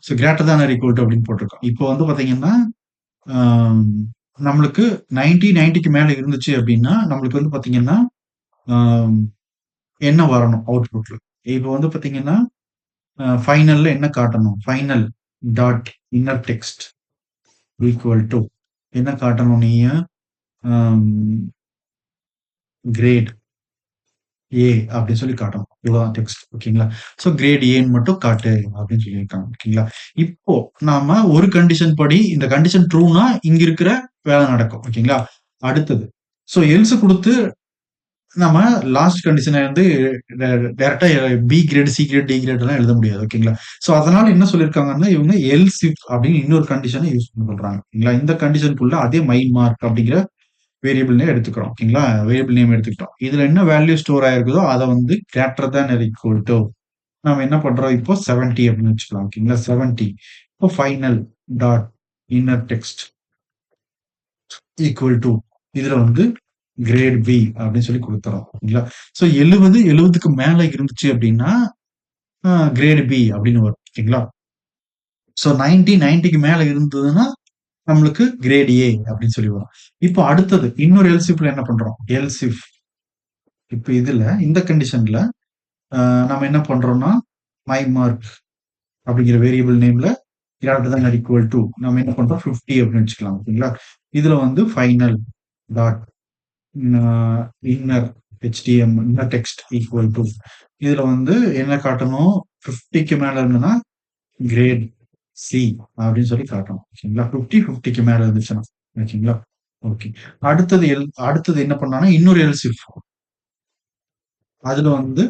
So greater than or equal to அப்படின்னு போட்டிருக்கோம். இப்போ வந்து பாத்தீங்கன்னா, ஆம், நம்மளுக்கு 90க்கு மேல இருந்துச்சு அப்படின்னா, நம்மளுக்கு வந்து பாத்தீங்கன்னா, ஆம், என்ன வரணும் அவுட்புட்ல? இப்போ வந்து பாத்தீங்கன்னா, ஃபைனல்ல என்ன காட்டணும்? Final dot inner text equal to என்ன காட்டணும் நீங்க? கிரேட் ஏ அப்படின்னு சொல்லி காட்டணும். இவ்வளவுதான் டெக்ஸ்ட். ஓகேங்களா? ஸோ கிரேட் ஏன்னு மட்டும் காட்டு அப்படின்னு சொல்லியிருக்காங்க. ஓகேங்களா? இப்போ நாம ஒரு கண்டிஷன் படி இந்த கண்டிஷன் ட்ரூனா இங்க இருக்கிற வேலை நடக்கும். ஓகேங்களா? அடுத்தது. ஸோ எல்ஸ் கொடுத்து நம்ம லாஸ்ட் கண்டிஷனை வந்து டைரக்டா B grade, C grade, D grade எல்லாம் எழுத முடியாது. ஓகேங்களா? ஸோ அதனால என்ன சொல்லியிருக்காங்கன்னா இவங்க எல்ஸ் இஃப் அப்படின்னு இன்னொரு கண்டிஷனை யூஸ் பண்ண சொல்றாங்க. ஓகேங்களா? இந்த கண்டிஷனுக்குள்ள அதே மைன் மார்க் அப்படிங்கிற வேரியபிள் நேம் எடுத்துக்கிறோம். ஓகேங்களா? வேரியபிள் நேம் எடுத்துக்கிட்டோம். இதுல என்ன வேல்யூ ஸ்டோர் ஆயிருக்குதோ அதை வந்து greater than or equal to நம்ம என்ன பண்றோம் இப்போ 70 அப்படின்னு வச்சுக்கலாம். ஓகேங்களா? 70 இப்போ final dot inner text equal to இதுல வந்து கிரேட் பி அப்படின்னு சொல்லி கொடுத்துறோம். ஓகேங்களா? ஸோ 70க்கு மேல இருந்துச்சு அப்படின்னா கிரேட் பி அப்படின்னு வரும். ஓகேங்களா? ஸோ 90க்கு மேல இருந்ததுன்னா நம்மளுக்கு கிரேட் ஏ அப்படின்னு சொல்லி வரும். இப்போ அடுத்தது இன்னொரு எல்சிஃப்ல என்ன பண்றோம்? எல்சிஃப் இப்ப இதுல இந்த கண்டிஷன்ல நம்ம என்ன பண்றோம்னா மை மார்க் அப்படிங்கிற வேரியபிள் நேம்ல greater than or equal to நம்ம என்ன பண்றோம் 50 அப்படின்னு வச்சுக்கலாம். ஓகேங்களா? இதுல வந்து final dot inner HTML inner text equal to இதுல வந்து என்ன காட்டணும் 50க்கு மேல இருந்ததுன்னா கிரேட் சி அப்படின்னு சொல்லி காட்டணும். ஓகேங்களா? 50க்கு மேல இருந்துச்சுன்னா ஓகேங்களா? ஓகே. அடுத்தது என்ன பண்ணானா இன்னொரு எல்சிஃப் அதுல வந்து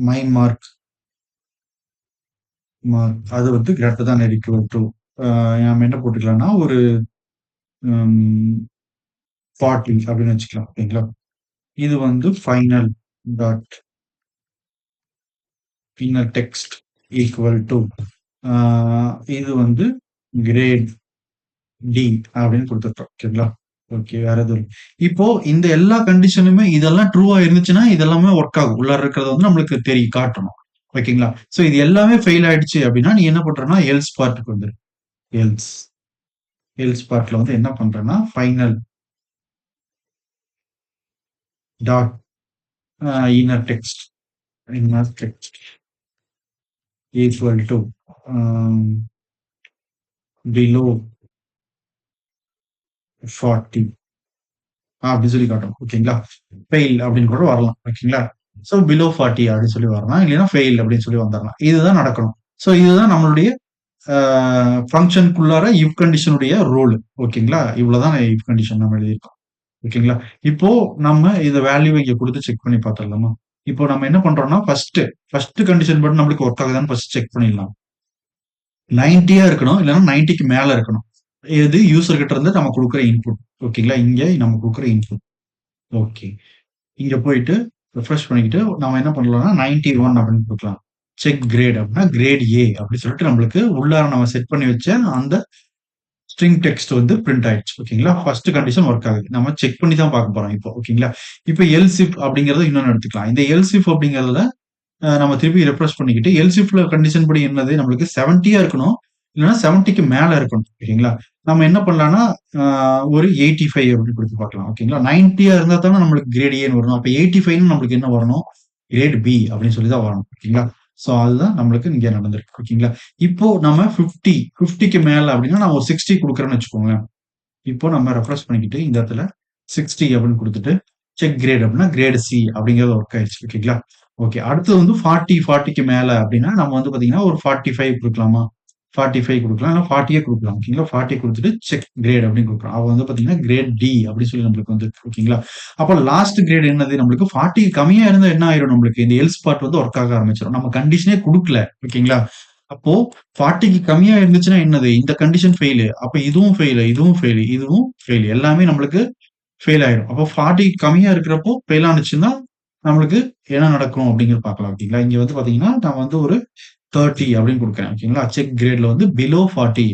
மை மார்க் அது வந்து கிரேட்டர் தான் ஈக்குவல் டு நம்ம என்ன போட்டுக்கலாம்னா ஒரு 40 அப்படின்னு வச்சுக்கலாம். ஓகேங்களா? இது வந்து final dot inner text equal to இது வந்து கிரேட் டி அப்படின்னு கொடுத்துட்டோம். ஓகேங்களா? ஓகே வேற எதுவும் இல்லை. இப்போ இந்த எல்லா கண்டிஷனுமே இதெல்லாம் ட்ரூவா இருந்துச்சுன்னா இதெல்லாமே ஒர்க் ஆகும். உள்ள இருக்கிறது வந்து நம்மளுக்கு தெரியும் காட்டணும். ஓகேங்களா? சோ இது எல்லாமே ஃபெயில் ஆயிடுச்சு அப்படின்னா நீ என்ன பண்றனா எல்ஸ் பார்ட்டுக்கு வந்துரு. எல்ஸ் எல்ஸ் பார்ட்ல வந்து என்ன பண்றேன்னா final dot inner text inner text equal to below 40 அப்படின்னு சொல்லி காட்டும். ஓகேங்களா? ஃபெயில் அப்படின்னு கூட வரலாம். ஓகேங்களா? சோ பிலோ 40 அப்படின்னு சொல்லி வரலாம். இல்லைன்னா ஃபெயில் அப்படின்னு சொல்லி வந்துடலாம். இதுதான் நடக்கணும். சோ இதுதான் நம்மளுடைய ஃபங்க்ஷனுக்குள்ளார இஃப் கண்டிஷனுடைய ரூல். ஓகேங்களா? இவ்வளவுதான் இஃப் கண்டிஷன் நம்ம எழுதியிருக்கோம். ஓகேங்களா? இப்போ நம்ம இந்த வேல்யூ இங்க கொடுத்து செக் பண்ணி பார்த்துடலாமா? இப்போ நம்ம என்ன பண்றோம்னா ஃபர்ஸ்ட் கண்டிஷன் படி நம்மளுக்கு ஒர்க் ஆகுதான்னு ஃபர்ஸ்ட் செக் பண்ணிடலாம். 90யா இருக்கணும். இல்லைன்னா 90க்கு மேல இருக்கணும். இது யூசர் கிட்ட இருந்து நம்ம கொடுக்குற இன்புட். ஓகேங்களா? இங்க நம்ம கொடுக்குற இன்புட். ஓகே. இங்க போயிட்டு ரிஃப்ரெஷ் பண்ணிக்கிட்டு நம்ம என்ன பண்ணலாம்னா 91 அப்படின்னு கொடுக்கலாம். செக் கிரேட் அப்படின்னா கிரேட் ஏ அப்படின்னு சொல்லிட்டு நம்மளுக்கு உள்ளார நம்ம செட் பண்ணி வச்ச அந்த ஸ்ட்ரிங் டெக்ஸ்ட் வந்து பிரிண்ட் ஆயிடுச்சு. ஓகேங்களா? ஃபர்ஸ்ட் கண்டிஷன் ஒர்க் ஆகுது. நம்ம செக் பண்ணி தான் பார்க்க போறோம் இப்போ. ஓகேங்களா? இப்போ எல்சிஃப் அப்படிங்கறத இன்னொன்னு எடுத்துக்கலாம். இந்த எல்சிஃப் அப்படிங்கறதுல நம்ம திருப்பி ரெஃப்ரெஷ் பண்ணிக்கிட்டு எல்சிஃப்ல கண்டிஷன் படி என்னது நம்மளுக்கு 70யா இருக்கணும். இல்லைன்னா 70க்கு மேல இருக்கணும். ஓகேங்களா? நம்ம என்ன பண்ணலாம்னா ஒரு 85 அப்படின்னு கொடுத்து பார்க்கலாம். ஓகேங்களா? 90யா இருந்தா தானே நம்மளுக்கு கிரேட் ஏன்னு வரணும். அப்ப 85 நம்மளுக்கு என்ன வரணும்? கிரேட் பி அப்படின்னு சொல்லி தான் வரணும். ஓகேங்களா? சோ அதுதான் நம்மளுக்கு இங்க நடந்திருக்கு. ஓகேங்களா? இப்போ நம்ம 50க்கு மேல அப்படின்னா நான் ஒரு 60 கொடுக்குறேன்னு வச்சுக்கோங்களேன். இப்போ நம்ம ரெஃப்ரெஷ் பண்ணிக்கிட்டு இந்த இடத்துல 60 அப்படின்னு கொடுத்துட்டு செக் கிரேட் அப்படின்னா கிரேட் சி அப்படிங்கிறது ஒர்க் ஆயிடுச்சு. ஓகேங்களா? ஓகே. அடுத்தது வந்து 40க்கு மேல அப்படின்னா நம்ம வந்து பாத்தீங்கன்னா ஒரு 45 கொடுக்கலாமா? 45 குடுக்கலாம். இல்ல 40யே குடுக்கலாம். ஓகேங்களா? 40 குடுத்துட்டு செக் கிரேட் அப்படின்னு குடுக்குறோம். அவ வந்து பார்த்தீங்கன்னா, கிரேட் டி அப்படின்னு சொல்லி நம்மளுக்கு வந்துருக்கு. ஓகேங்களா? அப்ப லாஸ்ட் கிரேட் என்னது? நம்மளுக்கு 40 கம்மியா இருந்தா என்ன ஆயிரும் நம்மளுக்கு? இந்த எல்ஸ் பார்ட் வந்து வொர்க் ஆக ஆரம்பிச்சுரும். நம்ம கண்டிஷனே குடுக்கல. ஓகேங்களா? அப்போ 40க்கு கம்மியா இருந்துச்சுன்னா என்னது? இந்த கண்டிஷன் ஃபெயிலு. அப்ப இதுவும் ஃபெயிலு, இதுவும் ஃபெயிலு, இதுவும் ஃபெயிலு. எல்லாமே நம்மளுக்கு ஃபெயில் ஆயிரும். அப்போ 40 கம்மியா இருக்கிறப்போ ஃபெயில் ஆனுச்சுன்னா, நம்மளுக்கு என்ன நடக்கும் அப்படிங்கிறது பார்க்கலாம். ஓகேங்களா? இங்க வந்து பார்த்தீங்கன்னா, நான் வந்து ஒரு 30 அப்படின்னு குடுக்குறேன். ஓகேங்களா? செக் கிரேட்ல வந்து பிலோ 40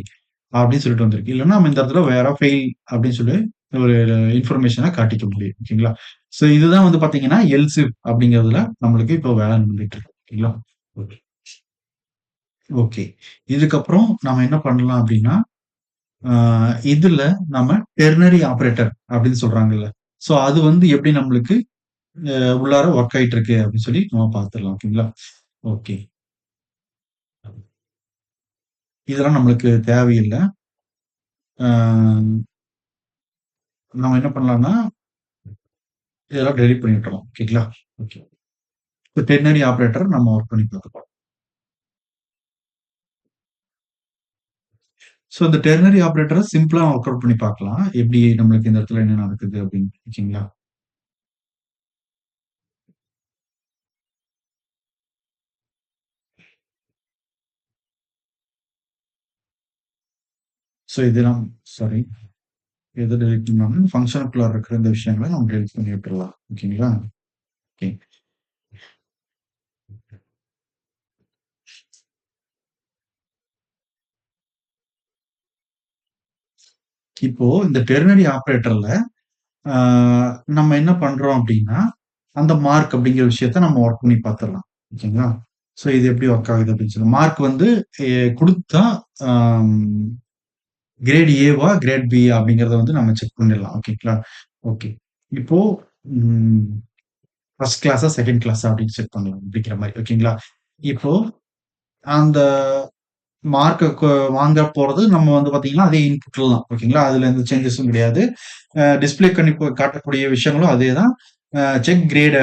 அப்படின்னு சொல்லிட்டு வந்திருக்கு. இல்லன்னா நம்ம இந்த இடத்துல வேற ஃபெயில் அப்படின்னு சொல்லி ஒரு இன்ஃபர்மேஷன காட்டிக்க முடியும். ஓகேங்களா? ஸோ இதுதான் வந்து பார்த்தீங்கன்னா, எல்சிஃப் அப்படிங்கிறதுல நம்மளுக்கு இப்போ வேலை நடந்துட்டு இருக்கு. ஓகேங்களா? ஓகே. ஓகே. இதுக்கப்புறம் நாம என்ன பண்ணலாம் அப்படின்னா, ஆ இதுல நம்ம டெர்னரி ஆப்பரேட்டர் அப்படின்னு சொல்றாங்கல்ல. ஸோ அது வந்து எப்படி நம்மளுக்கு உள்ளார ஒர்க் ஆயிட்டு இருக்கு அப்படின்னு சொல்லி நம்ம பார்த்துடலாம். ஓகேங்களா? ஓகே. இதெல்லாம் நம்மளுக்கு தேவையில்ல. ஆ நம்ம என்ன பண்ணலாம்னா, இதெல்லாம் டெலீட் பண்ணி விட்டுறலாம். ஓகேங்களா? ஓகே. இப்ப டெர்னரி ஆப்பரேட்டர் நம்ம ஒர்க் பண்ணி பார்த்துக்கலாம். ஸோ இந்த டெர்னரி ஆப்பரேட்டர சிம்பிளா ஒர்க் அவுட் பண்ணி பார்க்கலாம். எப்படி நம்மளுக்கு இந்த இடத்துல என்ன நடக்குது அப்படின்னு. ஓகேங்களா? ஸோ இதெல்லாம் சாரி. எத டெலீட் பண்ணாலும் ஃபங்ஷனுக்குள்ள இருக்கிற இந்த விஷயங்கள நம்ம டெலீட் பண்ணி விட்டுறலாம். ஓகேங்களா? ஓகே. இப்போ இந்த டெர்னரி ஆப்பரேட்டர்ல ஆ நம்ம என்ன பண்றோம் அப்டின்னா, அந்த மார்க் அப்டிங்கிற விஷயத்த நம்ம ஒர்க் பண்ணி பார்த்துரலாம். ஓகேங்களா? ஸோ இது எப்படி ஒர்க் ஆகுது அப்டின்னு சொல்லி. மார்க் வந்து எ குடுத்தா ஆம் கிரேட் ஏவா? கிரேட் பியா? அப்டிங்கிறத வந்து நம்ம செக் பண்ணிடலாம். ஓகேங்களா? ஓகே. இப்போ ம் 1 கிளாஸா? 2ண்ட் கிளாஸா? அப்டின்னு செக் பண்ணலாம். அப்டிங்கிற மாரி. ஓகேங்களா? இப்போ அந்த மார்க்க வாங்க போறது நம்ம வந்து பார்த்தீங்கன்னா, அதே இன்புட்ல தான். ஓகேங்களா? அதுல எந்த சேஞ்சஸும் கிடையாது. டிஸ்ப்ளே பண்ணி காட்டக்கூடிய விஷயங்களும் அதே தான். செக் கிரேட்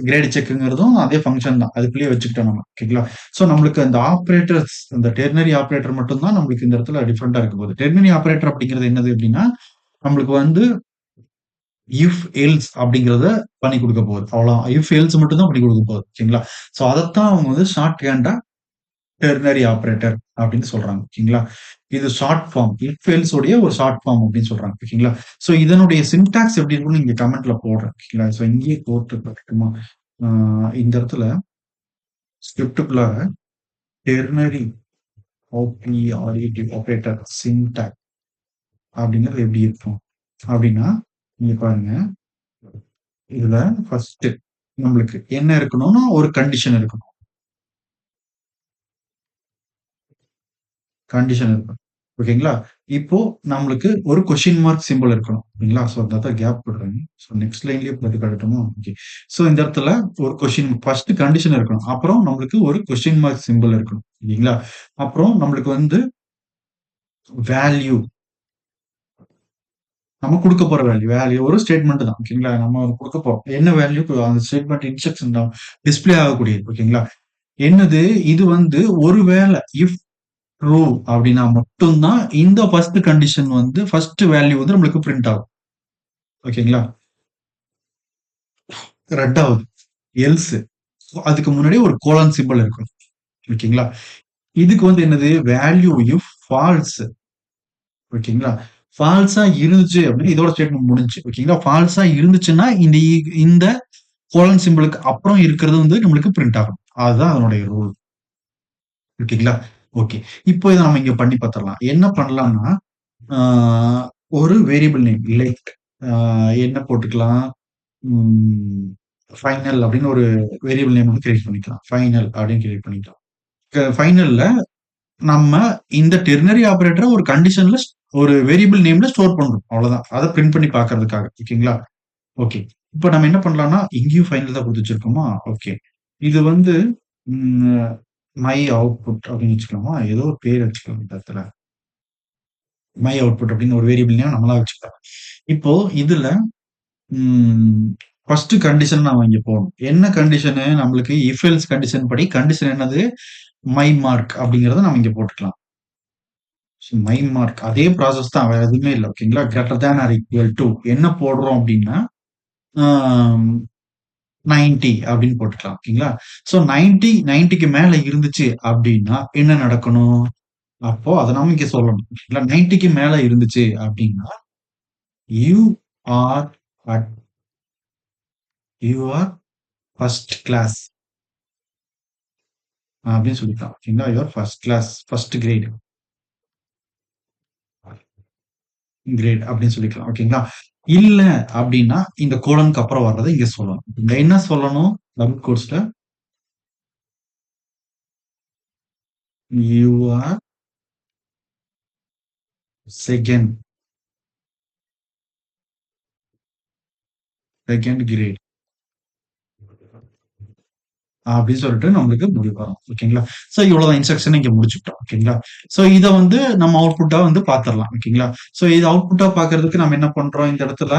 கிரேட் செக்ங்கிறதும் அதே ஃபங்ஷன் தான். அதுக்குள்ளேயே வச்சுக்கிட்டோம் நம்ம. ஓகேங்களா? ஸோ நம்மளுக்கு அந்த ஆப்பரேட்டர்ஸ் அந்த டெர்னரி ஆப்பரேட்டர் மட்டும் தான் நம்மளுக்கு இந்த இடத்துல டிஃபரெண்ட்டா இருக்க போகுது. டெர்னரி ஆப்பரேட்டர் அப்படிங்கிறது என்னது அப்படின்னா, நம்மளுக்கு வந்து இஃப், எல்ஸ் அப்படிங்கிறத பண்ணி குடுக்க போகுது. அவ்வளோதான். இஃப், எல்ஸ் மட்டும் தான் பண்ணி குடுக்க போகுது. ஓகேங்களா? ஸோ அதத்தான் அவங்க வந்து ஷார்ட் ஹேண்டா டெர்னரி ஆப்பரேட்டர் அப்படின்னு சொல்றாங்க. ஓகேங்களா? இது ஷார்ட் ஃபார்ம். இஃப் எல்ஸ் உடைய ஒரு ஷார்ட் ஃபார்ம் அப்படின்னு சொல்றாங்க. ஓகேங்களா? ஸோ இதனுடைய சின்டாக்ஸ் எப்படி இருக்கும்னு இங்க கமெண்ட்ல போடுறேன். ஓகேங்களா? ஸோ இங்கேயே போட்டு காட்டட்டுமா? ஆ இந்த இடத்துல ஸ்கிரிப்டுக்குள்ளார டெர்னரி ஆப்பரேட்டர் சின்டாக்ஸ் அப்படிங்கிறது எப்படி இருக்கும்? அப்படின்னா, இங்க பாருங்க. இதுல ஃபர்ஸ்ட் நம்மளுக்கு என்ன இருக்கணும்னா, ஒரு கண்டிஷன் இருக்கணும். கண்டிஷன் இருக்கும். ஓகேங்களா? இப்போ நம்மளுக்கு ஒரு கொஸ்டின் மார்க் சிம்பல் இருக்கணும். ஓகேங்களா? ஸோ அந்த இடத்துல கேப் விடுறேன். ஸோ நெக்ஸ்ட் லைன்லயே போட்டு காட்டட்டுமா? ஓகே. ஸோ இந்த இடத்துல ஒரு கொஸ்டின் ஃபர்ஸ்ட் கண்டிஷன் இருக்கணும். அப்புறம் நம்மளுக்கு ஒரு கொஸ்டின் மார்க் சிம்பல் இருக்கணும். இல்லீங்களா? அப்புறம் நம்மளுக்கு வந்து வேல்யூ நம்ம குடுக்க போற வேல்யூ. வேல்யூ ஒரு ஸ்டேட்மெண்ட் தான். ஓகேங்களா? நம்ம குடுக்க போறோம். என்ன வேல்யூ அந்த ஸ்டேட்மெண்ட் இன்ஸ்ட்ரக்ஷன் தான் டிஸ்ப்ளே ஆகக்கூடியது. ஓகேங்களா? என்னது இது வந்து ஒரு வேள இஃப் ட்ரூ அப்படின்னா மட்டும் தான் இந்த ஃபர்ஸ்ட் கண்டிஷன் வந்து ஃபர்ஸ்ட் வேல்யூ வந்து நம்மளுக்கு பிரிண்ட் ஆகும். ஓகேங்களா? 2வது எல்ஸ் அதுக்கு முன்னாடியே ஒரு கோலன் சிம்பல் இருக்கணும். ஓகேங்களா? இதுக்கு வந்து என்னது வேல்யூ இஃப் ஃபால்ஸ் ஓகேங்களா? ஃபால்ஸா இருந்துச்சு அப்படின்னா இதோட ஸ்டேட்மெண்ட் முடிஞ்சுச்சு. ஓகேங்களா? ஃபால்ஸா இருந்துச்சுன்னா இந்த கோலன் சிம்பலுக்கு அப்புறம் இருக்கிறது வந்து நம்மளுக்கு பிரிண்ட் ஆகும். அதுதான் அதனுடைய ரூல். ஓகேங்களா? ஓகே. இப்போ இத நம்ம இங்க பண்ணி பார்த்துரலாம். என்ன பண்ணலாம்னா, ஆ ஒரு வேரியபிள் நேம் லைக் ஆ என்ன போட்டுக்கலாம்? ம் ஃபைனல் அப்படின்னு ஒரு வேரியபிள் நேம் வந்து கிரியேட் பண்ணிக்கலாம். ஃபைனல் அப்படின்னு கிரியேட் பண்ணிக்கலாம். ஃபைனல்ல நம்ம இந்த டெர்னரி ஆப்பரேட்டர ஒரு கண்டிஷன்ல ஒரு வேரியபிள் நேம்ல ஸ்டோர் பண்றோம். அவ்வளவுதான். அத பிரிண்ட் பண்ணி பார்க்கறதுக்காக. ஓகேங்களா? ஓகே. இப்ப நம்ம என்ன பண்ணலாம்னா, இங்கேயும் ஃபைனல் தான் குடுத்து வச்சிருக்கோமா? ஓகே. இது வந்து ம் மை அவுட்புட் அப்படின்னு வச்சுக்கலாமா? ஏதோ ஒரு பேர் வச்சுக்கலாம் இந்த இடத்துல. மை அவுட்புட் அப்படின்னு ஒரு வேரியபிள் நேம் நம்மளா வச்சுக்கலாம். இப்போ இதுல ம். ஃபர்ஸ்ட் கண்டிஷன் நாம இங்க போடணும். என்ன கண்டிஷனு? நம்மளுக்கு இஃப் எல்ஸ் கண்டிஷன் படி கண்டிஷன் என்னது? மை மார்க் அப்படிங்கிறத நம்ம இங்க போட்டுக்கலாம். மை மார்க் அதே ப்ராசஸ் தான். வேற எதுவுமே இல்ல. ஓகேங்களா? Greater than or equal to என்ன போடுறோம் அப்டின்னா, ஆம் 90 அப்படின்னு போட்டுக்கலாம். ஓகேங்களா? ஸோ 90க்கு மேல இருந்துச்சு அப்படின்னா என்ன நடக்கணும்? அப்போ அத நாம இங்க சொல்லணும். ஓகேங்களா? 90க்கு மேல இருந்துச்சு அப்படின்னா, you are at your first class அப்படின்னு சொல்லிக்கலாம். ஓகேங்களா? Your first class, first grade grade அப்படின்னு சொல்லிக்கலாம். ஓகேங்களா? இல்ல அப்படின்னா, இந்த கோலனுக்கு அப்புறம் வர்றத இங்க சொல்லணும். இங்க என்ன சொல்லணும்? டபுள் கோட்ஸ்ல you are second second grade அப்படின்னு சொல்லிட்டு நம்மளுக்கு முடிவு வரும். ஓகேங்களா? ஸோ இவ்வளவுதான் இன்ஸ்ட்ரக்ஷன் இங்க முடிச்சுட்டோம். ஓகேங்களா? ஸோ இத வந்து நம்ம அவுட்புட்டா வந்து பாத்துரலாம். ஓகேங்களா? ஸோ இது அவுட்புட்டா பாக்குறதுக்கு நம்ம என்ன பண்றோம் இந்த இடத்துல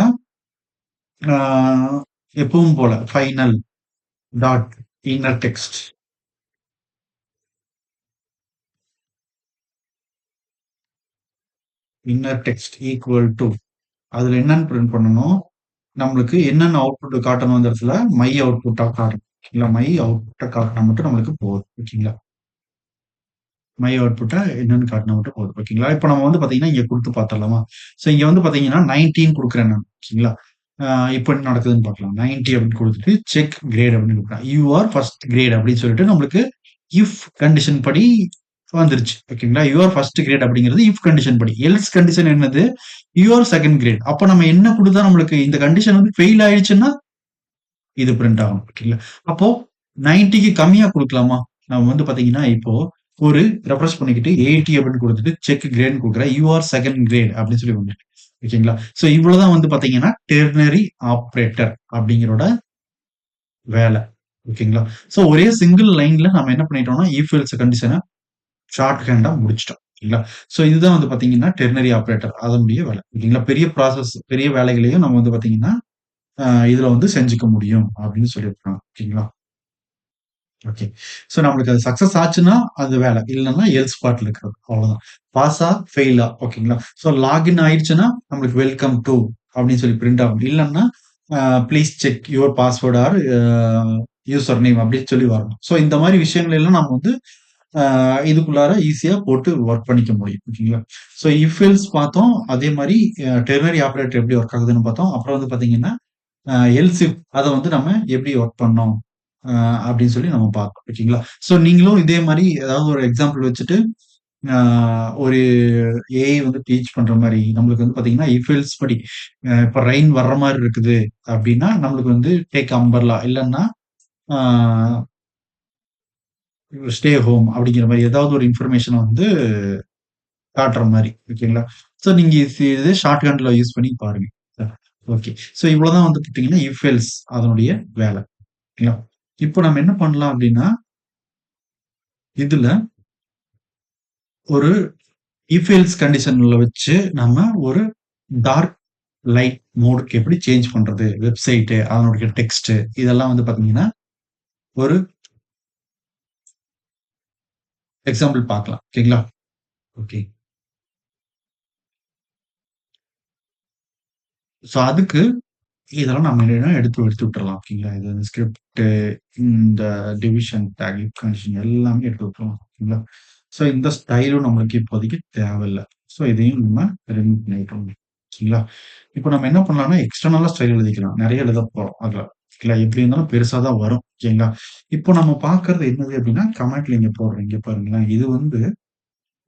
ஆஹ், எப்பவும் போல final dot inner text inner text equal to அதுல என்னன்னு பிரிண்ட் பண்ணணும் நம்மளுக்கு என்னென்ன அவுட்புட் காட்டணும் அந்த இடத்துல மை அவுட்புட்டா காட்டணும். ஓகேங்களா? மை அவுட்புட்டா காட்டினா மட்டும் நம்மளுக்கு போதும். ஓகேங்களா? மை அவுட்புட்டா என்னன்னு காட்டினா மட்டும் போதும். ஓகேங்களா? இப்ப நம்ம வந்து பாத்தீங்கன்னா, இங்க குடுத்து பாத்துரலாமா? ஸோ இங்க வந்து பாத்தீங்கன்னா 19 குடுக்குறேன் நான். ஓகேங்களா? இப்ப என்ன நடக்குதுன்னு பார்க்கலாம். 90 அப்படின்னு குடுத்துட்டு செக் கிரேட் அப்படின்னு குடுக்குறேன். யூ ஆர் ஃபர்ஸ்ட் கிரேட் அப்படின்னு சொல்லிட்டு நம்மளுக்கு இஃப் கண்டிஷன் படி வந்துருச்சு. ஓகேங்களா? யூ ஆர் ஃபர்ஸ்ட் கிரேட் அப்படிங்கிறது இஃப் கண்டிஷன் படி. எல்ஸ் கண்டிஷன் என்னது? You are second grade. அப்ப நம்ம என்ன குடுத்தா நம்மளுக்கு இந்த கண்டிஷன் வந்து ஃபெயில் ஆயிடுச்சுன்னா இது பிரிண்ட் ஆகும். ஓகேங்களா? அப்போ 90க்கு கம்மியா குடுக்கலாமா? நம்ம வந்து பாத்தீங்கன்னா, இப்போ ஒரு ரெஃப்ரெஷ் பண்ணிக்கிட்டு 80 அப்படின்னு குடுத்துட்டு செக் கிரேட்ன்னு குடுக்குறேன். யூ ஆர் செகண்ட் கிரேட் அப்படின்னு சொல்லி வந்துருக்கு. ஓகேங்களா? சோ இவ்வளவுதான் வந்து பாத்தீங்கன்னா, டெர்னரி ஆப்பரேட்டர் அப்படிங்கிறோட வேலை. ஓகேங்களா? சோ ஒரே சிங்கிள் லைன்ல நம்ம என்ன பண்ணிட்டோம்னா, இஃப் எல்ஸ் கண்டிஷன ஷார்ட் ஹேண்டா முடிச்சுட்டோம். ஓகேங்களா? சோ இதுதான் வந்து பாத்தீங்கன்னா, டெர்னரி ஆப்பரேட்டர் அதனுடைய வேலை. ஓகேங்களா? பெரிய ப்ராசஸ் பெரிய வேலைகளையும் நம்ம வந்து பாத்தீங்கன்னா, இதுல வந்து செஞ்சுக்க முடியும் அப்படின்னு சொல்லியிருக்காங்க. ஓகேங்களா? ஓகே. சோ நம்மளுக்கு அது சக்சஸ் ஆச்சுன்னா, அது வேல. இல்லன்னா எல்ஸ் பார்ட்ல இருக்கிறது. அவ்வளவுதான். பாஸா, ஃபெயிலா ஓகேங்களா? சோ லாகின் ஆயிடுச்சுன்னா, நம்மளுக்கு வெல்கம் டூ அப்படின்னு சொல்லி பிரிண்ட் ஆகும். இல்லன்னா, please check your password R user name அப்படின்னு சொல்லி வரணும். சோ இந்த மாரி விஷயங்கள் எல்லாம் நம்ம வந்து இதுக்குள்ளார ஈஸியா போட்டு ஒர்க் பண்ணிக்க முடியும். ஓகேங்களா? சோ இஃப் எல்ஸ் பார்த்தோம். அதே மாரி டெர்னரி ஆப்பரேட்டர் எப்படி ஒர்க் ஆகுதுன்னு பார்த்தோம். அப்புறம் வந்து பார்த்தீங்கன்னா எல்ஸ் இஃப் அத வந்து நம்ம எப்படி ஒர்க் பண்ணோம் அ அப்படின்னு சொல்லி நம்ம பார்த்தோம். ஓகேங்களா? ஸோ நீங்களும் இதே மாரி ஏதாவது ஒரு எக்ஸாம்பிள் வச்சுட்டு, அ ஒரு ஏஐ வந்து டீச் பண்ற மாரி நம்மளுக்கு வந்து பார்த்தீங்கன்னா, இஃப் எல்ஸ் படி இப்ப ரெயின் வர்ற மாரி இருக்குது அப்படின்னா, நம்மளுக்கு வந்து டேக் அம்பர்லா இல்லன்னா, ஆ ஸ்டே ஹோம் அப்படிங்கிற மாரி ஏதாவது ஒரு இன்ஃபர்மேஷன வந்து காட்டுற மாரி. ஓகேங்களா? ஸோ நீங்க இது ஷார்ட் ஹேண்ட்ல யூஸ் பண்ணி பாருங்க. ஓகே. ஸோ இவ்வளவுதான் வந்து பார்த்தீங்கன்னா, இஃப் எல்ஸ் அதனுடைய வேல. ஓகேங்களா? இப்போ நம்ம என்ன பண்ணலாம் அப்படின்னா, இதுல ஒரு இஃப் எல்ஸ் கண்டிஷன்ல வச்சு நம்ம ஒரு டார்க் லைட் மோடுக்கு எப்படி சேஞ்ச் பண்றது? வெப்சைட் அதனுடைய டெக்ஸ்ட் இதெல்லாம் வந்து பார்த்தீங்கன்னா, ஒரு எக்ஸாம்பிள் பார்க்கலாம். ஓகேங்களா? ஓகே. ஸோ அதுக்கு இதெல்லாம் நம்ம என்னன்னா எடுத்து எடுத்து விட்டுறலாம். ஓகேங்களா? இது இந்த ஸ்கிரிப்ட் இந்த டிவிஷன் டேக் கண்டிஷன் எல்லாமே எடுத்து விட்டுறலாம். ஓகேங்களா? ஸோ இந்த ஸ்டைலும் நம்மளுக்கு இப்போதைக்கு தேவையில்ல. ஸோ இதையும் நம்ம ரிமூவ் பண்ணிட்டோம். ஓகேங்களா? இப்போ நம்ம என்ன பண்ணலாம்னா, எக்ஸ்டர்னலா ஸ்டைல் எழுதிக்கலாம். நெறைய எழுத போறோம் அதுல. ஓகேங்களா? எப்படி இருந்தாலும் பெருசா தான் வரும். ஓகேங்களா? இப்போ நம்ம பார்க்கிறது என்னது அப்படின்னா, கமெண்ட்ல இங்க போடுறேன். இங்க பாருங்களேன். இது வந்து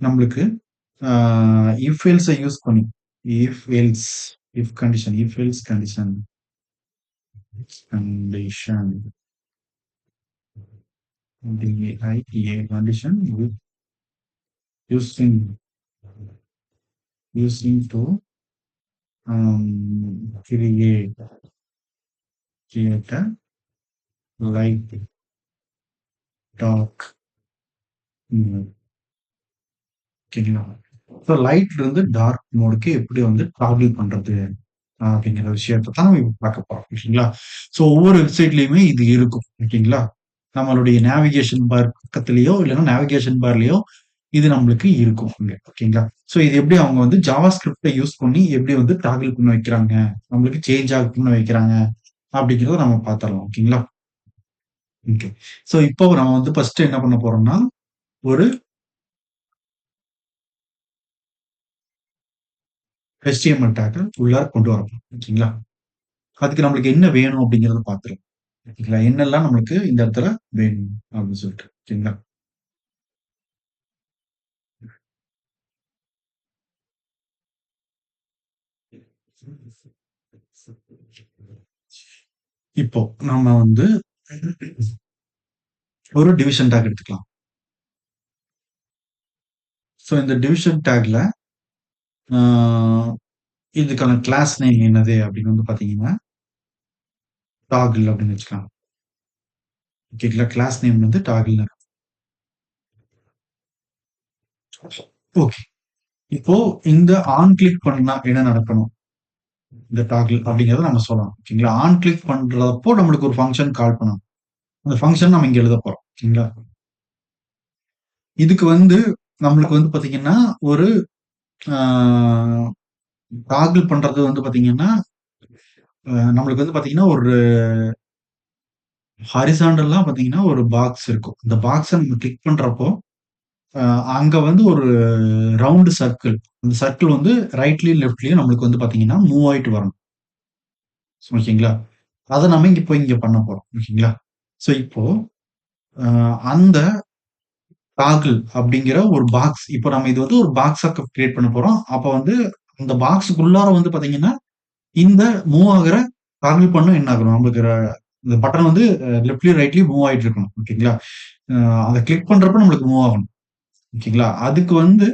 நம்மளுக்கு ஆ இஃப் எல்ஸ யூஸ் பண்ணி if else if condition if else condition DIA condition using using to create a light dark mode. ஓகேங்களா? ஸோ லைட்ல இருந்து டார்க் மோடுக்கு எப்படி வந்து டாகிள் பண்றது அப்படிங்கிற விஷயத்தை தான் நம்ம இப்ப பார்க்க போறோம். ஓகேங்களா? ஸோ ஒவ்வொரு வெப்சைட்லயுமே இது இருக்கும். ஓகேங்களா? நம்மளுடைய நேவிகேஷன் பார் பக்கத்திலேயோ இல்லைன்னா நேவிகேஷன் பார்லயோ இது நம்மளுக்கு இருக்கும் இங்க. ஓகேங்களா? ஸோ இது எப்படி அவங்க வந்து ஜாவா ஸ்கிரிப்ட யூஸ் பண்ணி எப்படி வந்து டாகிள் பண்ண வைக்கிறாங்க, நம்மளுக்கு சேஞ்ச் பண்ண வைக்கிறாங்க அப்படிங்கிறத நம்ம பார்த்துரலாம். ஓகேங்களா? ஓகே. ஸோ இப்போ நம்ம வந்து ஃபர்ஸ்ட் என்ன பண்ண போறோம்னா, ஒரு HTML டேக்க உள்ளார கொண்டு வரணும். ஓகேங்களா? அதுக்கு நம்மளுக்கு என்ன வேணும் அப்படிங்கிறத பார்த்துருவோம். ஓகேங்களா? என்னெல்லாம் நம்மளுக்கு இந்த இடத்துல வேணும் அப்படின்னு சொல்லிட்டு. ஓகேங்களா? இப்போ நம்ம வந்து ஒரு டிவிஷன் டேக் எடுத்துக்கலாம். ஸோ இந்த டிவிஷன் டேக்ல ஆ இதுக்கான கிளாஸ் நேம் என்னது அப்படின்னு வந்து பார்த்தீங்கன்னா, டாகிள் அப்படின்னு வச்சுக்கலாம். ஓகேங்களா? கிளாஸ் நேம் வந்து டாகிள்னு இருக்கும். ஓகே. இப்போ இந்த ஆன் கிளிக் பண்ணா என்ன நடக்கணும்? இந்த டாகிள் அப்படிங்கிறத நம்ம சொல்லலாம். ஓகேங்களா? ஆன் கிளிக் பண்றப்போ நம்மளுக்கு ஒரு ஃபங்ஷன் கால் பண்ணணும். அந்த ஃபங்ஷன் நம்ம இங்க எழுத போறோம். ஓகேங்களா? இதுக்கு வந்து நம்மளுக்கு வந்து பார்த்தீங்கன்னா, ஒரு ஆ டாகிள் பண்றது வந்து பார்த்தீங்கன்னா, நம்மளுக்கு வந்து பார்த்தீங்கன்னா, ஒரு ஹாரிசான்டலா பார்த்தீங்கன்னா, ஒரு பாக்ஸ் இருக்கும். அந்த பாக்ஸ நம்ம கிளிக் பண்றப்போ, அ அங்க வந்து ஒரு ரவுண்ட் சர்க்கிள். அந்த சர்க்கிள் வந்து ரைட்லயும், லெஃப்ட்லயும் நம்மளுக்கு வந்து பார்த்தீங்கன்னா, மூவ் ஆயிட்டு வரணும். ஓகேங்களா? அத நம்ம இப்போ இங்க பண்ண போறோம். ஓகேங்களா? ஸோ இப்போ அ அந்த டாகிள் அப்படிங்கிற ஒரு பாக்ஸ் இப்போ நம்ம இது வந்து ஒரு பாக்ஸா கிரியேட் பண்ண போறோம். அப்ப வந்து அந்த பாக்ஸ்க்குள்ளார வந்து பார்த்தீங்கன்னா, இந்த மூவ் ஆகுற டாகிள் பண்ணா என்ன ஆகணும்? நம்மளுக்கு இந்த பட்டன் வந்து லெஃப்ட்லயும், ரைட்லயும் மூவ் ஆயிட்டு இருக்கணும். ஓகேங்களா? அ அத கிளிக் பண்றப்ப நம்மளுக்கு மூவ் ஆகணும். ஓகேங்களா? அதுக்கு வந்து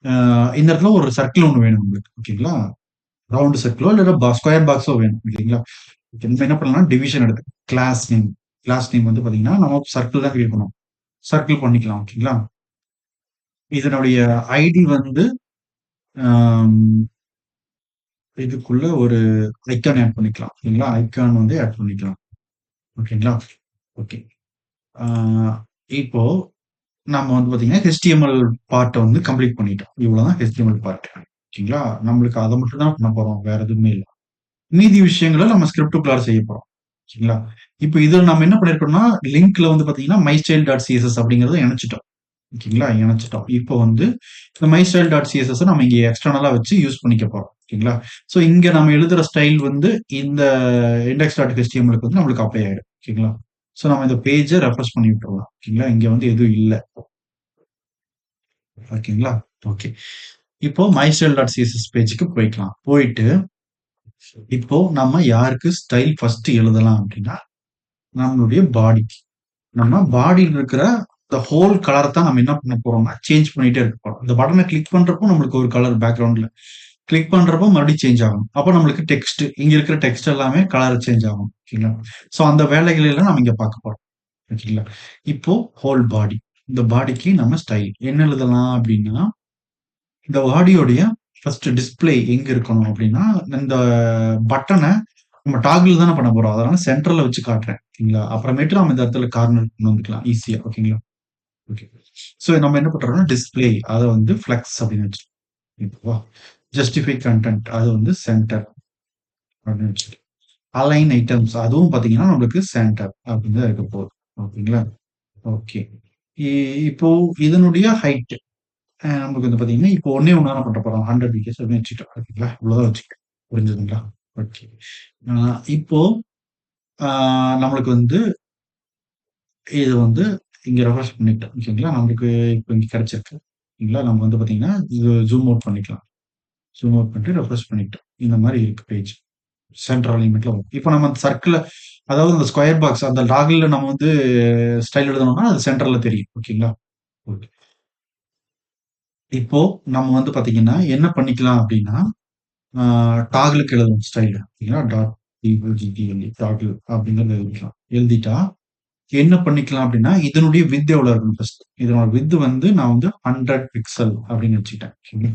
அ இந்த இடத்துல ஒரு சர்க்கிள் ஒண்ணு வேணும் நம்மளுக்கு. ஓகேங்களா? ரவுண்ட் சர்க்கிளோ இல்ல ஸ்கொயர் பாக்ஸோ வேணும். ஓகேங்களா? நம்ம என்ன பண்ணலாம்னா டிவிஷன் எடுத்து கிளாஸ் நேம் கிளாஸ் நேம் வந்து பார்த்தீங்கன்னா, நம்ம சர்க்கிள் தான் கிரியேட் பண்ணுவோம். சர்க்கிள் பண்ணிக்கலாம். ஓகேங்களா? இதனுடைய ஐடி வந்து அம் இதுக்குள்ள ஒரு ஐகான் ஆட் பண்ணிக்கலாம். ஓகேங்களா? ஐகான் வந்து ஆட் பண்ணிக்கலாம். ஓகேங்களா? ஓகே. ஆ இப்போ நம்ம வந்து பார்த்தீங்கன்னா, HTML பார்ட்ட வந்து கம்ப்ளீட் பண்ணிட்டோம். இவ்வளவுதான் HTML பார்ட். ஓகேங்களா? நம்மளுக்கு அத மட்டும் தான் பண்ண போறோம். வேற எதுவுமே இல்ல. மீதி விஷயங்கள நம்ம ஸ்கிரிப்டுக்குள்ளார செய்ய போறோம். சரிங்களா? இப்ப இதுல நம்ம என்ன பண்ணியிருக்கோம்னா, லிங்க்ல வந்து பார்த்தீங்கன்னா, mystyle.css அப்படிங்கிறத இணைச்சுட்டோம். ஓகேங்களா? இணைச்சுட்டோம். இப்போ வந்து இந்த mystyle.css நம்ம இங்க எக்ஸ்டர்னலா வச்சு யூஸ் பண்ணிக்க போறோம். ஓகேங்களா? சோ இங்க நம்ம எழுதுற ஸ்டைல் வந்து இந்த index.htmlக்கு வந்து நம்மளுக்கு அப்ளை ஆயிடும். ஓகேங்களா? சோ நம்ம இந்த பேஜ ரெஃப்ரெஷ் பண்ணி விட்டுறலாம். ஓகேங்களா? இங்க வந்து எதுவும் இல்ல. ஓகேங்களா? ஓகே. இப்போ mystyle.css பேஜ்க்கு போய்க்கலாம். போயிட்டு இப்போ நம்ம யாருக்கு ஸ்டைல் ஃபர்ஸ்ட் எழுதலாம் அப்படின்னா, நம்மளுடைய பாடிக்கு. நம்ம பாடில இருக்கிற இந்த ஹோல் கலர தான் நம்ம என்ன பண்ண போறோம்னா, சேஞ்ச் பண்ணிட்டே இருக்க போறோம். இந்த பட்டன கிளிக் பண்றப்போ நம்மளுக்கு ஒரு கலர் பேக்கிரவுண்ட்ல. கிளிக் பண்றப்போ மறுபடியும் சேஞ்ச் ஆகும். அப்ப நம்மளுக்கு டெக்ஸ்ட் இங்க இருக்கிற டெக்ஸ்ட் எல்லாமே கலர் சேஞ்ச் ஆகும். ஓகேங்களா? சோ அந்த வேலைகள் எல்லாம் நம்ம இங்க பார்க்க போறோம். ஓகேங்களா? இப்போ ஹோல் பாடி. இந்த பாடிக்கு நம்ம ஸ்டைல் என்ன எழுதலாம் அப்படின்னா, இந்த பாடியோடைய ஃபர்ஸ்ட் டிஸ்ப்ளே எங்க இருக்கணும் அப்படின்னா, இந்த பட்டன நம்ம டாக்கிள் தானே பண்ண போறோம். அதனால சென்டர்ல வச்சு காட்டுறேன். ஓகேங்களா? அப்புறமேட்டு நம்ம இந்த இடத்துல கார்னர் கொண்டு வந்துக்கலாம் ஈஸியா. ஓகேங்களா? ஓகே. சோ நம்ம என்ன பண்றோம்னா, டிஸ்ப்ளே அத வந்து ஃப்ளெக்ஸ் அப்படின்னு வச்சுக்கலாம். இப்போவா ஜஸ்டிஃபை கன்டென்ட் அது வந்து சென்டர் அப்படின்னு வச்சுக்கலாம். அலைன் ஐட்டம்ஸ் அதுவும் பார்த்தீங்கன்னா, நம்மளுக்கு சென்டர் அப்படின்னு தான் இருக்க போகுது. ஓகேங்களா? ஓகே. இ இப்போ இதனுடைய ஹைட் நமக்கு வந்து பார்த்தீங்கன்னா, இப்போ ஒண்ணே ஒண்ணு தான பண்ண போறோம். 100 பிஎஸ் அப்படின்னு வச்சுட்டோம். ஓகேங்களா? இவ்வளவுதான் வச்சுக்கோங்க. புரிஞ்சுதுங்களா? ஓகே. ஆ இப்போ ஆ நம்மளுக்கு வந்து இது வந்து இங்க ரெஃப்ரெஷ் பண்ணிட்டோம். ஓகேங்களா? நம்மளுக்கு இப்ப இங்க கிடைச்சிருக்கு. ஓகேங்களா? நம்ம வந்து பார்த்தீங்கன்னா, இது ஜூம் அவுட் பண்ணிக்கலாம். ஜூம் அவுட் பண்ணிட்டு ரெஃப்ரெஷ் பண்ணிட்டோம். இந்த மாரி இருக்கு பேஜ். சென்டர் அலைன்மென்ட்ல வரும். இப்போ நம்ம அந்த சர்க்கிள்ல அதாவது அந்த ஸ்கொயர் பாக்ஸ் அந்த டாக்ல நம்ம வந்து ஸ்டைல் எழுதணும்னா, அது சென்டர்ல தெரியும். ஓகேங்களா? ஓகே. இப்போ நம்ம வந்து பார்த்தீங்கன்னா, என்ன பண்ணிக்கலாம் அப்டின்னா, ஆ டாக்லுக்கு எழுதணும் ஸ்டைல். ஓகேங்களா? டாட் டிஓஜிடிஎல்இ டாக்ல் அப்படிங்கிறத எழுதிக்கலாம். எழுதிட்டா என்ன பண்ணிக்கலாம் அப்டின்னா, இதனுடைய விட்த் எவ்வளோ இருக்கணும் ஃபர்ஸ்ட். இதனோட விட்த் வந்து நான் வந்து 100 பிக்சல் அப்படின்னு வச்சுக்கிட்டேன். ஓகேங்களா?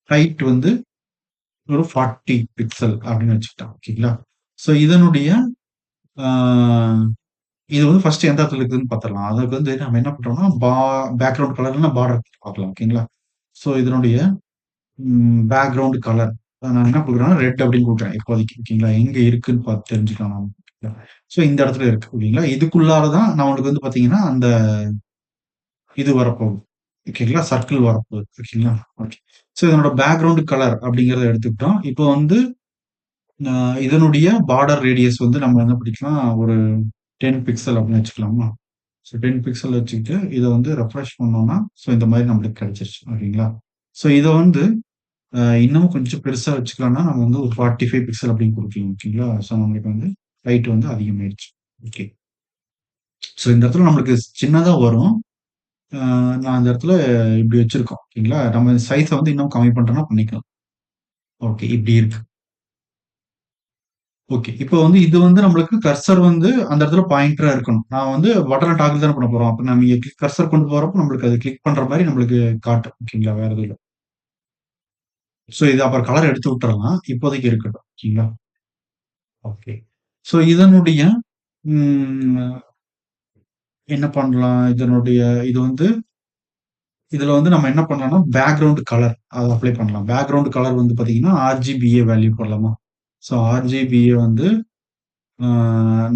ஹைட் வந்து ஒரு 40 பிக்சல் அப்படின்னு வச்சுக்கிட்டேன். ஓகேங்களா? ஸோ இதனுடைய ஆ இது வந்து ஃபர்ஸ்ட் எந்த இடத்துல இருக்குதுன்னு பார்த்துடலாம். அதுக்கு வந்து நம்ம என்ன பண்றோம்னா, பேக்கிரவுண்ட் கலர்னா பார்டர் பார்க்கலாம். ஓகேங்களா? ஸோ இதனுடைய பேக்கிரவுண்ட் கலர் நான் என்ன குடுக்குறேன்னா, ரெட் அப்படின்னு குடுக்குறேன் இப்போதைக்கு. ஓகேங்களா? எங்க இருக்குன்னு பார்த்து தெரிஞ்சுக்கலாம் நாம. ஸோ இந்த இடத்துல இருக்கு. ஓகேங்களா? இதுக்குள்ளார தான் நம்மளுக்கு வந்து பார்த்தீங்கன்னா, அந்த இது வரப்போகுது. ஓகேங்களா? சர்க்கிள் வரப்போகுது. ஓகேங்களா? ஓகே. ஸோ இதனோட பேக்கிரவுண்ட் கலர் அப்படிங்கிறத எடுத்துக்கிட்டோம். இப்போ வந்து இதனுடைய பார்டர் ரேடியஸ் வந்து நம்ம என்ன பண்ணிக்கலாம், ஒரு 10 பிக்சல் அப்படின்னு வச்சுக்கலாமா? ஸோ 10 பிக்சல் வச்சுக்கிட்டு, இத வந்து ரெஃப்ரெஷ் பண்ணோம்னா, ஸோ இந்த மாரி நம்மளுக்கு கிடைச்சிருச்சு. ஓகேங்களா? ஸோ இத வந்து இன்னமும் கொஞ்சம் பெருசா வச்சுக்கலாம்னா, நம்ம வந்து ஒரு 45 பிக்சல் அப்படின்னு குடுக்கலாம். ஓகேங்களா? ஸோ நம்மளுக்கு வந்து ஹைட் வந்து அதிகமாயிருச்சு. ஓகே. ஸோ இந்த இடத்துல நம்மளுக்கு சின்னதா வரும். அ நான் அந்த இடத்துல இப்படி வச்சிருக்கோம். ஓகேங்களா? நம்ம சைஸ வந்து இன்னும் கம்மி பண்றோம்னா பண்ணிக்கலாம். ஓகே. இப்படி இருக்கு. ஓகே. இப்போ வந்து இது வந்து நம்மளுக்கு கர்சர் வந்து அந்த இடத்துல பாயிண்டரா இருக்கணும். நான் வந்து பட்டன டாக்கிள் தானே பண்ண போறோம். அப்ப நம்ம கர்சர் கொண்டு போறப்போ நம்மளுக்கு அது கிளிக் பண்ற மாரி நம்மளுக்கு காட்டும். ஓகேங்களா? வேற எதுவும் இல்ல. ஸோ இது அப்புறம் கலர் எடுத்து விட்டுறலாம். இப்போதைக்கு இருக்கட்டும். ஓகேங்களா? ஓகே. ஸோ இதனுடைய ம் என்ன பண்ணலாம்? இது வந்து இதுல வந்து நம்ம என்ன பண்ணலாம்னா, பேக்கிரவுண்ட் கலர் அத அப்ளை பண்ணலாம். பேக்கிரவுண்ட் கலர் வந்து பார்த்தீங்கன்னா, ஆர்ஜிபிஏ வேல்யூ போடலாமா? ஸோ ஆர்ஜிபிஏ வந்து ஆ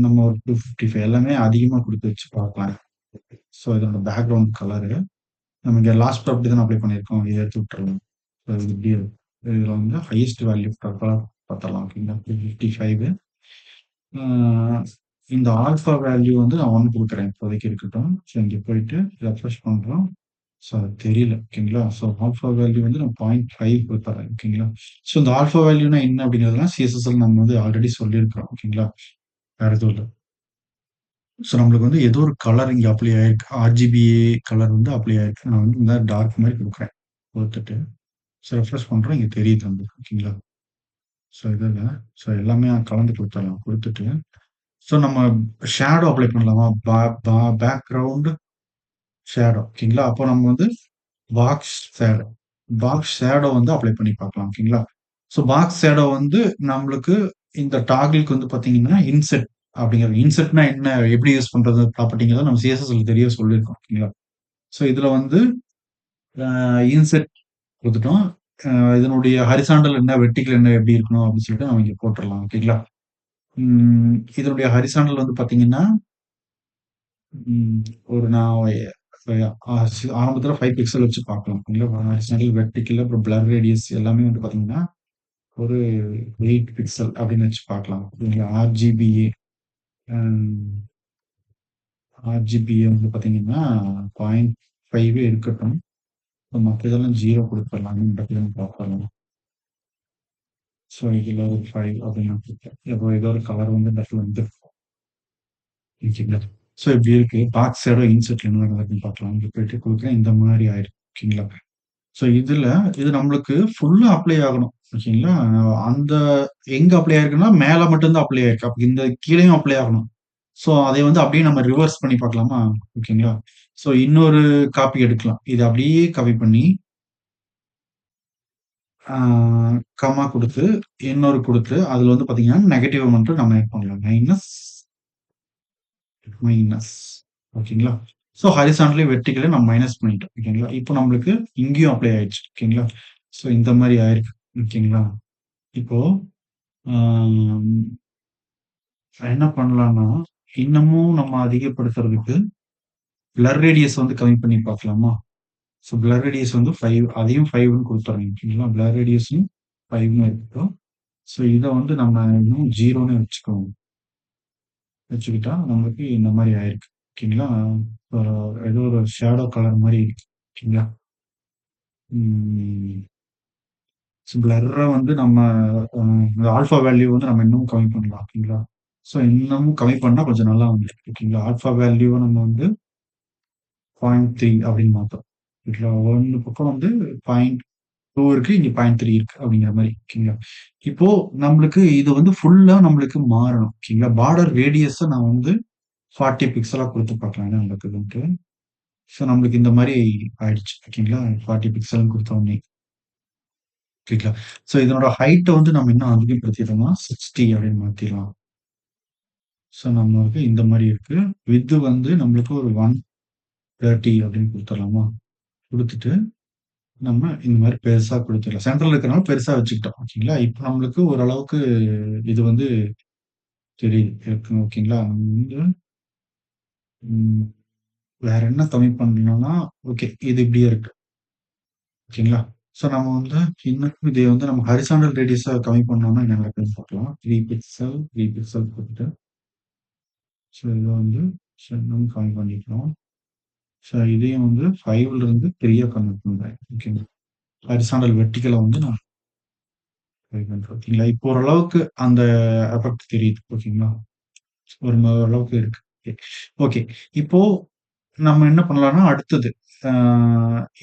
நம்ம ஒரு 255 எல்லாமே அதிகமா குடுத்து வச்சு பார்க்கலாம். ஸோ இதோட பேக்கிரவுண்ட் கலரு நம்ம இங்க லாஸ்ட் ப்ராப்பர்ட்டி தானே அப்ளை பண்ணியிருக்கோம். இத எடுத்து விட்டுறலாம். ஸோ இது இப்படியே இருக்கு. இதுல வந்து ஹையஸ்ட் வேல்யூ கலர் பாத்துரலாம். ஓகேங்களா? 255 ஆ இந்த ஆல்பா வேல்யூ வந்து நான் 1 குடுக்குறேன். இப்போதைக்கு இருக்கட்டும். ஸோ இங்க போயிட்டு ரெஃப்ரெஷ் பண்றோம். ஸோ அது தெரியல. ஓகேங்களா? ஸோ ஆல்ஃபா வேல்யூ வந்து நான் 0.5 குடுத்துர்றேன். ஓகேங்களா? ஸோ இந்த ஆல்ஃபா வேல்யூனா என்ன அப்படிங்கிறதெல்லாம் சிஎஸ்எஸ்ல நம்ம வந்து ஆல்ரெடி சொல்லியிருக்கிறோம். ஓகேங்களா? வேற எதுவும் இல்ல. ஸோ நம்மளுக்கு வந்து ஏதோ ஒரு கலர் இங்க அப்ளை ஆயிருக்கு. ஆர்ஜிபிஏ கலர் வந்து அப்ளை ஆயிருக்கு. நான் வந்து இந்த டார்க் மாரி குடுக்குறேன். குடுத்துட்டு ஸோ ரெஃப்ரெஷ் பண்றேன். இங்க தெரியுது நம்மளுக்கு. ஓகேங்களா? ஸோ இதுல ஸோ எல்லாமே கலந்து குடுத்துரலாம். குடுத்துட்டு ஸோ நம்ம ஷேடோ அப்ளை பண்ணலாமா? பா பா பேக்கிரவுண்ட் ஷேடோ. ஓகேங்களா? அப்போ நம்ம வந்து பாக்ஸ் ஷேடோ. பாக்ஸ் ஷேடோ வந்து அப்ளை பண்ணி பார்க்கலாம். ஓகேங்களா? ஸோ பாக்ஸ் ஷேடோ வந்து நம்மளுக்கு இந்த டாகில்க்கு வந்து பார்த்தீங்கன்னா, இன்செட் அப்படிங்கிறது. இன்செட்னா என்ன? எப்படி யூஸ் பண்றது? ப்ராப்பர்ட்டிங்கிறத நம்ம சிஎஸ்எஸ்ல தெளிவா சொல்லியிருக்கோம். ஓகேங்களா? ஸோ இதுல வந்து அ இன்செட் குடுத்துட்டோம். அ இதனுடைய ஹரிசாண்டல் என்ன? வெர்டிகல் என்ன? எப்படி இருக்கணும்? அப்படின்னு சொல்லிட்டு நம்ம இங்க போட்டுறலாம். ஓகேங்களா? இதனுடைய ஹரிசாண்டல் வந்து பார்த்தீங்கன்னா, ம் ஒரு நான் ஆரம்பத்துல 5 பிக்சல் வச்சு பார்க்கலாம். ஓகேங்களா? ஹரிசாண்டல், வெர்டிகல் அப்புறம் பிளர் ரேடியஸ் எல்லாமே வந்து பார்த்தீங்கன்னா ஒரு 8 பிக்சல் அப்படின்னு வச்சு பார்க்கலாம். நீங்க ஆர்ஜிபிஏ ஆர்ஜிபிஏ வந்து பார்த்தீங்கன்னா 0.5 இருக்கட்டும். மத்த இதெல்லாம் 0 குடுத்துடலாம். அப்படின்னு பார்க்கலாம். ஸோ இதுல ஒரு 5 அப்படின்னு நான் குடுத்தேன். இப்போ ஏதோ ஒரு கலர் வந்து இந்த இடத்துல வந்து ஓகேங்களா? ஸோ இப்படி இருக்கு. பாக்ஸ் ஷேடோ இன்செர்ட்ல என்ன நடக்குதுன்னு பார்க்கலாம். இங்க போயிட்டு குடுக்குறேன். இந்த மாரி ஆயிருக்கு. ஓகேங்களா? ஸோ இது நம்மளுக்கு ஃபுல்லா அப்ளை ஆகணும். ஓகேங்களா? அந்த எங்க அப்ளை ஆயிருக்குன்னா, மேல மட்டும் தான் அப்ளை ஆயிருக்கு. அப்ப இந்த கீழயும் அப்ளை ஆகணும். ஸோ அதை வந்து அப்படியே நம்ம ரிவர்ஸ் பண்ணி பார்க்கலாமா? ஓகேங்களா? ஸோ இன்னொரு காப்பி எடுக்கலாம். இத அப்படியே காப்பி பண்ணி, ஆ கமா குடுத்து, இன்னொரு குடுத்து, அதுல வந்து பார்த்தீங்கன்னா, நெகட்டிவ் மட்டும் நம்ம ஆட் பண்ணலாம். மைனஸ் ஓகேங்களா? ஸோ ஹாரிசான்டலி, வெர்டிகலி நம்ம மைனஸ் பண்ணிட்டோம். ஓகேங்களா? இப்போ நம்மளுக்கு இங்கேயும் அப்ளை ஆயிடுச்சு. ஓகேங்களா? ஸோ இந்த மாரி ஆயிருக்கு. ஓகேங்களா? இப்போ ஆம் என்ன பண்ணலாம்னா, இன்னமும் நம்ம அதிகப்படுத்துறதுக்கு பிளர் ரேடியஸ் வந்து கம்மி பண்ணி பார்க்கலாமா? ஸோ பிளர் ரேடியஸ் வந்து 5 அதையும் 5ன்னு குடுத்துர்றேன். ஓகேங்களா? பிளர் ரேடியஸும் 5ன்னு இருக்கட்டும். ஸோ இத வந்து நம்ம இன்னும் 0ன்னு வச்சுக்குவோம். வச்சுக்கிட்டா நமக்கு இந்த மாரி ஆயிருக்கு. ஓகேங்களா? அ ஏதோ ஒரு ஷேடோ கலர் மாரி இருக்கு. ஓகேங்களா? ம். ஸோ பிளர்ர வந்து நம்ம ஆல்ஃபா வேல்யூ வந்து நம்ம இன்னும் கம்மி பண்ணலாம். ஓகேங்களா? ஸோ இன்னமும் கம்மி பண்ணா கொஞ்சம் நல்லா வந்துரும். ஓகேங்களா? ஆல்ஃபா வேல்யூவ நம்ம வந்து 0.3 அப்படின்னு மாத்தோம். ஓகேங்களா? 1 பக்கம் வந்து 0.2 இருக்கு. இங்க 0.3 இருக்கு. அப்படிங்கிற மாரி. ஓகேங்களா? இப்போ நம்மளுக்கு இது வந்து ஃபுல்லா நம்மளுக்கு மாறணும். ஓகேங்களா? பார்டர் ரேடியஸ நான் வந்து 40 பிக்ஸலா குடுத்து பார்க்கலாம். என்ன நடக்குதுன்ட்டு. ஸோ நம்மளுக்கு இந்த மாரி ஆயிடுச்சு. ஓகேங்களா? 40 பிக்சல்ன்னு குடுத்தோனே. ஓகேங்களா? ஸோ இதனோட ஹைட்ட வந்து நம்ம இன்னும் அதிகப்படுத்திட்டோம்னா 60 அப்படின்னு மாத்திரலாம். ஸோ நம்மளுக்கு இந்த மாரி இருக்கு. விட்த் வந்து நம்மளுக்கு ஒரு 130 அப்படின்னு குடுத்துறலாமா? குடுத்துட்டு நம்ம இந்த மாரி பெருசா குடுத்துடலாம். சென்டர்ல இருக்கிறனால பெருசா வச்சுக்கிட்டோம். ஓகேங்களா? இப்ப நம்மளுக்கு ஓரளவுக்கு இது வந்து தெரியுது. இருக்கு ஓகேங்களா? நம்ம வந்து ம் வேற என்ன கம்மி பண்ணலாம்னா, ஓகே. இது இப்படியே இருக்கு. ஓகேங்களா? ஸோ நம்ம வந்து இன்னும் இதை வந்து நம்ம ஹரிசாண்டல் ரேடியஸா கம்மி பண்ணோம்னா என்ன நடக்குதுன்னு பார்க்கலாம். 3 பிக்சல், 3 பிக்சல் போட்டுட்டு, ஸோ இத வந்து இன்னும் கம்மி பண்ணிக்கலாம். ஸோ இதையும் வந்து 5ல இருந்து 3யா கன்வெர்ட் பண்றேன். ஓகேங்களா? ஹரிசாண்டல் வெர்டிகலா வந்து நான் 5 பண்றேன். ஓகேங்களா? இப்போ ஓரளவுக்கு அந்த எஃபெக்ட் தெரியுது. ஓகேங்களா? ஓரளவுக்கு இருக்கு. ஓகே. ஓகே. இப்போ நம்ம என்ன பண்ணலாம்னா, அடுத்தது ஆ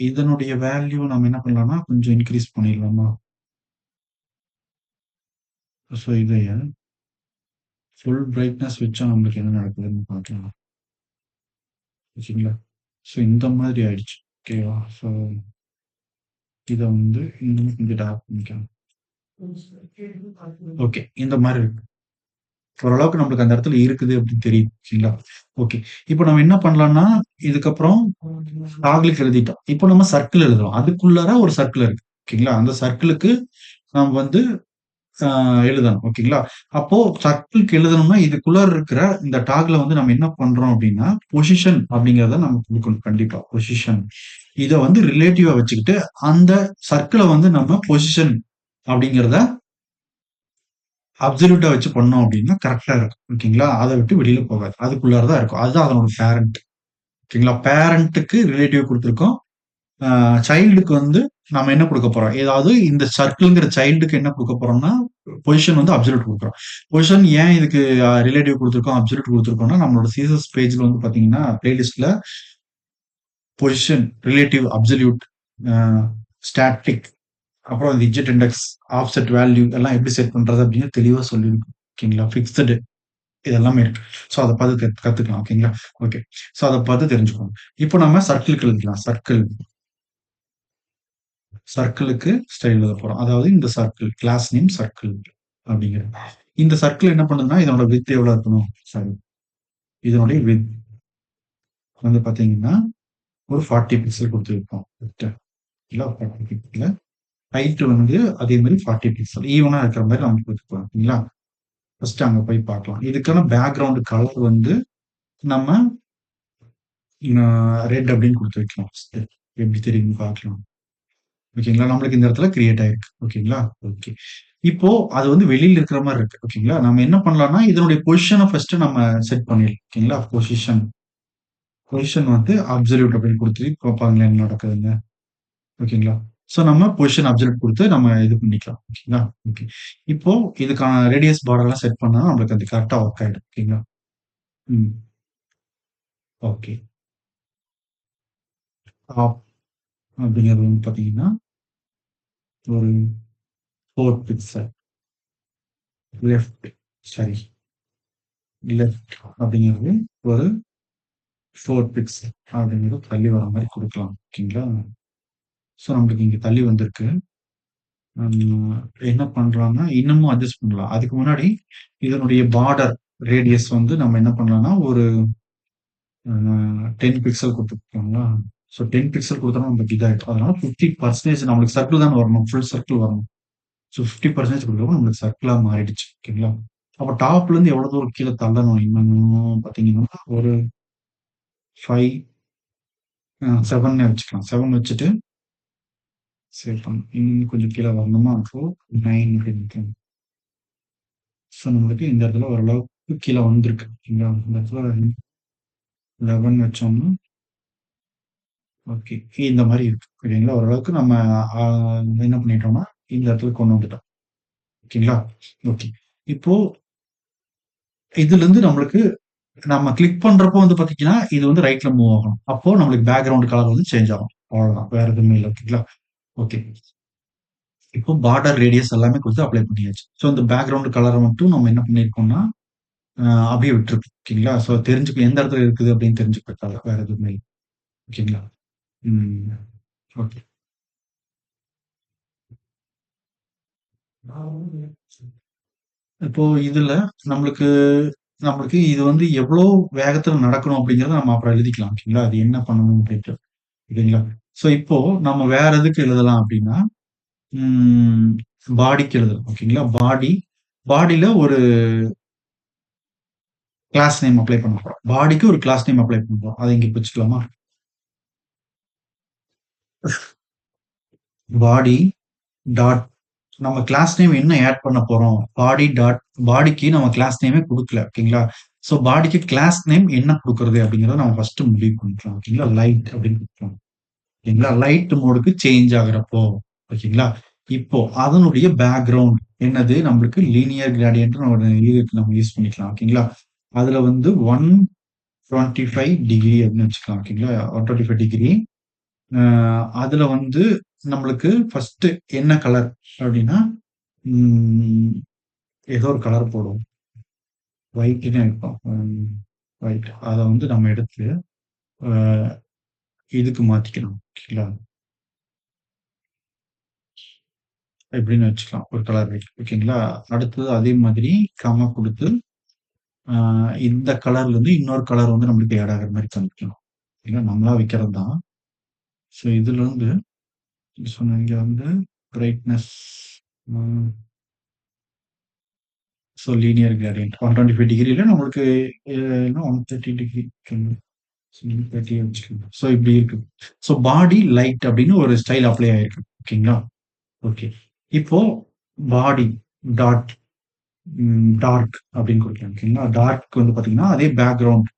இதனுடைய வேல்யூ நம்ம என்ன பண்ணலாம்னா, கொஞ்சம் இன்கிரீஸ் பண்ணிடலாமா? ஸோ இதைய ஃபுல் பிரைட்னஸ் வச்சா நம்மளுக்கு என்ன நடக்குதுன்னு பார்க்கலாம். ஓகேங்களா? ஸோ இந்த மாதிரி ஆயிடுச்சு. ஓகேவா? ஸோ இத வந்து இன்னும் கொஞ்சம் டார்க் பண்ணிக்கலாம். ஓகே. இந்த மாரி இருக்கு. ஓரளவுக்கு நம்மளுக்கு அந்த இடத்துல இருக்குது அப்படின்னு தெரியுது. ஓகேங்களா? ஓகே. இப்போ நம்ம என்ன பண்ணலாம்னா, இதுக்கப்புறம் டாக்லுக்கு எழுதிட்டோம். இப்போ நம்ம சர்க்கிள் எழுதுறோம். அதுக்குள்ளார ஒரு சர்க்கிள் இருக்கு. ஓகேங்களா? அந்த சர்க்கிளுக்கு நாம் வந்து ஆ எழுதணும். ஓகேங்களா? அப்போ சர்க்கிள்க்கு எழுதணும்னா, இதுக்குள்ளார இருக்கிற இந்த டாக்ல வந்து நம்ம என்ன பண்றோம் அப்படின்னா, பொசிஷன் அப்படிங்கிறத நம்ம குடுக்கணும் கண்டிப்பா. பொசிஷன். இத வந்து ரிலேட்டிவா வச்சுக்கிட்டு, அந்த சர்க்கிள வந்து நம்ம பொசிஷன் அப்படிங்கிறத அப்சல்யூட்டா வச்சு பண்ணோம் அப்படின்னா கரெக்ட்டா இருக்கும். ஓகேங்களா? அத விட்டு வெளியில போகாது. அதுக்குள்ளார தான் இருக்கும். அதுதான் அதனோட பேரண்ட். ஓகேங்களா? பேரண்ட்க்கு ரிலேட்டிவ் குடுத்திருக்கோம். ஆ சைல்டுக்கு வந்து நாம என்ன குடுக்க போறோம்? ஏதாவது இந்த சர்க்கிள்ங்கிற சைல்டுக்கு என்ன குடுக்க போறோம்னா, பொசிஷன் வந்து அப்சல்யூட் குடுக்குறோம். பொசிஷன் ஏன் இதுக்கு ரிலேட்டிவ் குடுத்துருக்கோம், அப்சல்யூட் குடுத்துருக்கோம்னா, நம்மளோட சீசஸ் பேஜ்ல வந்து பாத்தீங்கன்னா, பிளேலிஸ்ட்ல பொசிஷன், ரிலேட்டிவ், அப்சல்யூட், ஆ ஸ்டாட்டிக், அப்புறம் இந்த இட்ஜெட் இண்டெக்ஸ், ஆஃப்செட் வேல்யூ எல்லாம் எப்படி செட் பண்றது அப்படின்னு தெளிவா சொல்லியிருக்கும். ஓகேங்களா? ஃபிக்ஸ்டு இது எல்லாமே இருக்கு. ஸோ அத பாத்து கத்துக்கலாம். ஓகேங்களா? ஓகே. ஸோ அத பாத்து தெரிஞ்சுக்கோங்க. இப்போ நம்ம சர்க்கிள்க்கு எழுதிக்கலாம். சர்க்கிளுக்கு ஸ்டைல் எழுத போறோம். அதாவது இந்த சர்க்கிள், கிளாஸ் நேம் சர்க்கிள் அப்படிங்கிறது. இந்த சர்க்கிள் என்ன பண்ணுதுன்னா, இதனோட விட்த் எவ்வளவு இருக்கணும்? சாரி. இதனுடைய விட்த் வந்து பாத்தீங்கன்னா, ஒரு 40 பிக்சல் குடுத்திருப்போம். விட்த் இல்ல 40 பிக்சல். ஹைட் வந்து அதே மாரி 40 பிக்சல். ஈவனா இருக்கிற மாரி நம்ம குடுத்துக்கலாம். சரிங்களா? ஃபர்ஸ்ட் அங்க போய் பார்க்கலாம். இதுக்கான பேக்கிரவுண்ட் கலர் வந்து நம்ம ரெட் அப்படின்னு குடுத்து வைக்கலாம் ஃபர்ஸ்ட். எப்படி தெரியுதுன்னு பார்க்கலாம். ஓகேங்களா? நம்மளுக்கு இந்த இடத்துல கிரியேட் ஆயிருக்கு. ஓகேங்களா? ஓகே. இப்போ அது வந்து வெளியில இருக்கிற மாரி இருக்கு. ஓகேங்களா? நம்ம என்ன பண்ணலாம்னா, இதனுடைய பொசிஷன ஃபர்ஸ்ட் நம்ம செட் பண்ணிடலாம். ஓகேங்களா? பொசிஷன் வந்து அப்சல்யூட் அப்படின்னு குடுத்துட்டு பாப்பாங்களா என்ன நடக்குதுன்னு. ஓகேங்களா? சோ நம்ம பொசிஷன் அப்சல்யூட் குடுத்து நம்ம இது பண்ணிக்கலாம். ஓகேங்களா? ஓகே. இப்போ இதுக்கான ரேடியஸ் பார்டர்லாம் செட் பண்ணா நம்மளுக்கு அது கரெக்ட்டா ஒர்க் ஆயிடும். ஓகேங்களா? ம். ஓகே. டாப் அப்படிங்கிறது வந்து பார்த்தீங்கன்னா, ஒரு 4 பிக்சல் லெஃப்ட் சாரி லெஃப்ட் அப்படிங்கிறது ஒரு 4 பிக்சல் அப்படிங்கிறது தள்ளி வர மாரி குடுக்கலாம். ஓகேங்களா? ஸோ நம்மளுக்கு இங்க தள்ளி வந்திருக்கு. என்ன பண்றோம்னா, இன்னமும் அட்ஜஸ்ட் பண்ணலாம். அதுக்கு முன்னாடி இதனுடைய பார்டர் ரேடியஸ் வந்து நம்ம என்ன பண்ணலாம்னா, ஒரு அ 10 பிக்சல் குடுத்துக்கோங்களா? ஸோ 10 பிக்சல் குடுத்தோம்னா நமக்கு இதாயிடும். அதனால 50% நம்மளுக்கு சர்க்கிள் தான வரணும். ஃபுல் சர்க்கிள் வரணும். ஸோ 50% குடுக்குறப்போ நம்மளுக்கு சர்க்கிளா மாறிடுச்சு. ஓகேங்களா? அப்ப டாப்ல இருந்து எவ்வளவு தூரம் கீழ தள்ளணும் இன்னமும் பார்த்தீங்கன்னா, ஒரு 5 7ன்னே வச்சுக்கலாம். 7 வச்சுட்டு சேவ் பண்ணணும். இன்னும் கொஞ்சம் கீழ வரணுமா? அப்போ 9 அப்படின்னு ஸோ நம்மளுக்கு இந்த இடத்துல ஓரளவுக்கு கீழ வந்திருக்கு. ஓகேங்களா? இந்த இடத்துல 11 வச்சோம்னா, ஓகே. இந்த மாரி இருக்கு. ஓகேங்களா? ஓரளவுக்கு நம்ம அ என்ன பண்ணிட்டோம்னா, இந்த இடத்துல கொண்டு வந்துட்டோம். ஓகேங்களா? ஓகே. இப்போ இதுலருந்து நம்மளுக்கு நம்ம கிளிக் பண்றப்போ வந்து பார்த்தீங்கன்னா, இது வந்து ரைட்ல மூவ் ஆகணும். அப்போ நம்மளுக்கு பேக்கிரவுண்ட் கலர் வந்து சேஞ்ச் ஆகும். அவ்வளவுதான். வேற எதுவுமே இல்ல. ஓகேங்களா? ஓகே. இப்போ பார்டர் ரேடியஸ் எல்லாமே குடுத்து அப்ளை பண்ணியாச்சு. ஸோ இந்த பேக்கிரவுண்ட் கலர மட்டும் நம்ம என்ன பண்ணியிருக்கோம்னா, அப்படியே விட்டுருக்கோம். ஓகேங்களா? ஸோ தெரிஞ்சுக்க எந்த இடத்துல இருக்குது அப்படின்னு தெரிஞ்சுக்கிறதுக்காக. வேற எதுவுமே இல்ல. ஓகேங்களா? ம். ஓகே. இப்போ இதுல நம்மளுக்கு நம்மளுக்கு இது வந்து எவ்வளோ வேகத்துல நடக்கணும் அப்படிங்கிறத நம்ம அப்புறம் எழுதிக்கலாம். ஓகேங்களா? அது என்ன பண்ணணும் அப்படின்ட்டு. ஓகேங்களா? ஸோ இப்போ நம்ம வேற எதுக்கு எழுதலாம் அப்படின்னா, ம் பாடிக்கு எழுதலாம். ஓகேங்களா? பாடியில ஒரு கிளாஸ் நேம் அப்ளை பண்ண போறோம். பாடிக்கு ஒரு கிளாஸ் நேம் அப்ளை பண்ண போறோம். அத இங்க குறிச்சுக்கலாமா? பாடி டாட் நம்ம கிளாஸ் நேம் என்ன ஆட் பண்ண போறோம்? பாடிக்கு நம்ம கிளாஸ் நேமே குடுக்கல. ஓகேங்களா? ஸோ பாடிக்கு கிளாஸ் நேம் என்ன குடுக்குறது அப்படிங்கிறத நம்ம ஃபர்ஸ்ட் முடிவு பண்ணிக்கலாம். ஓகேங்களா? லைட் அப்படின்னு குடுக்கலாம். ஓகேங்களா? லைட் மோடுக்கு சேஞ்ச் ஆகுறப்போ, ஓகேங்களா? இப்போ அதனுடைய பேக்கிரவுண்ட் என்னது? நம்மளுக்கு லீனியர் கிரேடியன்ட்ன்னு ஒரு இது நம்ம யூஸ் பண்ணிக்கலாம். ஓகேங்களா? அதுல வந்து 125 டிகிரி அப்படின்னு வச்சுக்கலாம். ஓகேங்களா? 125 டிகிரி. அ அதுல வந்து நம்மளுக்கு ஃபர்ஸ்ட் என்ன கலர் அப்படின்னா, ம் ஏதோ ஒரு கலர் போடுவோம். ஒயிட்ன்னு வைப்போம். ஒயிட். அத வந்து நம்ம எடுத்து அ இதுக்கு மாத்திக்கணும். ஓகேங்களா? இப்படின்னு வச்சுக்கலாம். ஒரு கலர் ரைட். ஓகேங்களா? அடுத்தது அதே மாதிரி கமா குடுத்து, அ இந்த கலர்ல இருந்து இன்னொரு கலர் வந்து நம்மளுக்கு ஆட் ஆகுற மாரி பண்ணிக்கலாம். ஏன்னா நம்மளா வைக்கிறது தான். ஸோ இதுலருந்து சொன்ன இங்க வந்து பிரைட்னஸ் ம் ஸோ லீனியர் கிரேடியன்ட் 125 டிகிரில நம்மளுக்கு என்ன 130 டிகிரி 30 வச்சுக்கலாம். ஸோ இப்படி இருக்கு. ஸோ பாடி லைட் அப்படின்னு ஒரு ஸ்டைல் அப்ளை ஆயிருக்கு. ஓகேங்களா? ஓகே. இப்போ பாடி டாட் டார்க் அப்படின்னு குடுக்கலாம். ஓகேங்களா? டார்க் வந்து பார்த்தீங்கன்னா, அதே பேக்கிரவுண்ட்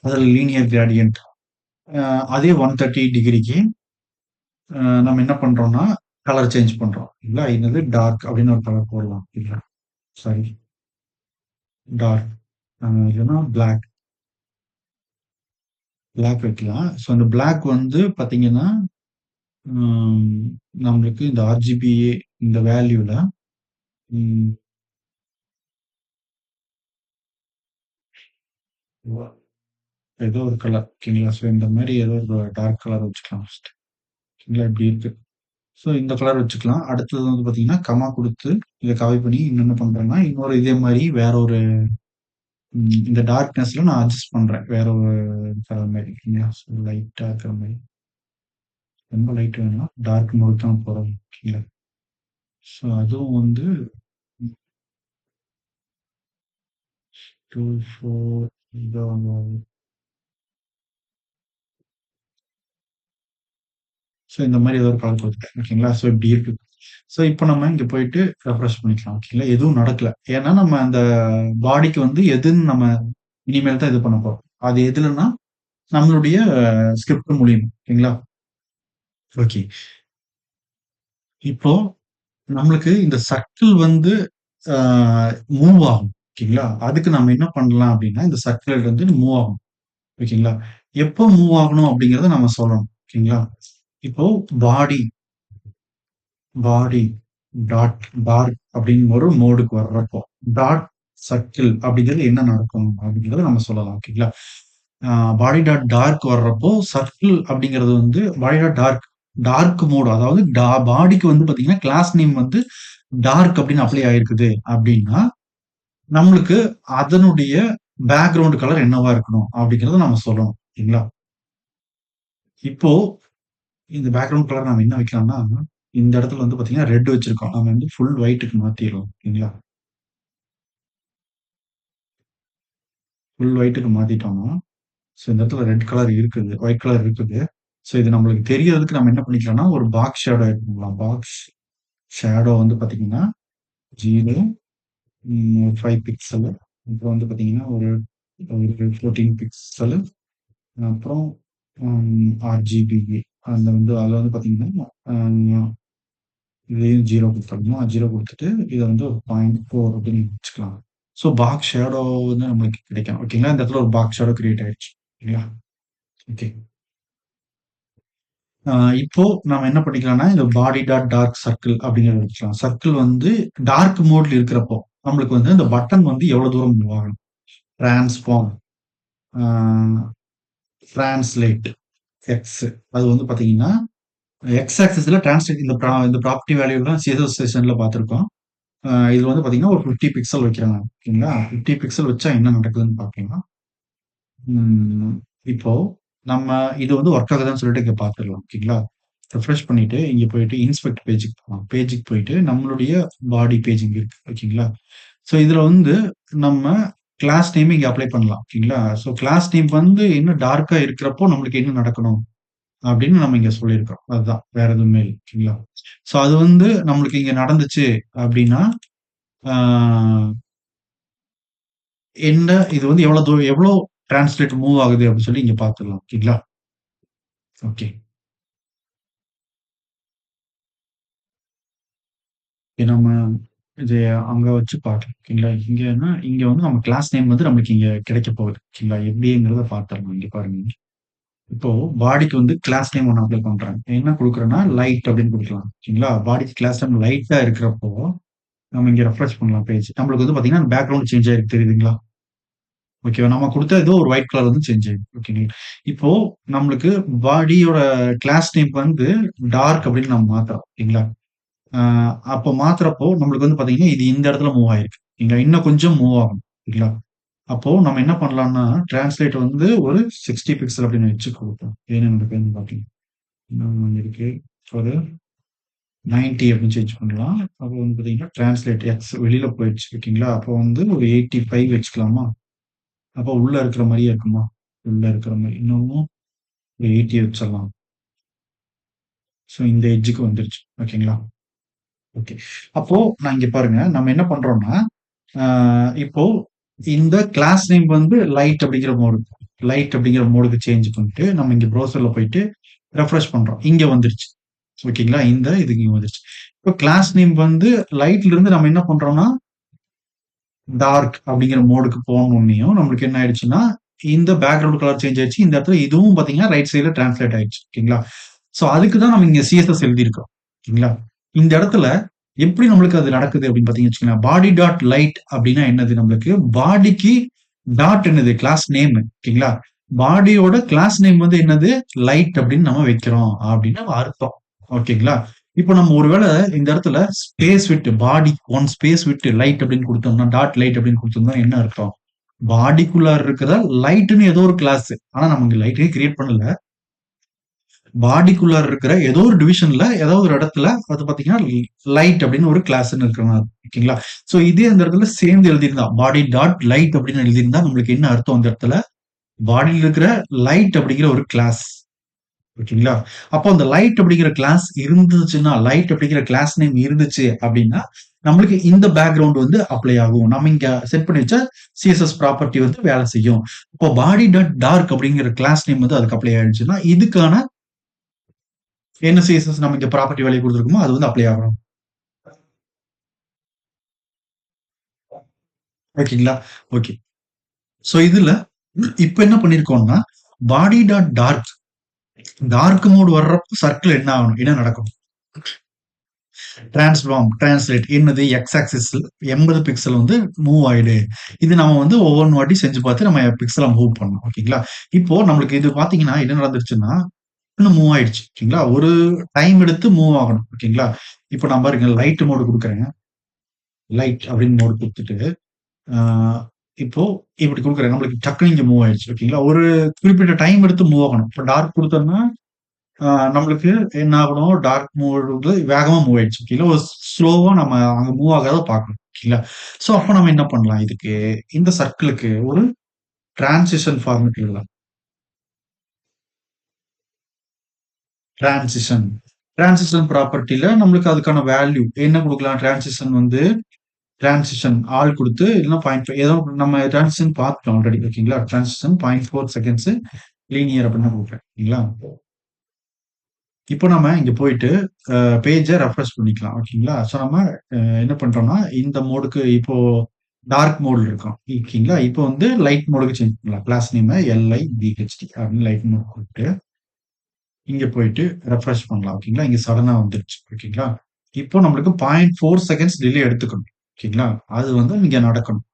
அதில லீனியர் கிரேடியன்ட். அ அதே 130 டிகிரிக்கு நம்ம என்ன பண்றோம்னா, கலர் சேஞ்ச் பண்றோம். இல்ல என்னது டார்க் அப்படின்னு ஒரு கலர் போடலாம். இல்ல சாரி டார்க் இல்லன்னா பிளாக் வைக்கலாம். ஸோ அந்த பிளாக் வந்து பார்த்தீங்கன்னா, ம் நம்மளுக்கு இந்த ஆர்ஜிபிஏ இந்த வேல்யூல ம் ஏதோ ஒரு கலர் ஓகேங்களா? ஸோ இந்த மாரி ஏதோ ஒரு டார்க் கலர் வச்சுக்கலாம் ஃபர்ஸ்ட். ஓகேங்களா? இப்படி இருக்கு. ஸோ இந்த கலர் வச்சுக்கலாம். அடுத்தது வந்து பார்த்தீங்கன்னா, கமா குடுத்து இத காப்பி பண்ணி இன்னொன்னு பண்றேன்னா, இன்னொரு இதே மாரி வேற ஒரு இந்த டார்க்னஸ்ல நான் அட்ஜஸ்ட் பண்றேன். வேற ஒரு கலர் மாரி. ஓகேங்களா? ஸோ லைட்டா இருக்கிற மாரி. ரொம்ப லைட் வேணாம். டார்க் மோட் தான் போறோம். ஓகேங்களா? ஸோ அதுவும் வந்து 2, 4 இதோ ஸோ இந்த மாரி ஏதோ ஒரு கலர் குடுத்துட்டேன். ஓகேங்களா? ஸோ இப்படி இருக்கு. ஸோ இப்ப நம்ம இங்க போயிட்டு ரெஃப்ரெஷ் பண்ணிக்கலாம். ஓகேங்களா? எதுவும் நடக்கல. ஏன்னா நம்ம அந்த பாடிக்கு வந்து எதுன்னு நம்ம இனிமேல் தான் இது பண்ண போறோம். அது எதுலன்னா, நம்மளுடைய ஸ்கிரிப்ட் மூலியமா. ஓகேங்களா? ஓகே. இப்போ நம்மளுக்கு இந்த சர்க்கிள் வந்து ஆ மூவ் ஆகும். ஓகேங்களா? அதுக்கு நம்ம என்ன பண்ணலாம் அப்டின்னா, இந்த சர்க்கிள் வந்து மூவ் ஆகும். ஓகேங்களா? எப்போ மூவ் ஆகணும் அப்டிங்கிறத நம்ம சொல்லணும். ஓகேங்களா? இப்போ பாடி பாடி டாட் டார்க் அப்படின்னு ஒரு மோடுக்கு வர்றப்போ, டாட் சர்க்கிள் அப்படிங்கிறது என்ன நடக்கும் அப்படிங்கிறத நம்ம சொல்லலாம். ஓகேங்களா? ஆ பாடி டாட் டார்க் வர்றப்போ, சர்க்கிள் அப்படிங்கிறது வந்து body dot dark dark mode அதாவது பாடிக்கு வந்து பார்த்தீங்கன்னா, கிளாஸ் நேம் வந்து டார்க் அப்படின்னு அப்ளை ஆயிருக்குது அப்படின்னா, நம்மளுக்கு அதனுடைய பேக்கிரவுண்ட் கலர் என்னவா இருக்கணும் அப்படிங்கிறத நம்ம சொல்லணும். ஓகேங்களா? இப்போ இந்த பேக்கிரவுண்ட் கலர் நாம என்ன வைக்கலாம்னா, இந்த இடத்துல வந்து பார்த்தீங்கன்னா, ரெட் வச்சிருக்கோம். நம்ம வந்து ஃபுல் ஒயிட்க்கு மாத்திர்றோம். ஓகேங்களா? ஃபுல் ஒயிட்க்கு மாத்திட்டோம்னா, ஸோ இந்த இடத்துல ரெட் கலர் இருக்குது. ஒயிட் கலர் இருக்குது. ஸோ இது நம்மளுக்கு தெரியறதுக்கு நம்ம என்ன பண்ணிக்கலாம்னா, ஒரு பாக்ஸ் ஷேடோ ஆட் பண்ணலாம். பாக்ஸ் ஷேடோ வந்து பார்த்தீங்கன்னா, 0 5 பிக்சலு. அப்புறம் வந்து பார்த்தீங்கன்னா, ஒரு ஒரு 14 பிக்சலு. அப்புறம் RGBA அந்த வந்து அதுல வந்து பார்த்தீங்கன்னா, இதையும் 0 குடுத்துடணும். 0 குடுத்துட்டு, இத வந்து ஒரு 0.4 அப்படின்னு வச்சுக்கலாம். ஸோ பாக்ஸ் ஷேடோ வந்து நம்மளுக்கு கிடைக்கும். ஓகேங்களா? இந்த இடத்துல ஒரு பாக்ஸ் ஷேடோ கிரியேட் ஆயிடுச்சு. ஓகேங்களா? ஓகே. ஆ இப்போ நாம என்ன பண்ணிக்கலாம்னா, இந்த பாடி டாட் டார்க் சர்க்கிள் அப்படிங்கிறத வச்சுக்கலாம். சர்க்கிள் வந்து டார்க் மோட்ல இருக்கிறப்போ, நம்மளுக்கு வந்து இந்த பட்டன் வந்து எவ்வளவு தூரம் மூவ் ஆகணும். டிரான்ஸ்ஃபார்ம், ஆ டிரான்ஸ்லேட், எக்ஸ் அது வந்து பார்த்தீங்கன்னா, எக்ஸ் ஆக்சிஸ்ல டிரான்ஸ்லேட் இந்த ப்ராப்பர்ட்டி வேல்யூலாம் சிஎஸ்எஸ் செஷன்ல பார்த்திருக்கோம். இதுல வந்து பாத்தீங்கன்னா ஒரு 50 பிக்சல் வைக்கிறாங்க. ஓகேங்களா? 50 பிக்சல் வச்சா என்ன நடக்குதுன்னு பாக்கலாம். ம். இப்போ நம்ம இது வந்து ஒர்க் ஆகுதான்னு சொல்லிட்டு இங்க பார்த்துடலாம். ஓகேங்களா? ரிஃப்ரெஷ் பண்ணிட்டு இங்க போயிட்டு இன்ஸ்பெக்ட் பேஜ்க்கு போலாம். பேஜ்க்கு போயிட்டு நம்மளுடைய பாடி பேஜ் இங்க இருக்கு. ஓகேங்களா? ஸோ இதுல வந்து நம்ம கிளாஸ் நேம் இங்க அப்ளை பண்ணலாம். ஓகேங்களா? ஸோ கிளாஸ் நேம் வந்து இன்னும் டார்க்கா இருக்கிறப்போ நம்மளுக்கு என்ன நடக்கணும்? அப்படின்னு நம்ம இங்க சொல்லியிருக்கிறோம். அதுதான். வேற எதுவுமே இல்ல. ஓகேங்களா? ஸோ அது வந்து நம்மளுக்கு இங்க நடந்துச்சு அப்படின்னா, ஆ என்ன இது வந்து எவ்வளோ டிரான்ஸ்லேட் மூவ் ஆகுது அப்படின்னு சொல்லி இங்க பார்த்துடலாம். ஓகேங்களா? ஓகே. நம்ம இது அங்க வச்சு பார்க்கலாம். ஓகேங்களா? இங்க வந்து நம்ம கிளாஸ் நேம் வந்து நம்மளுக்கு இங்க கிடைக்க போகுது. ஓகேங்களா? எப்படிங்கிறத பார்த்துரலாம். இங்க பாருங்க. இப்போ பாடிக்கு வந்து கிளாஸ் நேம் ஒண்ணு அப்ளை பண்றேன். என்ன குடுக்குறேன்னா, லைட் அப்படின்னு குடுக்கலாம். ஓகேங்களா? பாடிக்கு கிளாஸ் நேம் லைட்டா இருக்கிறப்போ, நம்ம இங்க ரெஃப்ரெஷ் பண்ணலாம் பேஜ். நம்மளுக்கு வந்து பார்த்தீங்கன்னா, பேக்கிரவுண்ட் சேஞ்ச் ஆயிருக்கு தெரியுதுங்களா? ஓகேவா? நம்ம குடுத்த ஏதோ ஒரு ஒயிட் கலர் வந்து சேஞ்ச் ஆயிருக்கு. ஓகேங்களா? இப்போ நம்மளுக்கு பாடியோட கிளாஸ் நேம் வந்து டார்க் அப்படின்னு நம்ம மாத்துறோம். ஓகேங்களா? ஆ அப்போ மாத்துறப்போ நம்மளுக்கு வந்து பார்த்தீங்கன்னா, இது இந்த இடத்துல மூவ் ஆயிருக்கு. இன்னும் கொஞ்சம் மூவ் ஆகணும். சரிங்களா? அப்போ நம்ம என்ன பண்ணலாம்னா, டிரான்ஸ்லேட் வந்து ஒரு 60 பிக்சல் அப்படின்னு வச்சு குடுப்போம். ஏன்னு நடக்குதுன்னு பார்த்தீங்கன்னா, இன்னும் இருக்கு. ஒரு 90 அப்படின்னு சேஞ்ச் பண்ணலாம். அப்போ வந்து பார்த்தீங்கன்னா, டிரான்ஸ்லேட் எக்ஸ் வெளியில போயிடுச்சு. ஓகேங்களா? அப்போ வந்து ஒரு 85 வச்சுக்கலாமா? அப்போ உள்ள இருக்கிற மாரியே இருக்குமா? உள்ள இருக்கிற மாரி. இன்னமும் ஒரு 80 வச்சிடலாம். ஸோ இந்த எட்ஜ்க்கு வந்துருச்சு. ஓகேங்களா? ஓகே. அப்போ நான் இங்க பாருங்க, நம்ம என்ன பண்றோம்னா, ஆ இப்போ இந்த கிளாஸ் நேம் வந்து லைட் அப்படிங்கிற மோடு. லைட் அப்படிங்கிற மோடுக்கு சேஞ்ச் பண்ணிட்டு, நம்ம இங்க ப்ரௌசர்ல போயிட்டு ரெஃப்ரெஷ் பண்றோம். இங்க வந்துருச்சு. ஓகேங்களா? இந்த இதுக்கு இங்க வந்துருச்சு. இப்போ கிளாஸ் நேம் வந்து லைட்ல இருந்து நம்ம என்ன பண்றோம்னா, டார்க் அப்படிங்கிற மோடுக்கு போனோனேயும் நம்மளுக்கு என்ன ஆயிடுச்சுன்னா, இந்த பேக்கிரவுண்ட் கலர் சேஞ்ச் ஆயிடுச்சு. இந்த இடத்துல இதுவும் பார்த்தீங்கன்னா, ரைட் சைடுல டிரான்ஸ்லேட் ஆயிடுச்சு. ஓகேங்களா? சோ அதுக்கு தான் நம்ம இங்க சிஎஸ்எஸ் எழுதியிருக்கோம். ஓகேங்களா? இந்த இடத்துல எப்படி நம்மளுக்கு அது நடக்குது அப்படின்னு பார்த்தீங்கன்னு வச்சுக்கோங்களேன். பாடி டாட் லைட் அப்படின்னா என்னது நம்மளுக்கு? பாடிக்கு டாட் என்னது? Class name. ஓகேங்களா? பாடியோட கிளாஸ் நேம் வந்து என்னது? லைட் அப்படின்னு நம்ம வைக்கிறோம் அப்படின்னு நம்ம அர்த்தம். ஓகேங்களா? இப்போ நம்ம ஒருவேளை இந்த இடத்துல ஸ்பேஸ் விட்டு பாடி ஒன் ஸ்பேஸ் விட்டு லைட் அப்படின்னு கொடுத்தோம்னா, டாட் லைட் அப்படின்னு கொடுத்தோம்னா என்ன அர்த்தம்? பாடிக்குள்ளார இருக்கிற லைட்ன்னு ஏதோ ஒரு கிளாஸ். ஆனா நம்ம இங்க லைட்டே கிரியேட் பண்ணல. பாடிக்குள்ளார இருக்கிற ஏதோ ஒரு டிவிஷன்ல ஏதோ ஒரு இடத்துல அது பாத்தீங்கன்னா லைட் அப்படின்னு ஒரு கிளாஸ்ன்னு இருக்கிற ஓகேங்களா? சோ இதே அந்த இடத்துல சேர்ந்து எழுதியிருந்தா பாடி டாட் லைட் அப்படின்னு எழுதியிருந்தா நம்மளுக்கு என்ன அர்த்தம் அந்த இடத்துல? பாடியில இருக்கிற லைட் அப்படிங்கிற ஒரு கிளாஸ். ஓகேங்களா? அப்போ அந்த லைட் அப்படிங்கிற கிளாஸ் இருந்துச்சுன்னா, லைட் அப்படிங்கிற கிளாஸ் நேம் இருந்துச்சு அப்படின்னா, நம்மளுக்கு இந்த பேக்கிரவுண்ட் வந்து அப்ளை ஆகும். நம்ம இங்க செட் பண்ணி வச்ச சிஎஸ்எஸ் ப்ராப்பர்ட்டி வந்து வேலை செய்யும். இப்போ பாடி டாட் டார்க் அப்படிங்கிற கிளாஸ் நேம் வந்து அதுக்கு அப்ளை ஆயிடுச்சுன்னா, இதுக்கான என்ன சிஎஸ்எஸ் நம்ம இங்க ப்ராப்பர்ட்டி வேல்யூ குடுத்துருக்கோமோ, அது வந்து அப்ளை ஆகணும். ஓகேங்களா? ஓகே. சோ இதுல இப்ப என்ன பண்ணியிருக்கோம்னா, body dot dark dark mode வர்றப்போ சர்க்கிள் என்ன ஆகணும்? என்ன நடக்கும்? டிரான்ஸ்லேட் என்னது? எக்ஸ் ஆக்சிஸ் 80 பிக்சல் வந்து மூவ் ஆயிடு. இது நம்ம வந்து ஒவ்வொன்னு வாட்டி செஞ்சு பார்த்து நம்ம பிக்சல மூவ் பண்ணணும். ஓகேங்களா? இப்போ நம்மளுக்கு இது பார்த்தீங்கன்னா, என்ன நடந்துருச்சுன்னா, இன்னும் மூவ் ஆயிடுச்சு. ஓகேங்களா? ஒரு டைம் எடுத்து மூவ் ஆகணும். ஓகேங்களா? இப்போ நான் பாருங்க லைட் மோடு குடுக்குறேன். லைட் அப்படின்னு மோடு குடுத்துட்டு ஆ இப்போ இப்படி குடுக்குறேன். நம்மளுக்கு டக்குனு இங்க மூவ் ஆயிடுச்சு. ஓகேங்களா? ஒரு குறிப்பிட்ட டைம் எடுத்து மூவ் ஆகணும். இப்ப டார்க் குடுத்தோம்னா, நம்மளுக்கு என்ன ஆகணும்? டார்க் மோட் வந்து வேகமா மூவ் ஆயிடுச்சு. ஓகேங்களா? ஒரு ஸ்லோவா நம்ம அங்க மூவ் ஆகாத பார்க்கணும். ஓகேங்களா? சோ அப்ப நம்ம என்ன பண்ணலாம் இதுக்கு? இந்த சர்க்கிளுக்கு ஒரு டிரான்சிஷன் ஃபார்மேட் எழுதலாம். டிரான்சிஷன். டிரான்சிஷன் ப்ராப்பர்ட்டில நம்மளுக்கு அதுக்கான வேல்யூ என்ன குடுக்கலாம்? டிரான்சிஷன் வந்து டிரான்சிஷன் ஆல் குடுத்து இல்லன்னா 0.5 ஏதோ நம்ம டிரான்சிஷன் பார்த்துட்டோம் ஆல்ரெடி. ஓகேங்களா? டிரான்சிஷன் 0.4 செகண்ட்ஸ் லீனியர் அப்படின்னு குடுக்குறேன். ஓகேங்களா? இப்போ நம்ம இங்க போயிட்டு பேஜ ரெஃப்ரெஷ் பண்ணிக்கலாம். ஓகேங்களா? சோ நம்ம என்ன பண்றோம்னா, இந்த மோடுக்கு இப்போ டார்க் மோட்ல இருக்கோம். ஓகேங்களா? இப்போ வந்து லைட் மோடுக்கு சேஞ்ச் பண்ணலாம். கிளாஸ் நேம LIBHT அப்படின்னு லைட் மோட் குடுத்துட்டு, இங்க போயிட்டு ரெஃப்ரெஷ் பண்ணலாம். ஓகேங்களா? இங்க சடனா வந்துருச்சு. ஓகேங்களா? இப்போ நம்மளுக்கு 0.4 செகண்ட்ஸ் டிலே எடுத்துக்கணும். ஓகேங்களா? அது வந்து இங்க நடக்கணும்.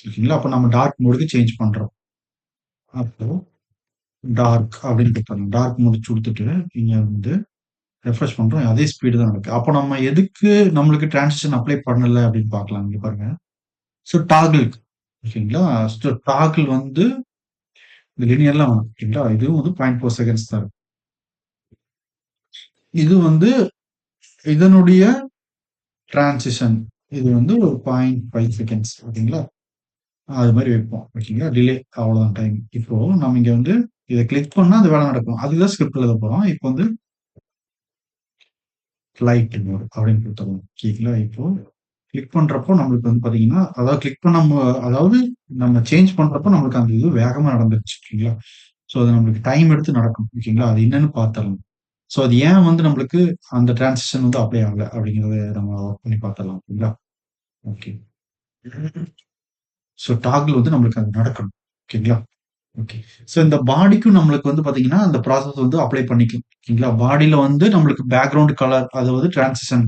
ஓகேங்களா? அப்ப நம்ம டார்க் மோடுக்கு சேஞ்ச் பண்றோம். அப்போ டார்க் அப்படின்னு குடுத்துறணும். டார்க் முடிச்சு குடுத்துட்டு, இங்க வந்து ரெஃப்ரெஷ் பண்றோம். அதே ஸ்பீடு தான் நடக்குது. அப்ப நம்ம எதுக்கு நம்மளுக்கு டிரான்சிஷன் அப்ளை பண்ணல அப்படின்னு பார்க்கலாம். இங்க பாருங்க. ஸோ டாகிள் ஓகேங்களா? ஸோ டாகிள் வந்து இந்த லினியர்லாம் ஓகேங்களா? இதுவும் வந்து 0.4 செகண்ட்ஸ் தான் இருக்கு. இது வந்து இதனுடைய டிரான்சிஷன் இது வந்து ஒரு 0.5 செகண்ட்ஸ் ஓகேங்களா? அது மாரி வைப்போம். ஓகேங்களா? டிலே அவ்வளோதான் டைம். இப்போ நம்ம இங்க வந்து இத கிளிக் பண்ணா அந்த வேலை நடக்கும். அதுதான் ஸ்கிரிப்ட் எழுத போறோம். இப்போ வந்து ஃப்ளைட் மோட் அப்படின்னு குடுத்துருவோம். ஓகேங்களா? இப்போ கிளிக் பண்றப்போ நம்மளுக்கு வந்து பார்த்தீங்கன்னா, அதாவது கிளிக் பண்ணாம அதாவது நம்ம சேஞ்ச் பண்றப்போ நம்மளுக்கு அந்த இது வேகமா நடந்துருச்சு. ஓகேங்களா? ஸோ அது நம்மளுக்கு டைம் எடுத்து நடக்கும். ஓகேங்களா? அது என்னன்னு பார்த்துரலாம். ஸோ அது ஏன் வந்து நம்மளுக்கு அந்த டிரான்சிஷன் வந்து அப்ளை ஆகல அப்படிங்கிறத நம்ம ஒர்க் பண்ணி பார்த்துரலாம். ஓகேங்களா? ஓகே. ஸோ டாக்கிள் வந்து நம்மளுக்கு அது நடக்கணும். ஓகேங்களா? ஓகே. ஸோ இந்த பாடிக்கும் நம்மளுக்கு வந்து பார்த்தீங்கன்னா, அந்த ப்ராசஸ் வந்து அப்ளை பண்ணிக்கலாம். ஓகேங்களா? பாடில வந்து நம்மளுக்கு பேக்கிரவுண்ட் கலர் அதாவது டிரான்சிஷன்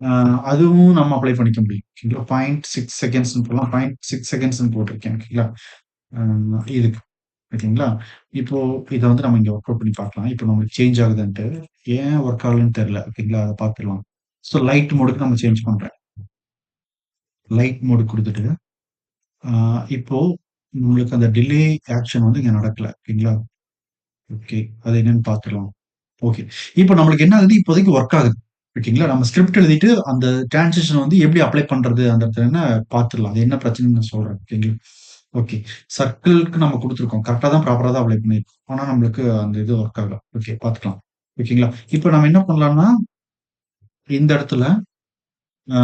அ அதுவும் நம்ம அப்ளை பண்ணிக்க முடியும். ஓகேங்களா? 0.6 செகண்ட்ஸ்ன்னு போடலாம். 0.6 செகண்ட்ஸ்ன்னு போட்டிருக்கேன். ஓகேங்களா? இதுக்கு. ஓகேங்களா? இப்போ இத வந்து நம்ம இங்க ஒர்க் அவுட் பண்ணி பார்க்கலாம். இப்போ நம்மளுக்கு சேஞ்ச் ஆகுதுன்ட்டு. ஏன் ஒர்க் ஆகலன்னு தெரியல. ஓகேங்களா? அத பார்த்துடலாம். ஸோ லைட் மோடுக்கு நம்ம சேஞ்ச் பண்றேன். லைட் மோடு குடுத்துட்டு, அ இப்போ உங்களுக்கு அந்த டிலே ஆக்ஷன் வந்து இங்க நடக்கல. ஓகேங்களா? ஓகே. அது என்னன்னு பார்த்துடலாம். ஓகே. இப்ப நம்மளுக்கு என்ன ஆகுது, இப்போதைக்கு வொர்க் ஆகுது. ஓகேங்களா? நம்ம ஸ்கிரிப்ட் எழுதிட்டு, அந்த டிரான்சிஷன் வந்து எப்படி அப்ளை பண்றது அந்த இடத்துல பார்த்துடலாம். அது என்ன பிரச்சனைன்னு நான் சொல்றேன். ஓகேங்களா? ஓகே. சர்க்கிள்க்கு நம்ம குடுத்துருக்கோம். கரெக்ட்டா தான் ப்ராப்பரா தான் அப்ளை பண்ணியிருக்கோம். ஆனா நம்மளுக்கு அந்த இது வொர்க் ஆகல. ஓகே பார்த்துக்கலாம். ஓகேங்களா? இப்ப நம்ம என்ன பண்ணலாம்னா, இந்த இடத்துல ஆ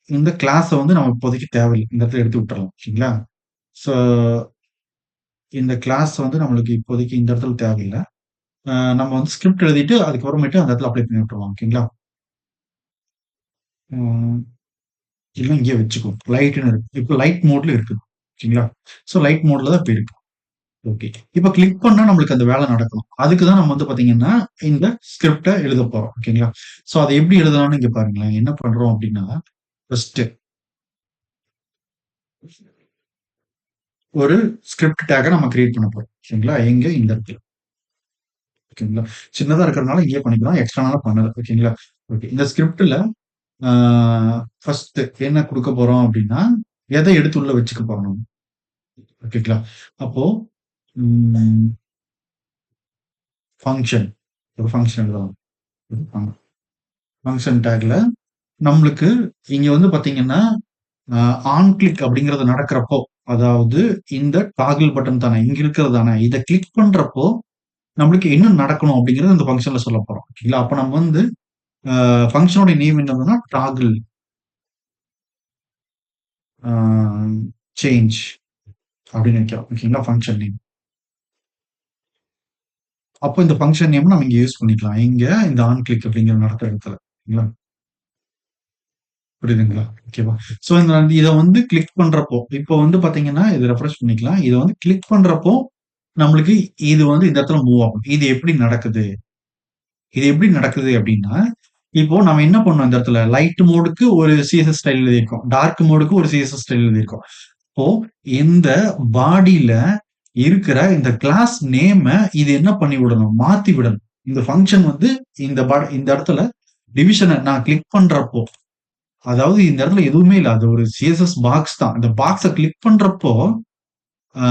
இந்த கிளாஸ வந்து நம்ம இப்போதைக்கு தேவையில்ல. இந்த இடத்துல எடுத்து விட்டுறலாம். ஓகேங்களா? ஸோ இந்த கிளாஸ் வந்து நம்மளுக்கு இப்போதைக்கு இந்த இடத்துல தேவையில்ல. நம்ம வந்து ஸ்கிரிப்ட் எழுதிட்டு அதுக்கப்புறமேட்டு அந்த இடத்துல அப்ளை பண்ணி விட்டுறலாம். ஓகேங்களா? ம். இல்ல இங்கேயே வச்சுக்குவோம். லைட்ன்னு இருக்கு. இப்ப லைட் மோட்ல இருக்குது. ஓகேங்களா? ஸோ லைட் மோட்ல தான் இப்ப இருக்கு. ஓகே. இப்ப கிளிக் பண்ணா நம்மளுக்கு அந்த வேலை நடக்கும். அதுக்கு தான் நம்ம வந்து பார்த்தீங்கன்னா, இந்த ஸ்கிரிப்ட்ட எழுதப் போறோம். ஓகேங்களா? ஸோ அத எப்படி எழுதலாம்னு இங்க பாருங்களேன். என்ன பண்றோம் அப்படின்னா, ஃபர்ஸ்ட்டு ஒரு ஸ்கிரிப்ட் டேக்க நம்ம கிரியேட் பண்ண போறோம். ஓகேங்களா? எங்க இந்த இடத்துல. ஓகேங்களா? சின்னதா இருக்கிறதுனால இங்கேயே பண்ணிக்கலாம். எக்ஸ்டர்னலா பண்ணல. ஓகேங்களா? ஓகே. இந்த ஸ்கிரிப்ட்ல ஆ ஃபர்ஸ்ட் என்ன குடுக்கப் போறோம் அப்படின்னா, எத எடுத்து உள்ள வச்சுக்க போறோம் நம்ம. ஓகேங்களா? அப்போ ம் ஃபங்ஷன் ஒரு ஃபங்ஷன் எழுதலாம். ஃபங் ஃபங்ஷன் டேக்ல நம்மளுக்கு இங்க வந்து பார்த்தீங்கன்னா, அ ஆன் கிளிக் அப்படிங்கிறது நடக்கிறப்போ, அதாவது இந்த டாகிள் பட்டன் தானே, இங்க இருக்கிறது தானே, இத கிளிக் பண்றப்போ நம்மளுக்கு என்ன நடக்கணும் அப்படிங்கிறது இந்த ஃபங்ஷன்ல சொல்லப் போறோம். ஓகேங்களா? அப்ப நம்ம வந்து ஃபங்ஷனோட நேம் என்னதுன்னா, டாகிள் அ சேஞ்ச் அப்படின்னு வைக்கிறோம். ஓகேங்களா? Function name. அப்போ இந்த ஃபங்ஷன் நேம் நம்ம இங்க யூஸ் பண்ணிக்கலாம். எங்க? இந்த ஆன் கிளிக் அப்படிங்கிற நடக்கிற இடத்துல. சரிங்களா? புரியுதுங்களா? ஓகேவா? ஸோ இந்த இத வந்து கிளிக் பண்றப்போ, இப்போ வந்து பார்த்தீங்கன்னா, இத ரெஃப்ரெஷ் பண்ணிக்கலாம். இத வந்து கிளிக் பண்றப்போ, நம்மளுக்கு இது வந்து இந்த இடத்துல மூவ் ஆகும். இது எப்படி நடக்குது? இது எப்படி நடக்குது அப்படின்னா, இப்போ நம்ம என்ன பண்ணோம் இந்த இடத்துல, லைட் மோடுக்கு ஒரு சிஎஸ்எஸ் ஸ்டைல் எழுதியிருக்கோம். டார்க் மோடுக்கு ஒரு சிஎஸ்எஸ் ஸ்டைல் எழுதியிருக்கோம். இப்போ இந்த பாடியில இருக்கிற இந்த கிளாஸ் நேம இது என்ன பண்ணி விடணும்? மாத்தி விடணும். இந்த ஃபங்ஷன் வந்து இந்த இடத்துல டிவிஷன நான் கிளிக் பண்றப்போ, அதாவது இந்த இடத்துல எதுவுமே இல்ல. அது ஒரு சிஎஸ்எஸ் பாக்ஸ் தான். இந்த பாக்ஸ கிளிக் பண்றப்போ, ஆ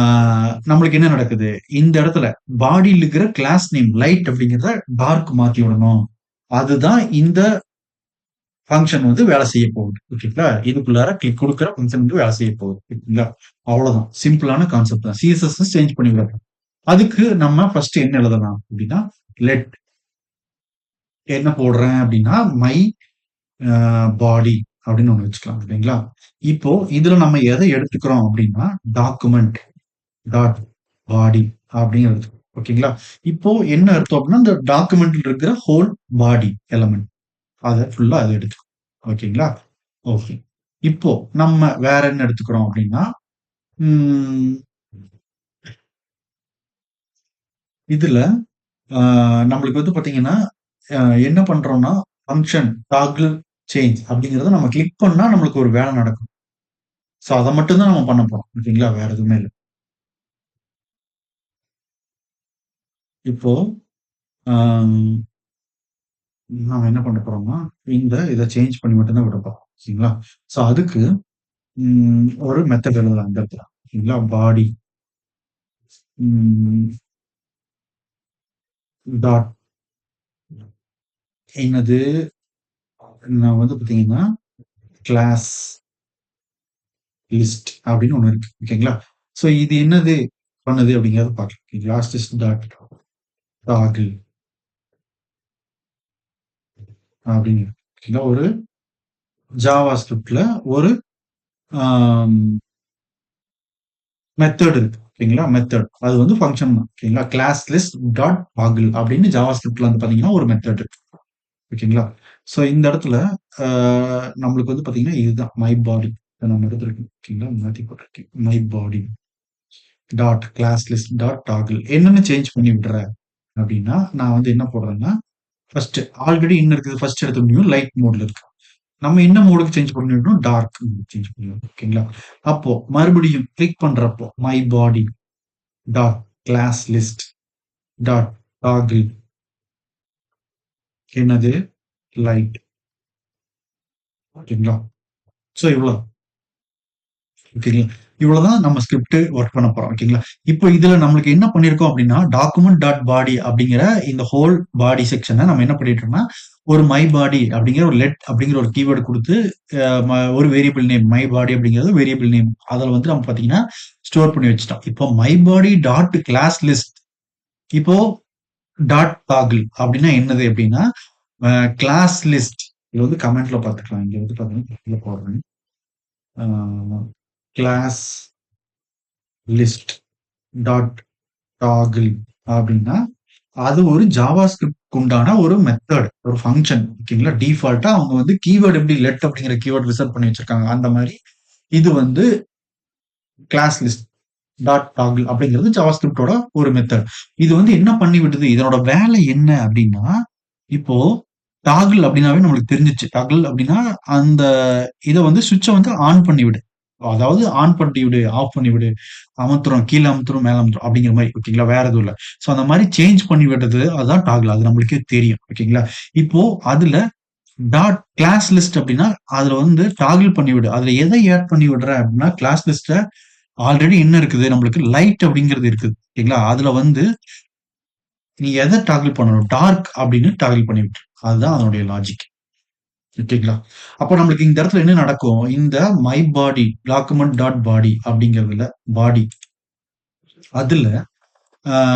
நம்மளுக்கு என்ன நடக்குது? இந்த இடத்துல பாடியில இருக்கிற கிளாஸ் நேம் லைட் அப்படிங்கிறத டார்க் மாத்தி விடணும். அதுதான் இந்த ஃபங்ஷன் வந்து வேலை செய்ய போகுது. ஓகேங்களா? இதுக்குள்ளார கிளிக் குடுக்குற ஃபங்ஷன் வந்து வேலை செய்ய போகுது. ஓகேங்களா? அவ்வளோதான். சிம்பிளான கான்செப்ட் தான். சிஎஸ்எஸ் சேஞ்ச் பண்ணி விடணும். அதுக்கு நம்ம ஃபர்ஸ்ட் என்ன எழுதலாம் அப்படின்னா, லெட் என்ன போடுறேன் அப்படின்னா, மை பாடி அப்படின்னு ஒண்ணு வச்சுக்கலாம். இல்லைங்களா? இப்போ இதுல நம்ம எதை எடுத்துக்கிறோம் அப்படின்னா, டாக்குமெண்ட் டாட் பாடி அப்படின்னு எடுத்துக்கிறோம். ஓகேங்களா? இப்போ என்ன அர்த்தம் அப்படின்னா, இந்த டாக்குமெண்ட்ல இருக்கிற ஹோல் பாடி எலமெண்ட் அத ஃபுல்லா அத எடுத்துக்கும். ஓகேங்களா? ஓகே. இப்போ நம்ம வேற என்ன எடுத்துக்கிறோம் அப்படின்னா, ம் இதுல ஆ நம்மளுக்கு வந்து பார்த்தீங்கன்னா, அ என்ன பண்றோம்னா, ஃபங்ஷன் டாக்கிள் சேஞ்ச் அப்படிங்கிறத நம்ம கிளிக் பண்ணா நம்மளுக்கு ஒரு வேலை நடக்கும். ஸோ அத மட்டும் தான் நம்ம பண்ண போறோம். ஓகேங்களா? வேற எதுவுமே இல்ல. இப்போ ஆம், நாம என்ன பண்ண போறோம்னா, இத சேஞ்ச் பண்ணி மட்டும் தான் விட போறோம். சரிங்களா? ஸோ அதுக்கு ஒரு மெத்தட் எழுதலாம் இந்த இடத்துல. சரிங்களா? பாடி ம் டாட் என்னது நான் வந்து பார்த்தீங்கன்னா, கிளாஸ் லிஸ்ட் அப்படின்னு ஒண்ணு இருக்கு. ஓகேங்களா? ஸோ இது என்னது பண்ணுது அப்படிங்கிறத பார்க்கலாம். கிளாஸ் லிஸ்ட் டாட் டாகிள் அப்படின்னு இருக்கு. ஓகேங்களா? ஒரு ஜாவா ஸ்கிரிப்ட்ல ஒரு ஆம், மெத்தட் இருக்கு. ஓகேங்களா? மெத்தட். அது வந்து ஃபங்ஷன் தான். ஓகேங்களா? கிளாஸ் லிஸ்ட் டாட் டாகிள் அப்படின்னு ஜாவா ஸ்கிரிப்ட்ல வந்து பார்த்தீங்கன்னா, ஒரு மெத்தட் இருக்கு. ஓகேங்களா? ஸோ இந்த இடத்துல அ நம்மளுக்கு வந்து பார்த்தீங்கன்னா, இதுதான் மை பாடி. இத நம்ம எடுத்திருக்கோம். ஓகேங்களா? மாத்தி போட்டிருக்கேன். My body dot class list dot toggle என்னன்னு சேஞ்ச் பண்ணி விடுற அப்படின்னா, நான் வந்து என்ன போடுறேன்னா, ஃபர்ஸ்ட் ஆல்ரெடி என்ன இருக்குது? ஃபர்ஸ்ட் எடுத்த நியூ லைட் மோட்ல இருக்கு. நம்ம என்ன மோடுக்கு சேஞ்ச் பண்ணிடணும்? டார்க் சேஞ்ச் பண்ணிடணும். ஓகேங்களா? அப்போ மறுபடியும் கிளிக் பண்றப்போ my body dot class list dot toggle என்னது? லைட். ஓகேங்களா? ஸோ இவ்வளோ ஓகேங்களா? இவ்வளவுதான் நம்ம ஸ்கிரிப்ட் ஒர்க் பண்ண போறோம். ஓகேங்களா? இப்போ இதுல நம்மளுக்கு என்ன பண்ணியிருக்கோம் அப்படின்னா, டாக்குமெண்ட் டாட் பாடி அப்படிங்கிற இந்த ஹோல் பாடி செக்ஷன நம்ம என்ன பண்ணிட்டோம்னா, ஒரு மை பாடி அப்படிங்கிற ஒரு லெட் அப்படிங்கிற ஒரு கீவேர்ட் குடுத்து, ஒரு வேரியபிள் நேம் மை பாடி அப்படிங்கிறது வேரியபிள் நேம். அதுல வந்து நம்ம பார்த்தீங்கன்னா, ஸ்டோர் பண்ணி வச்சுட்டோம். இப்போ my body dot class list இப்போ டாட் டாகிள் அப்படின்னா என்னது அப்படின்னா, அ கிளாஸ் லிஸ்ட் இது வந்து கமெண்ட்ல பார்த்துக்கலாம். இங்க வந்து பார்த்தீங்கன்னா, கீழ போடுறேன். அ கிளாஸ் லிஸ்ட் டாட் டாகிள் அப்படின்னா, அது ஒரு ஜாவா ஸ்கிரிப்ட்க்கு உண்டான ஒரு மெத்தட், ஒரு ஃபங்ஷன். ஓகேங்களா? டிஃபால்ட்டா அவங்க வந்து கீவேர்ட் எப்படி லெட் அப்படிங்கிற கீவேர்ட் ரிசர்வ் பண்ணி வச்சிருக்காங்க. அந்த மாரி இது வந்து கிளாஸ் லிஸ்ட் டாட் டாகிள் அப்படிங்கிறது ஜாவா ஸ்கிரிப்ட்டோட ஒரு மெத்தட். இது வந்து என்ன பண்ணி விடுது? இதனோட வேலை என்ன அப்படின்னா, இப்போ டாகிள் அப்படின்னாவே நம்மளுக்கு தெரிஞ்சுச்சு. டாகிள் அப்படின்னா, அந்த இத வந்து ஸ்விட்ச வந்து ஆன் பண்ணி விடு. அதாவது ஆன் பண்ணி விடு, ஆஃப் பண்ணி விடு, அமுத்துறோம், கீழ அமுத்துறோம், மேல அமுத்துறோம் அப்படிங்கிற மாரி. ஓகேங்களா? வேற எதுவும் இல்ல. ஸோ அந்த மாரி சேஞ்ச் பண்ணி விடுறது அதுதான் டாகிள். அது நம்மளுக்கே தெரியும். ஓகேங்களா? இப்போ அதுல டாட் கிளாஸ் லிஸ்ட் அப்படின்னா, அதுல வந்து டாகிள் பண்ணி விடு. அதுல எதை ஆட் பண்ணி விடுற அப்படின்னா, கிளாஸ் லிஸ்ட்ல ஆல்ரெடி என்ன இருக்குது? நம்மளுக்கு லைட் அப்படிங்கிறது இருக்குது. ஓகேங்களா? அதுல வந்து நீ எத டாக்கிள் பண்ணணும்? டார்க் அப்படின்னு டாக்கிள் பண்ணி விட்டுரு. அதுதான் அதனுடைய லாஜிக். ஓகேங்களா? அப்போ நம்மளுக்கு இந்த இடத்துல என்ன நடக்கும்? இந்த my body document dot body அப்படிங்கிறதுல பாடி அதுல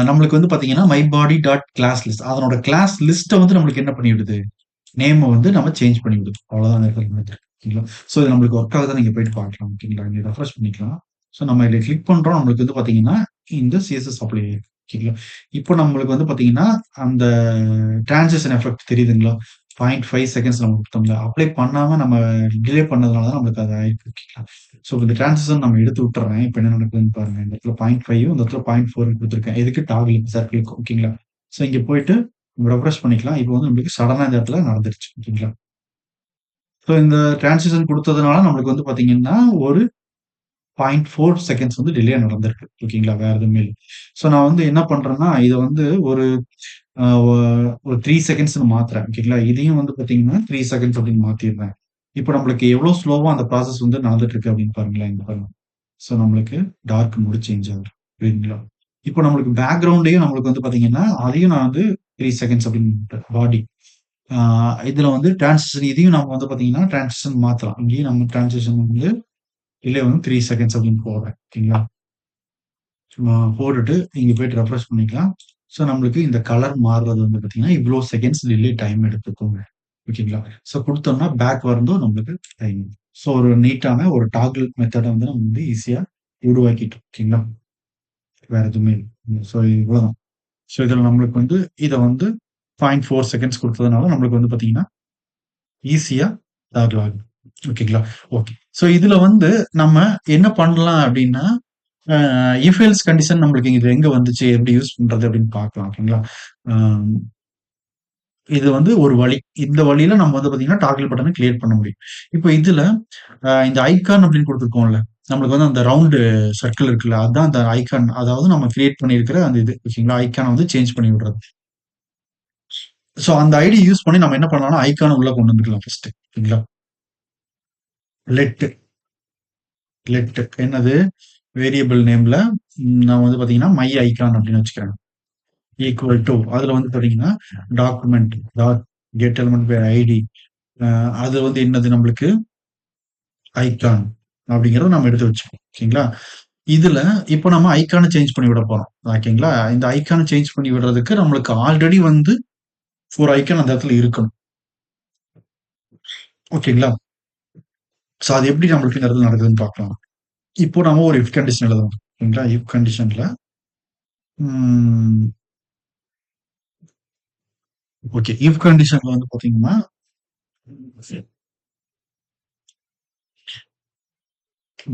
நம்மளுக்கு வந்து பாத்தீங்கன்னா my body dot class list அதனோட கிளாஸ் லிஸ்ட்டை வந்து நம்மளுக்கு என்ன பண்ணி விடுது? நேம வந்து நம்ம சேஞ்ச் பண்ணி விடுது. அவ்வளவுதான் இருக்கிறது. ஓகேங்களா? ஸோ இது நம்மளுக்கு ஒர்க் ஆகுதா நீங்க போயிட்டு பார்க்கலாம். ஓகேங்களா? இங்க ரெஃப்ரெஷ் பண்ணிக்கலாம். ஸோ நம்ம இதில கிளிக் பண்றோம். நம்மளுக்கு வந்து பார்த்தீங்கன்னா, இந்த சிஎஸ்எஸ் அப்ளை ஆயிருக்கு. ஓகேங்களா? இப்போ நம்மளுக்கு வந்து பார்த்தீங்கன்னா, அந்த டிரான்சிஷன் எஃபெக்ட் தெரியுதுங்களா? 0.5 செகண்ட்ஸ் நம்ம குடுத்தோம்ல. அப்ளை பண்ணாம நம்ம டிலே பண்ணதுனால தான் நம்மளுக்கு அது ஆயிருக்கு. ஓகேங்களா? ஸோ இந்த டிரான்சிஷன் நம்ம எடுத்து விட்டுர்றேன். இப்ப என்ன நடக்குதுன்னு பாருங்க. இந்த இடத்துல 0.5 இந்த இடத்துல 0.4 குடுத்துருக்கேன். எதுக்கு டாகில் சர்க்கிள்க்கு. ஓகேங்களா? ஸோ இங்க போயிட்டு ரெஃப்ரெஷ் பண்ணிக்கலாம். இப்போ வந்து நம்மளுக்கு சடனா இந்த இடத்துல நடந்துருச்சு. ஓகேங்களா? ஸோ இந்த டிரான்சிஷன் குடுத்ததுனால நம்மளுக்கு வந்து பார்த்தீங்கன்னா, ஒரு 0.4 செகண்ட்ஸ் வந்து டிலே நடந்திருக்கு. ஓகேங்களா? வேற எதுவுமே இல்ல. ஸோ நான் வந்து என்ன பண்றேன்னா, இத வந்து ஒரு அ ஒ ஒரு 3 செகண்ட்ஸ்ன்னு மாத்துறேன். ஓகேங்களா? இதையும் வந்து பார்த்தீங்கன்னா, 3 செகண்ட்ஸ் அப்படின்னு மாத்திர்றேன். இப்ப நம்மளுக்கு எவ்வளோ ஸ்லோவா அந்த ப்ராசஸ் வந்து நடந்துட்டு இருக்கு அப்படின்னு பாருங்களேன். இங்க பாருங்க. ஸோ நம்மளுக்கு டார்க் மோடு சேஞ்ச் ஆகுது. புரியுதுங்களா? இப்போ நம்மளுக்கு பேக்கிரவுண்டையும் நம்மளுக்கு வந்து பார்த்தீங்கன்னா, அதையும் நான் வந்து 3 செகண்ட்ஸ் அப்படின்னு பாடி ஆ இதுல வந்து டிரான்சிஷன் இதையும் நம்ம வந்து பார்த்தீங்கன்னா, டிரான்சிஷன் மாத்தலாம். இங்கேயும் நம்ம டிரான்சிஷன் வந்து டிலே வந்து 3 செகண்ட்ஸ் அப்படின்னு போடுறேன். ஓகேங்களா? சும்மா போட்டுட்டு இங்க போயிட்டு ரெஃப்ரெஷ் பண்ணிக்கலாம். ஸோ நம்மளுக்கு இந்த கலர் மாறுறது வந்து பார்த்தீங்கன்னா, இவ்ளோ செகண்ட்ஸ் டிலே டைம் எடுத்துக்குங்க. ஓகேங்களா? ஸோ குடுத்தோம்னா பேக் வரதும் நம்மளுக்கு டைம். ஸோ ஒரு நீட்டான ஒரு டாக்கிள் மெத்தட வந்து நம்ம வந்து ஈஸியா உருவாக்கிட்டோம். ஓகேங்களா? வேற எதுவுமே இல்ல. ஸோ இவ்வளோதான். ஸோ இதுல நம்மளுக்கு வந்து இத வந்து 0.4 செகண்ட்ஸ் குடுத்ததுனால நம்மளுக்கு வந்து பார்த்தீங்கன்னா, ஈஸியா டாக்கிள் ஆகுது. ஓகேங்களா? ஓகே. ஸோ இதுல வந்து நம்ம என்ன பண்ணலாம் அப்டின்னா, அ இஃப் எல்ஸ் கண்டிஷன் நம்மளுக்கு இது எங்க வந்துச்சு? எப்படி யூஸ் பண்றது? அப்படின்னு பார்க்கலாம். ஓகேங்களா? அ இது வந்து ஒரு வழி. இந்த வழியில நம்ம வந்து பார்த்தீங்கன்னா, டாக்கில் பட்டன கிரியேட் பண்ண முடியும். இப்ப இதுல இந்த ஐகான் அப்படின்னு குடுத்துருக்கோம்ல. நம்மளுக்கு வந்து அந்த ரவுண்டு சர்க்கிள் இருக்குல்ல. அதான் அந்த ஐகான். அதாவது நம்ம கிரியேட் பண்ணியிருக்கிற அந்த இது. ஓகேங்களா? ஐகான வந்து சேஞ்ச் பண்ணி விடுறது. ஸோ அந்த ஐடி யூஸ் பண்ணி நம்ம என்ன பண்ணலாம்னா ஐகான் உள்ள கொண்டு வந்துக்கலாம் ஃபர்ஸ்ட். ஓகேங்களா? லெட் லெட் என்னது வேரியபிள் நேம்ல நான் வந்து பாத்தீங்கன்னா மை ஐகான் அப்படின்னு வச்சுக்கிறேன். ஈக்குவல் டு அதுல வந்து பாத்தீங்கன்னா document dot get element by ID அது வந்து என்னது நம்மளுக்கு ஐகான் அப்படிங்கறத நம்ம எடுத்து வச்சுக்கோம். ஓகேங்களா? இதுல இப்போ நம்ம ஐகானை சேஞ்ச் பண்ணி விட போறோம். ஓகேங்களா? இந்த ஐகானை சேஞ்ச் பண்ணி விடுறதுக்கு நம்மளுக்கு ஆல்ரெடி வந்து ஒரு ஐகான் அந்த இடத்துல இருக்கணும். ஓகேங்களா? ஸோ அது எப்படி நம்மளுக்கு இந்த இடத்துல நடக்குதுன்னு பார்க்கலாம். இப்போ நம்ம ஒரு இஃப் கண்டிஷன் எழுதணும். ஓகேங்களா? இஃப் கண்டிஷன்ல ஓகே. இஃப் கண்டிஷன்ல வந்து பாத்தீங்கன்னா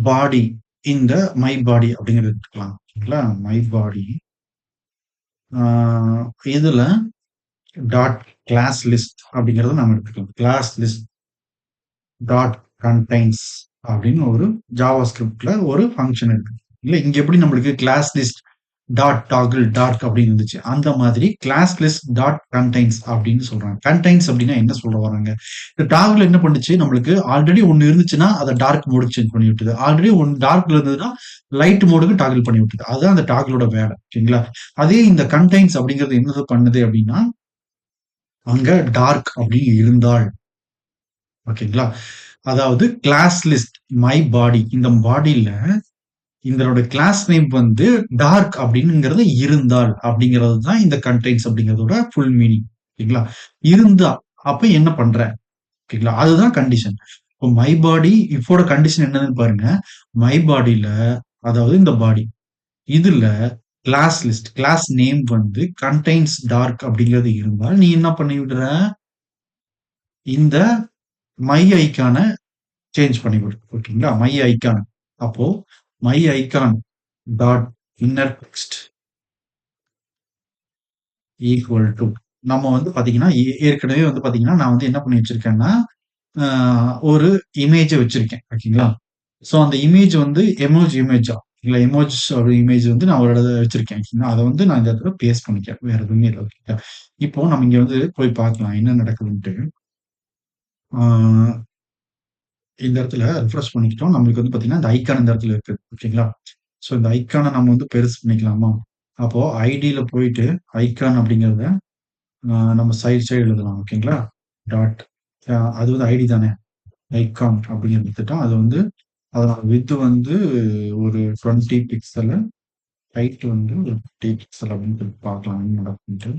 பாடி இந்த மை பாடி அப்படிங்கிறது எடுத்துக்கலாம். ஓகேங்களா? மை பாடி இதுல டாட் கிளாஸ் லிஸ்ட் அப்படிங்கறத நம்ம எடுத்துக்கலாம். கிளாஸ் லிஸ்ட் டாட் கண்டைன்ஸ் அப்படின்னு ஒரு ஜாவா ஸ்கிரிப்ட்ல ஒரு ஃபங்க்ஷன் இருக்கு. இல்ல இங்க எப்படி நம்மளுக்கு class list dot toggle dot அப்படின்னு இருந்துச்சு. அந்த மாதிரி கிளாஸ் லிஸ்ட் டாட் கண்டைன்ஸ் அப்படின்னு சொல்றாங்க. கண்டைன்ஸ் அப்படின்னா என்ன சொல்ல வராங்க? இந்த டாகிள் என்ன பண்ணுச்சு நம்மளுக்கு ஆல்ரெடி ஒன்னு இருந்துச்சுன்னா அதை டார்க் மோடுக்கு சேஞ்ச் பண்ணி விட்டுது. ஆல்ரெடி ஒன்னு டார்க்ல இருந்ததுன்னா லைட் மோடுக்கு டாகிள் பண்ணி விட்டுது. அதுதான் அந்த டாகிளோட வேலை. ஓகேங்களா? அதே இந்த கண்டைன்ஸ் அப்படிங்கிறது என்னது பண்ணுது அப்படின்னா அங்க டார்க் அப்படின்னு இருந்தால் ஓகேங்களா? அதாவது கிளாஸ் லிஸ்ட் மை பாடி இந்த பாடியில இதனோட கிளாஸ் நேம் வந்து டார்க் அப்படிங்கிறது இருந்தால் அப்படிங்கிறது தான் இந்த கண்டெய்ன்ஸ் அப்படிங்கிறதோட ஃபுல் மீனிங். ஓகேங்களா? இருந்தா அப்ப என்ன பண்ற? ஓகேங்களா? அதுதான் கண்டிஷன். இப்போ மை பாடி இப்போட கண்டிஷன் என்னன்னு பாருங்க. மை பாடியில அதாவது இந்த பாடி இதுல கிளாஸ் லிஸ்ட் கிளாஸ் நேம் வந்து கண்டெய்ன்ஸ் டார்க் அப்படிங்கிறது இருந்தால் நீ என்ன பண்ணி விடுற? இந்த மை ஐகான சேஞ்ச் பண்ணி விடு. ஓகேங்களா? My icon. அப்போ my icon dot inner text equal to நம்ம வந்து பாத்தீங்கன்னா ஏற்கனவே வந்து பாத்தீங்கன்னா நான் வந்து என்ன பண்ணி வச்சிருக்கேன்னா ஒரு இமேஜ வச்சிருக்கேன். ஓகேங்களா? ஸோ அந்த இமேஜ் வந்து இமேஜா இல்ல எமோஜ் ஒரு இமேஜ் வந்து நான் ஒரு இடத்துல வச்சிருக்கேன். ஓகேங்களா? அதை வந்து நான் இந்த இடத்துல பேஸ்ட் பண்ணிக்கிறேன். வேற எதுவுமே இல்லை. ஓகேங்களா? இப்போ நம்ம இங்க வந்து போய் பார்க்கலாம் என்ன நடக்குதுன்ட்டு. ஆஹ் இந்த இடத்துல ரிஃப்ரெஷ் பண்ணிக்கிட்டோம். நம்மளுக்கு வந்து பாத்தீங்கன்னா இந்த ஐகான் இந்த இடத்துல இருக்கு. ஓகேங்களா? ஸோ இந்த ஐகானை நம்ம வந்து பெருசு பண்ணிக்கலாமா? அப்போ ஐடியில போயிட்டு ஐகான் அப்படிங்கிறத நம்ம சைடு எழுதலாம். ஓகேங்களா? டாட் அது வந்து ஐடி தானே ஐகான் அப்படின்னு எடுத்துட்டோம். அது வந்து அதனோட வித் வந்து ஒரு 20 பிக்சல் ஹைட் வந்து ஒரு 50 பிக்சல் அப்படின்னு சொல்லி பார்க்கலாம் என்ன நடக்குன்ட்டு.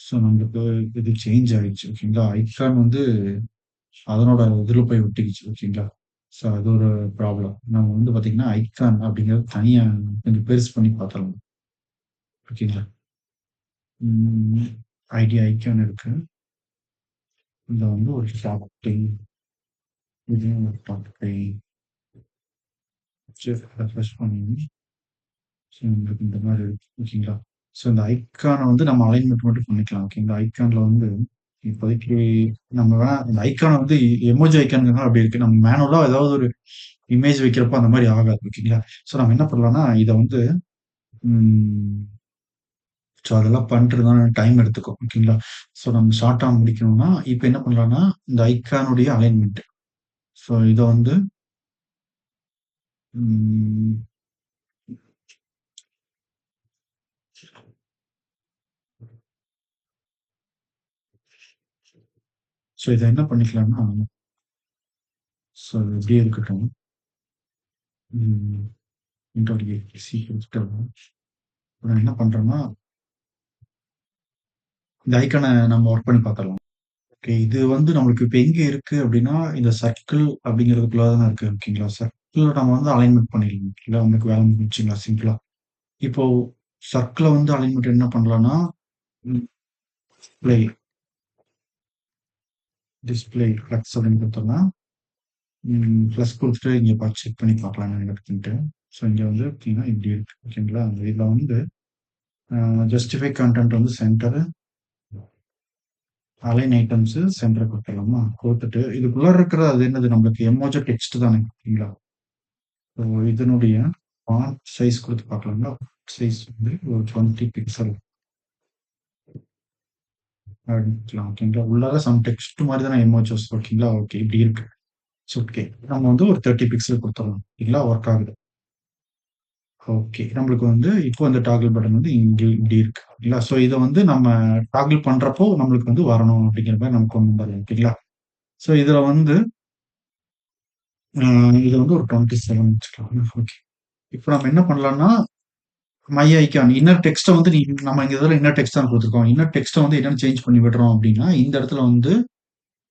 ஸோ நம்மளுக்கு இது சேஞ்ச் ஆயிடுச்சு. ஓகேங்களா? ஐகான் வந்து அதனோட இதில் போய் ஒட்டிக்கிச்சு. ஓகேங்களா? ஸோ அது ஒரு ப்ராப்ளம். நம்ம வந்து பார்த்தீங்கன்னா ஐகான் அப்படிங்கிறது தனியா கொஞ்சம் பெருசு பண்ணி பார்த்துடலாம். ஓகேங்களா? ஐடி ஐகான் இருக்கு. இதுல வந்து ஒரு ஷார்ட் இதையும் ஒரு டாபிக் ரெஃப்ரெஷ் பண்ணி ஸோ உங்களுக்கு இந்த மாதிரி இருக்கு. ஓகேங்களா? ஸோ இந்த ஐக்கானை வந்து நம்ம அலைன்மெண்ட் மட்டும் பண்ணிக்கலாம். ஓகேங்களா? ஐக்கான்ல வந்து இப்போதைக்கு நம்ம வேணா இந்த ஐக்கானை வந்து எமோஜி ஐக்கானுங்க அப்படி இருக்கு. நம்ம மேனுவலா ஏதாவது ஒரு இமேஜ் வைக்கிறப்போ அந்த மாதிரி ஆகாது. ஓகேங்களா? ஸோ நம்ம என்ன பண்ணலாம்னா இதை வந்து ஸோ அதெல்லாம் பண்ணிட்டு தான் டைம் எடுத்துக்கும். ஓகேங்களா? ஸோ நம்ம ஷார்ட்டா முடிக்கணும்னா இப்போ என்ன பண்ணலாம்னா இந்த ஐக்கானுடைய அலைன்மெண்ட் ஸோ இதை வந்து ஸோ இதை என்ன பண்ணிக்கலாம்னா ஸோ இப்படியே இருக்கட்டும். இன்டர்வியூ சீக்கிரம் நான் என்ன பண்றேன்னா இந்த ஐக்கானை நம்ம ஒர்க் பண்ணி பார்த்துடலாம். ஓகே இது வந்து நம்மளுக்கு இப்போ எங்க இருக்கு அப்படின்னா இந்த சர்க்கிள் அப்படிங்கிறதுக்குள்ள தான் இருக்கு. ஓகேங்களா? சர்க்கிள் நம்ம வந்து அலைன்மெண்ட் பண்ணிடலாம். இல்லை உங்களுக்கு வேலை முடிச்சுங்களா சிம்பிளா. இப்போ சர்க்கிளை வந்து அலைன்மெண்ட் என்ன பண்ணலாம்னா டிஸ்பிளே டிஸ்பிளே ஃபிளக்ஸ் அப்படின்னு கொடுத்தோம்னா ப்ளஸ் கொடுத்துட்டு இங்கே பார்த்து செக் பண்ணி பார்க்கலாம் என்ன இருக்குன்ட்டு. ஸோ இங்கே வந்து பார்த்தீங்கன்னா இப்படி இருக்கு. ஓகேங்களா? இதில் வந்து ஜஸ்டிஃபை கண்டென்ட் வந்து சென்டர் அலைன் ஐட்டம்ஸ் சென்டர் கொடுத்துடலாமா? கொடுத்துட்டு இதுக்குள்ள இருக்கிற அது என்னது நம்மளுக்கு எமோஜி டெக்ஸ்ட் தானே. ஓகேங்களா? ஸோ இதனுடைய ஃபாண்ட் சைஸ் கொடுத்து பார்க்கலாங்களா? சைஸ் வந்து ஒரு 20 பிக்சல் ஆரம்பிக்கலாம். ஓகேங்களா? உள்ளார சம் டெக்ஸ்ட் மாரி தான எமோஜிஸ். ஓகேங்களா? ஓகே. இப்படி இருக்கு. It's okay. நம்ம வந்து ஒரு 30 பிக்சல் குடுத்துறலாம். ஓகேங்களா? ஒர்க் ஆகுது. ஓகே. நம்மளுக்கு வந்து இப்போ இந்த டாக்கிள் பட்டன் வந்து இங்க இப்படி இருக்கு. ஓகேங்களா? ஸோ இத வந்து நம்ம டாக்கிள் பண்றப்போ நம்மளுக்கு வந்து வரணும் அப்படிங்கிற மாரி நம்ம கொண்டு வந்துரலாம். ஓகேங்களா? ஸோ இதுல வந்து அ இது வந்து ஒரு 27 வச்சுக்கலாம். ஓகே. இப்ப நம்ம என்ன பண்ணலாம்னா, மை ஐகான் இன்னர் டெக்ஸ்ட்ட வந்து நம்ம இங்க இதுல இன்னர் டெக்ஸ்ட் தான் குடுத்துருக்கோம். இன்னர் டெக்ஸ்ட்ட வந்து என்னன்னு சேஞ்ச் பண்ணி விடுறோம் அப்படின்னா, இந்த இடத்துல வந்து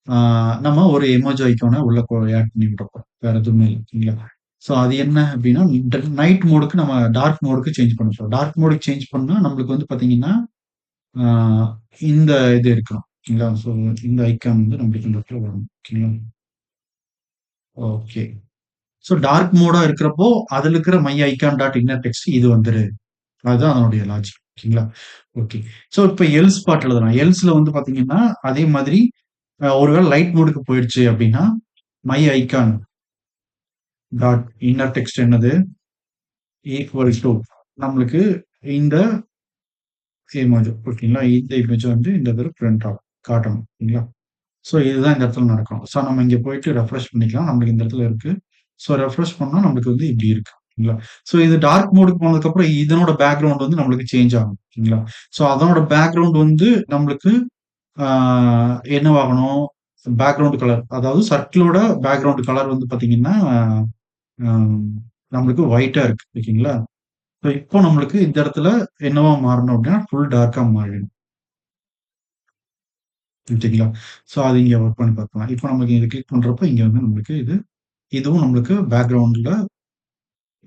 ஆ நம்ம ஒரு எமோஜி ஐகான உள்ள ஆட் பண்ணி விட்டுறோம். வேற எதுவுமே இல்ல. ஓகேங்களா? ஸோ அது என்ன அப்படின்னா, இந்த நைட் மோடுக்கு நம்ம டார்க் மோடுக்கு சேஞ்ச் பண்ண போறோம். டார்க் மோடுக்கு சேஞ்ச் பண்ணா நம்மளுக்கு வந்து பார்த்தீங்கன்னா, ஆ இந்த இது இருக்கணும். ஓகேங்களா? ஸோ இந்த ஐகான் வந்து நம்மளுக்கு இந்த இடத்துல வரும். ஓகேங்களா? ஓகே. ஸோ டார்க் மோடா இருக்கிறப்போ, அதுல இருக்கிற my icon dot inner text இது வந்துரு. அதுதான் அதனுடைய லாஜிக். ஓகேங்களா? ஓகே. ஸோ இப்ப எல்ஸ் பார்ட் எழுதலாம். எல்ஸ்ல வந்து பார்த்தீங்கன்னா, அதே மாதிரி ஒருவேள லைட் மோடுக்கு போயிடுச்சு அப்படின்னா, my icon dot inner text என்னது? ஈக்வல் டூ நம்மளுக்கு இந்த இமேஜ் ஓகேங்களா? இந்த இமேஜ் வந்து இந்த இடத்துல பிரிண்ட் ஆகும். காட்டணும். ஓகேங்களா? ஸோ இதுதான் இந்த இடத்துல நடக்கும். ஸோ நம்ம இங்க போயிட்டு ரெஃப்ரெஷ் பண்ணிக்கலாம். நம்மளுக்கு இந்த இடத்துல இருக்கு. ஸோ ரெஃப்ரெஷ் பண்ணா நம்மளுக்கு வந்து இப்படி இருக்கு. ஓகேங்களா? ஸோ இது டார்க் மோடுக்கு போனதுக்கப்புறம் இதனோட பேக்கிரவுண்ட் வந்து நம்மளுக்கு சேஞ்ச் ஆகும். ஓகேங்களா? ஸோ அதனோட பேக்கிரவுண்ட் வந்து நம்மளுக்கு ஆ என்னவாகணும்? Background colour. அதாவது சர்க்கிளோட பேக்கிரவுண்ட் கலர் வந்து பார்த்தீங்கன்னா, அம் நம்மளுக்கு ஒயிட்டா இருக்கு. ஓகேங்களா? ஸோ இப்போ நம்மளுக்கு இந்த இடத்துல என்னவா மாறணும் அப்படின்னா, ஃபுல் டார்க்கா மாறிடும். ஓகேங்களா? ஸோ அது இங்க ஒர்க் பண்ணி பார்க்கலாம். இப்போ நமக்கு இத கிளிக் பண்றப்போ இங்க வந்து நம்மளுக்கு இதுவும் நம்மளுக்கு பேக்கிரவுண்ட்ல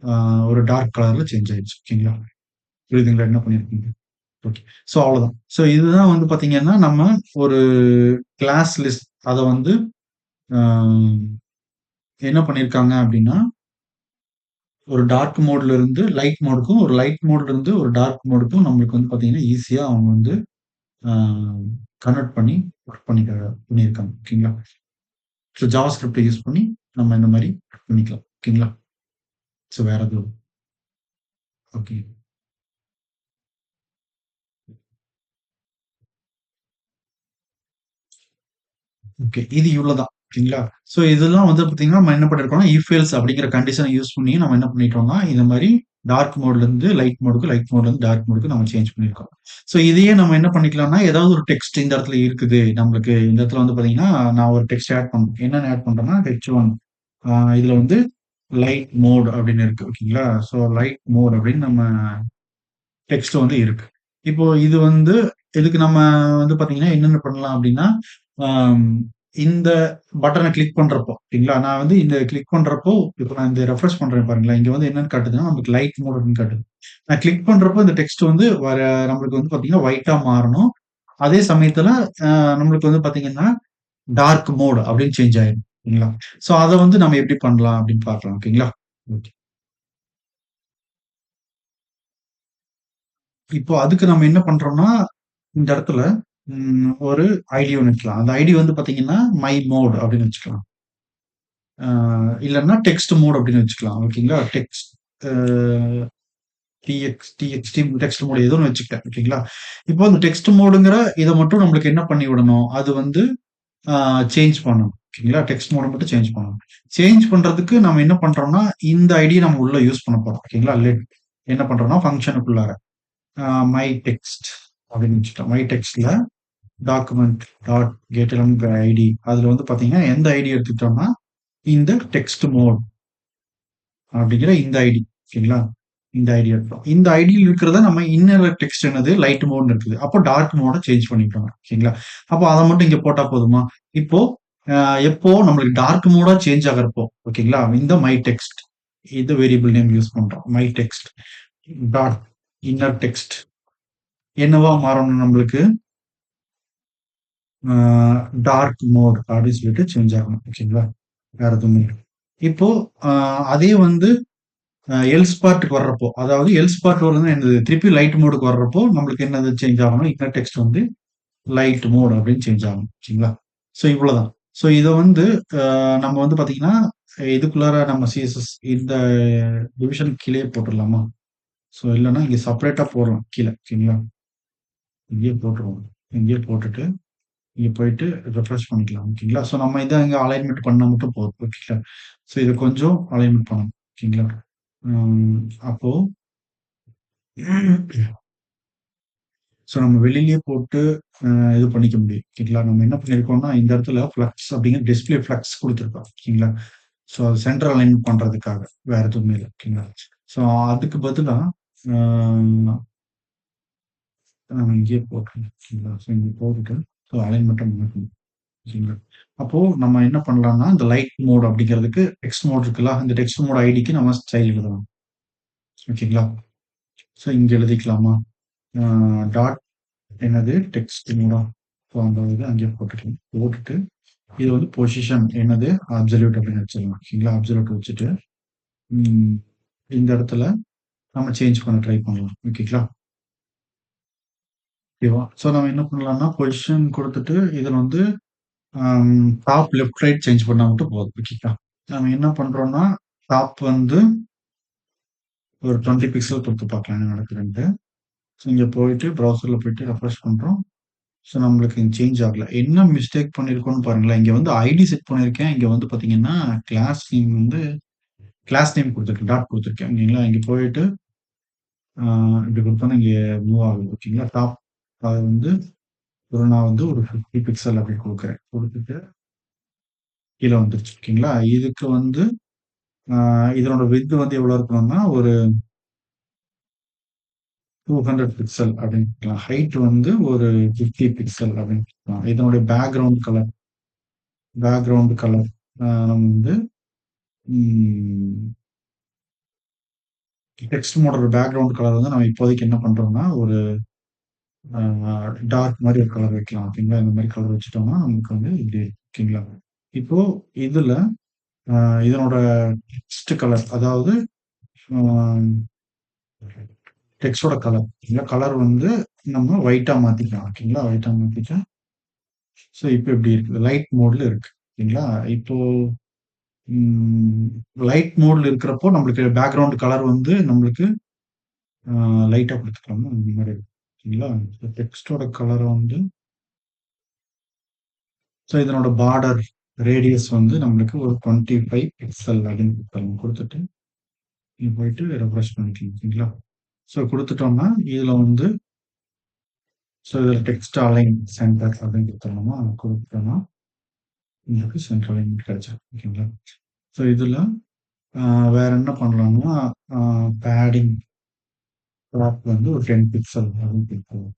ஆ ஒரு டார்க் கலர்ல சேஞ்ச் ஆயிடுச்சு. ஓகேங்களா? புரியுதுங்களா? என்ன பண்ணியிருக்கீங்க? ஓகே. ஸோ அவ்வளோதான். ஸோ இதுதான் வந்து பார்த்தீங்கன்னா, நம்ம ஒரு கிளாஸ் லிஸ்ட் அத வந்து ஆ என்ன பண்ணியிருக்காங்க அப்படின்னா, ஒரு டார்க் மோட்ல இருந்து லைட் மோடுக்கும், ஒரு லைட் மோட்ல இருந்து ஒரு டார்க் மோடுக்கும் நம்மளுக்கு வந்து பார்த்தீங்கன்னா, ஈஸியா அவங்க வந்து ஆ கன்வெர்ட் பண்ணி ஒர்க் பண்ணியிருக்காங்க. ஓகேங்களா? ஸோ ஜாவாஸ்கிரிப்ட்ட யூஸ் பண்ணி நம்ம இந்த மாரி பண்ணிக்கலாம். ஓகேங்களா? ஸோ வேற எதுவும் ஓகே. ஓகே. இது இவ்வளோதான். ஓகேங்களா? ஸோ இதெல்லாம் வந்து பார்த்தீங்கன்னா, நம்ம என்ன பண்ணியிருக்கோம்னா, இஃப் எல்ஸ் அப்படிங்கிற கண்டிஷன யூஸ் பண்ணி நம்ம என்ன பண்ணிட்டோம்னா, இந்த மாரி டார்க் மோட்லருந்து லைட் மோடுக்கு, லைட் மோட்லருந்து டார்க் மோடுக்கு நம்ம சேஞ்ச் பண்ணியிருக்கோம். ஸோ இதையே நம்ம என்ன பண்ணிக்கலாம்னா, ஏதாவது ஒரு டெக்ஸ்ட் இந்த இடத்துல இருக்குது. நம்மளுக்கு இந்த இடத்துல வந்து பார்த்தீங்கன்னா, நான் ஒரு டெக்ஸ்ட் ஆட் பண்ணணும். என்னன்னு ஆட் பண்றேன்னா, H1 இதுல வந்து லைட் மோட் அப்படின்னு இருக்கு. ஓகேங்களா? ஸோ லைட் மோட் அப்படின்னு நம்ம டெக்ஸ்ட் வந்து இருக்கு. இப்போ இது வந்து இதுக்கு நம்ம வந்து பார்த்தீங்கன்னா, என்னென்ன பண்ணலாம் அப்டின்னா, அம் இந்த பட்டன கிளிக் பண்றப்போ, ஓகேங்களா? நான் வந்து இந்த கிளிக் பண்றப்போ, இப்ப நான் இந்த ரெஃப்ரெஷ் பண்றேன் பாருங்களேன். இங்க வந்து என்னன்னு காட்டுதுன்னா, நமக்கு லைட் மோட் அப்டின்னு காட்டுது. நான் கிளிக் பண்றப்போ இந்த டெக்ஸ்ட் வந்து நம்மளுக்கு வந்து பார்த்தீங்கன்னா, ஒயிட்டா மாறணும். அதே சமயத்துல அ நம்மளுக்கு வந்து பார்த்தீங்கன்னா, டார்க் மோட் அப்டின்னு சேஞ்ச் ஆயிரும். ஓகேங்களா? ஸோ அத வந்து நம்ம எப்டி பண்ணலாம் அப்டின்னு பார்க்கலாம். ஓகேங்களா? ஓகே. இப்போ அதுக்கு நம்ம என்ன பண்றோம்னா, இந்த இடத்துல ஒரு ஐடி ஒண்ணு வைக்கலாம். அந்த ஐடி வந்து பார்த்தீங்கன்னா, மை மோட் அப்படின்னு வச்சுக்கலாம். அ இல்லன்னா டெக்ஸ்ட் மோட் அப்படின்னு வச்சுக்கலாம். ஓகேங்களா? டெக்ஸ்ட் அ டிஎக்ஸ்டி டெக்ஸ்ட் மோட் ஏதோ ஒண்ணு வச்சுக்கிட்டேன். ஓகேங்களா? இப்போ அந்த டெக்ஸ்ட் மோடுங்கிற இத மட்டும் நம்மளுக்கு என்ன பண்ணி விடணும்? அது வந்து அ சேஞ்ச் பண்ணணும். ஓகேங்களா? டெக்ஸ்ட் மோட மட்டும் சேஞ்ச் பண்ணணும். சேஞ்ச் பண்றதுக்கு நம்ம என்ன பண்றோம்னா, இந்த ஐடிய நம்ம உள்ள யூஸ் பண்ண போறோம். ஓகேங்களா? என்ன பண்றோம்னா, ஃபங்ஷனுக்குள்ளார மை டெக்ஸ்ட் அப்படின்னு வச்சுட்டோம். மை டெக்ஸ்ட்ல டாக்குமெண்ட் டாட் கெட்எல்எம்ங்கிற ஐடி அதுல வந்து பாத்தீங்கன்னா எந்த ஐடி எடுத்துக்கிட்டோம்னா இந்த டெக்ஸ்ட் மோட் அப்படிங்கிற இந்த ஐடி ஓகேங்களா இந்த ஐடி எடுத்தோம் இந்த ஐடியில் இருக்கிறத நம்ம இன்னர் டெக்ஸ்ட் என்னது லைட் மோட்னு இருக்குது அப்போ டார்க் மோட சேஞ்ச் பண்ணிட்டோம் ஓகேங்களா அப்போ அதை மட்டும் இங்க போட்டா போதுமா இப்போ எப்போ நம்மளுக்கு டார்க் மோடா சேஞ்ச் ஆகிறப்போ ஓகேங்களா இந்த மை டெக்ஸ்ட் இது வேரியபிள் நேம் யூஸ் பண்றோம் my text dot inner text என்னவா மாறணும் நம்மளுக்கு டார்க் மோட் அப்படின்னு சொல்லிட்டு சேஞ்ச் ஆகணும் ஓகேங்களா வேற எதுவுமே இல்ல. இப்போ அதே வந்து எல்ஸ் பார்ட்டுக்கு வர்றப்போ அதாவது எல்ஸ் பார்ட் வருதுன்னா என்னது திருப்பி லைட் மோடுக்கு வர்றப்போ நம்மளுக்கு என்னது சேஞ்ச் ஆகணும் இன்னர் டெக்ஸ்ட் வந்து லைட் மோட் அப்படின்னு சேஞ்ச் ஆகணும் ஓகேங்களா ஸோ இவ்வளவுதான் ஸோ இதை வந்து நம்ம வந்து பாத்தீங்கன்னா இதுக்குள்ளார நம்ம சிஎஸ்எஸ் இந்த டிவிஷன் கீழே போட்டுடலாமா ஸோ இல்லைன்னா இங்க செப்பரேட்டா போடுறோம் கீழே ஓகேங்களா இங்கேயே போட்டுருவோம் இங்கேயே போட்டுட்டு, இங்க போயிட்டு ரெஃப்ரெஷ் பண்ணிக்கலாம். ஓகேங்களா? ஸோ நம்ம இத இங்க அலைன்மென்ட் பண்ணா மட்டும் போதும். ஓகேங்களா? ஸோ இத கொஞ்சம் அலைன்மென்ட் பண்ணணும். ஓகேங்களா? ம் அப்போ ஸோ நம்ம வெளியிலயே போட்டு இது பண்ணிக்க முடியும். ஓகேங்களா? நம்ம என்ன பண்ணியிருக்கோம்னா, இந்த இடத்துல ஃப்ளக்ஸ் அப்படிங்கிற டிஸ்ப்ளே ஃப்ளக்ஸ் குடுத்துருக்கோம். ஓகேங்களா? ஸோ அது சென்டர் அலைன் பண்றதுக்காக. வேற எதுவுமே இல்ல. ஓகேங்களா? ஸோ அதுக்கு பதிலா அ நம்ம இங்கேயே போட்டுறலாம். ஓகேங்களா? ஸோ இங்க போட்டுட்டு ஸோ அலைன்மென்ட்ட மாத்தணும். ஓகேங்களா? அப்போ நம்ம என்ன பண்ணலாம்னா, இந்த லைட் மோட் அப்படிங்கிறதுக்கு டெக்ஸ்ட் மோட் இருக்குல்ல, அந்த டெக்ஸ்ட் மோட் ஐடிக்கு நம்ம ஸ்டைல் எழுதலாம். ஓகேங்களா? ஸோ இங்க எழுதிக்கலாமா? அ டாட் என்னது டெக்ஸ்ட் மோடா? ஸோ அந்த இது அங்கேயே போட்டுக்கலாம். போட்டுட்டு இது வந்து பொசிஷன் என்னது அப்சல்யூட் அப்படின்னு வச்சிடலாம். ஓகேங்களா? அப்சல்யூட் வச்சுட்டு ம், இந்த இடத்துல நம்ம சேஞ்ச் பண்ண ட்ரை பண்ணலாம். ஓகேங்களா? ஓகேவா? ஸோ நம்ம என்ன பண்ணலாம்னா, பொசிஷன் குடுத்துட்டு இதுல வந்து டாப் லெஃப்ட் ரைட் சேஞ்ச் பண்ணா மட்டும் போதும். ஓகேங்களா? நம்ம என்ன பண்றோம்னா, டாப் வந்து ஒரு 20 பிக்சல் குடுத்து பார்க்கலாம் என்ன நடக்குதுன்ட்டு. ஸோ இங்க போயிட்டு ப்ரௌசர்ல போயிட்டு ரெஃப்ரெஷ் பண்றோம். ஸோ நம்மளுக்கு சேஞ்ச் ஆகல. என்ன மிஸ்டேக் பண்ணியிருக்கோம்னு பாருங்களேன். இங்க வந்து ஐடி செட் பண்ணியிருக்கேன். இங்க வந்து பார்த்தீங்கன்னா, கிளாஸ் நேம் வந்து கிளாஸ் நேம் குடுத்துருக்கேன். டாட் குடுத்துருக்கேன். ஓகேங்களா? இங்க போயிட்டு ஆ இப்படி குடுத்தோம்னா இங்க மூவ் ஆகுது. ஓகேங்களா? டாப் அது வந்து நான் வந்து ஒரு 50 பிக்சல் அப்படி குடுக்குறேன். குடுத்துட்டு கீழ வந்துருச்சு. ஓகேங்களா? இதுக்கு வந்து ஆ இதனோட விட்த் வந்து எவ்வளோ இருக்கணும்னா, ஒரு 200 பிக்சல் அப்படின்னு குடுக்கலாம். ஹைட் வந்து ஒரு 50 பிக்சல் அப்படின்னு குடுக்கலாம். இதனுடைய பேக்கிரவுண்ட் கலர் நம்ம வந்து ம் டெக்ஸ்ட் மோடோட பேக்கிரவுண்ட் கலர் வந்து நம்ம இப்போதைக்கு என்ன பண்றோம்னா, ஒரு ஆ டார்க் மாரி ஒரு கலர் வைக்கலாம். ஓகேங்களா? இந்த மாரி கலர் வச்சுட்டோம்னா, நமக்கு வந்து இப்படி ஓகேங்களா? இப்போ இதுல அ இதனோட டெக்ஸ்ட் கலர் அதாவது அ டெக்ஸ்ட்டோட கலர். ஓகேங்களா? கலர் வந்து நம்ம ஒயிட்டா மாத்திக்கலாம். ஓகேங்களா? ஒயிட்டா மாத்திட்டு, ஸோ இப்ப இப்படி இருக்கு. லைட் மோட்ல இருக்கு. ஓகேங்களா? இப்போ ம் லைட் மோட்ல இருக்கிறப்போ நம்மளுக்கு பேக்கிரவுண்ட் கலர் வந்து நம்மளுக்கு லைட்டா குடுத்துக்கலாமா? அந்த மாரி இருக்கு. ஓகேங்களா? டெக்ஸ்ட்டோட கலர வந்து ஸோ இதனோட பார்டர் ரேடியஸ் வந்து நம்மளுக்கு ஒரு 25 பிக்சல் அப்படின்னு குடுத்துரலாம். குடுத்துட்டு, இங்க போயிட்டு ரெஃப்ரெஷ் பண்ணிக்கலாம். ஓகேங்களா? ஸோ குடுத்துட்டோம்னா, இதுல வந்து ஸோ இதில டெக்ஸ்ட் அலைன் சென்டர் அப்படின்னு குடுத்துரலாமா? குடுத்துட்டோம்னா, உங்களுக்கு சென்டர் அலைன்மென்ட் கிடைச்சிரும். ஓகேங்களா? ஸோ இதில அ வேற என்ன பண்ணலாம்னா, அ பேடிங் ட்ராப் வந்து ஒரு 10 பிக்சல் அப்படின்னு குடுத்துரலாம்.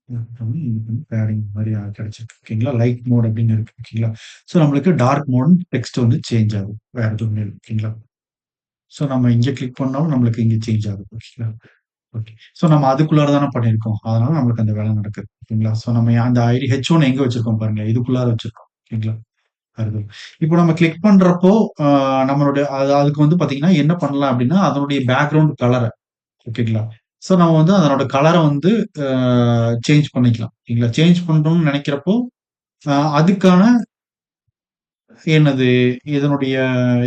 குடுத்துட்டோம்னா, இதுக்கு வந்து பேடிங் மாரி கிடைச்சிருக்கு. ஓகேங்களா? லைட் மோட் அப்படின்னு இருக்கு. ஓகேங்களா? ஸோ நம்மளுக்கு டார்க் மோட் டெக்ஸ்ட் வந்து சேஞ்ச் ஆகும். வேற எதுவுமே இல்ல. ஓகேங்களா? ஸோ நம்ம இங்க கிளிக் பண்ணாலும் நம்மளுக்கு இங்க சேஞ்ச் ஆகுது. ஓகேங்களா? ஓகே. ஸோ நம்ம அதுக்குள்ளார தானே பண்ணியிருக்கோம். அதனால நம்மளுக்கு அந்த வேலை நடக்குது. ஓகேங்களா? ஸோ நம்ம அந்த ஐடி H1 எங்க வச்சிருக்கோம் பாருங்க. இதுக்குள்ளார வச்சிருக்கோம். ஓகேங்களா? வருது. இப்போ நம்ம கிளிக் பண்றப்போ, அ நம்மளுடைய அதுக்கு வந்து பார்த்தீங்கன்னா, என்ன பண்ணலாம் அப்டின்னா, அதனுடைய பேக்கிரவுண்ட் கலர ஓகேங்களா? ஸோ நம்ம வந்து அதனோட கலர வந்து அ சேஞ்ச் பண்ணிக்கலாம். ஓகேங்களா? சேஞ்ச் பண்ணணும்னு நெனைக்கிறப்போ, அதுக்கான என்னது இதனுடைய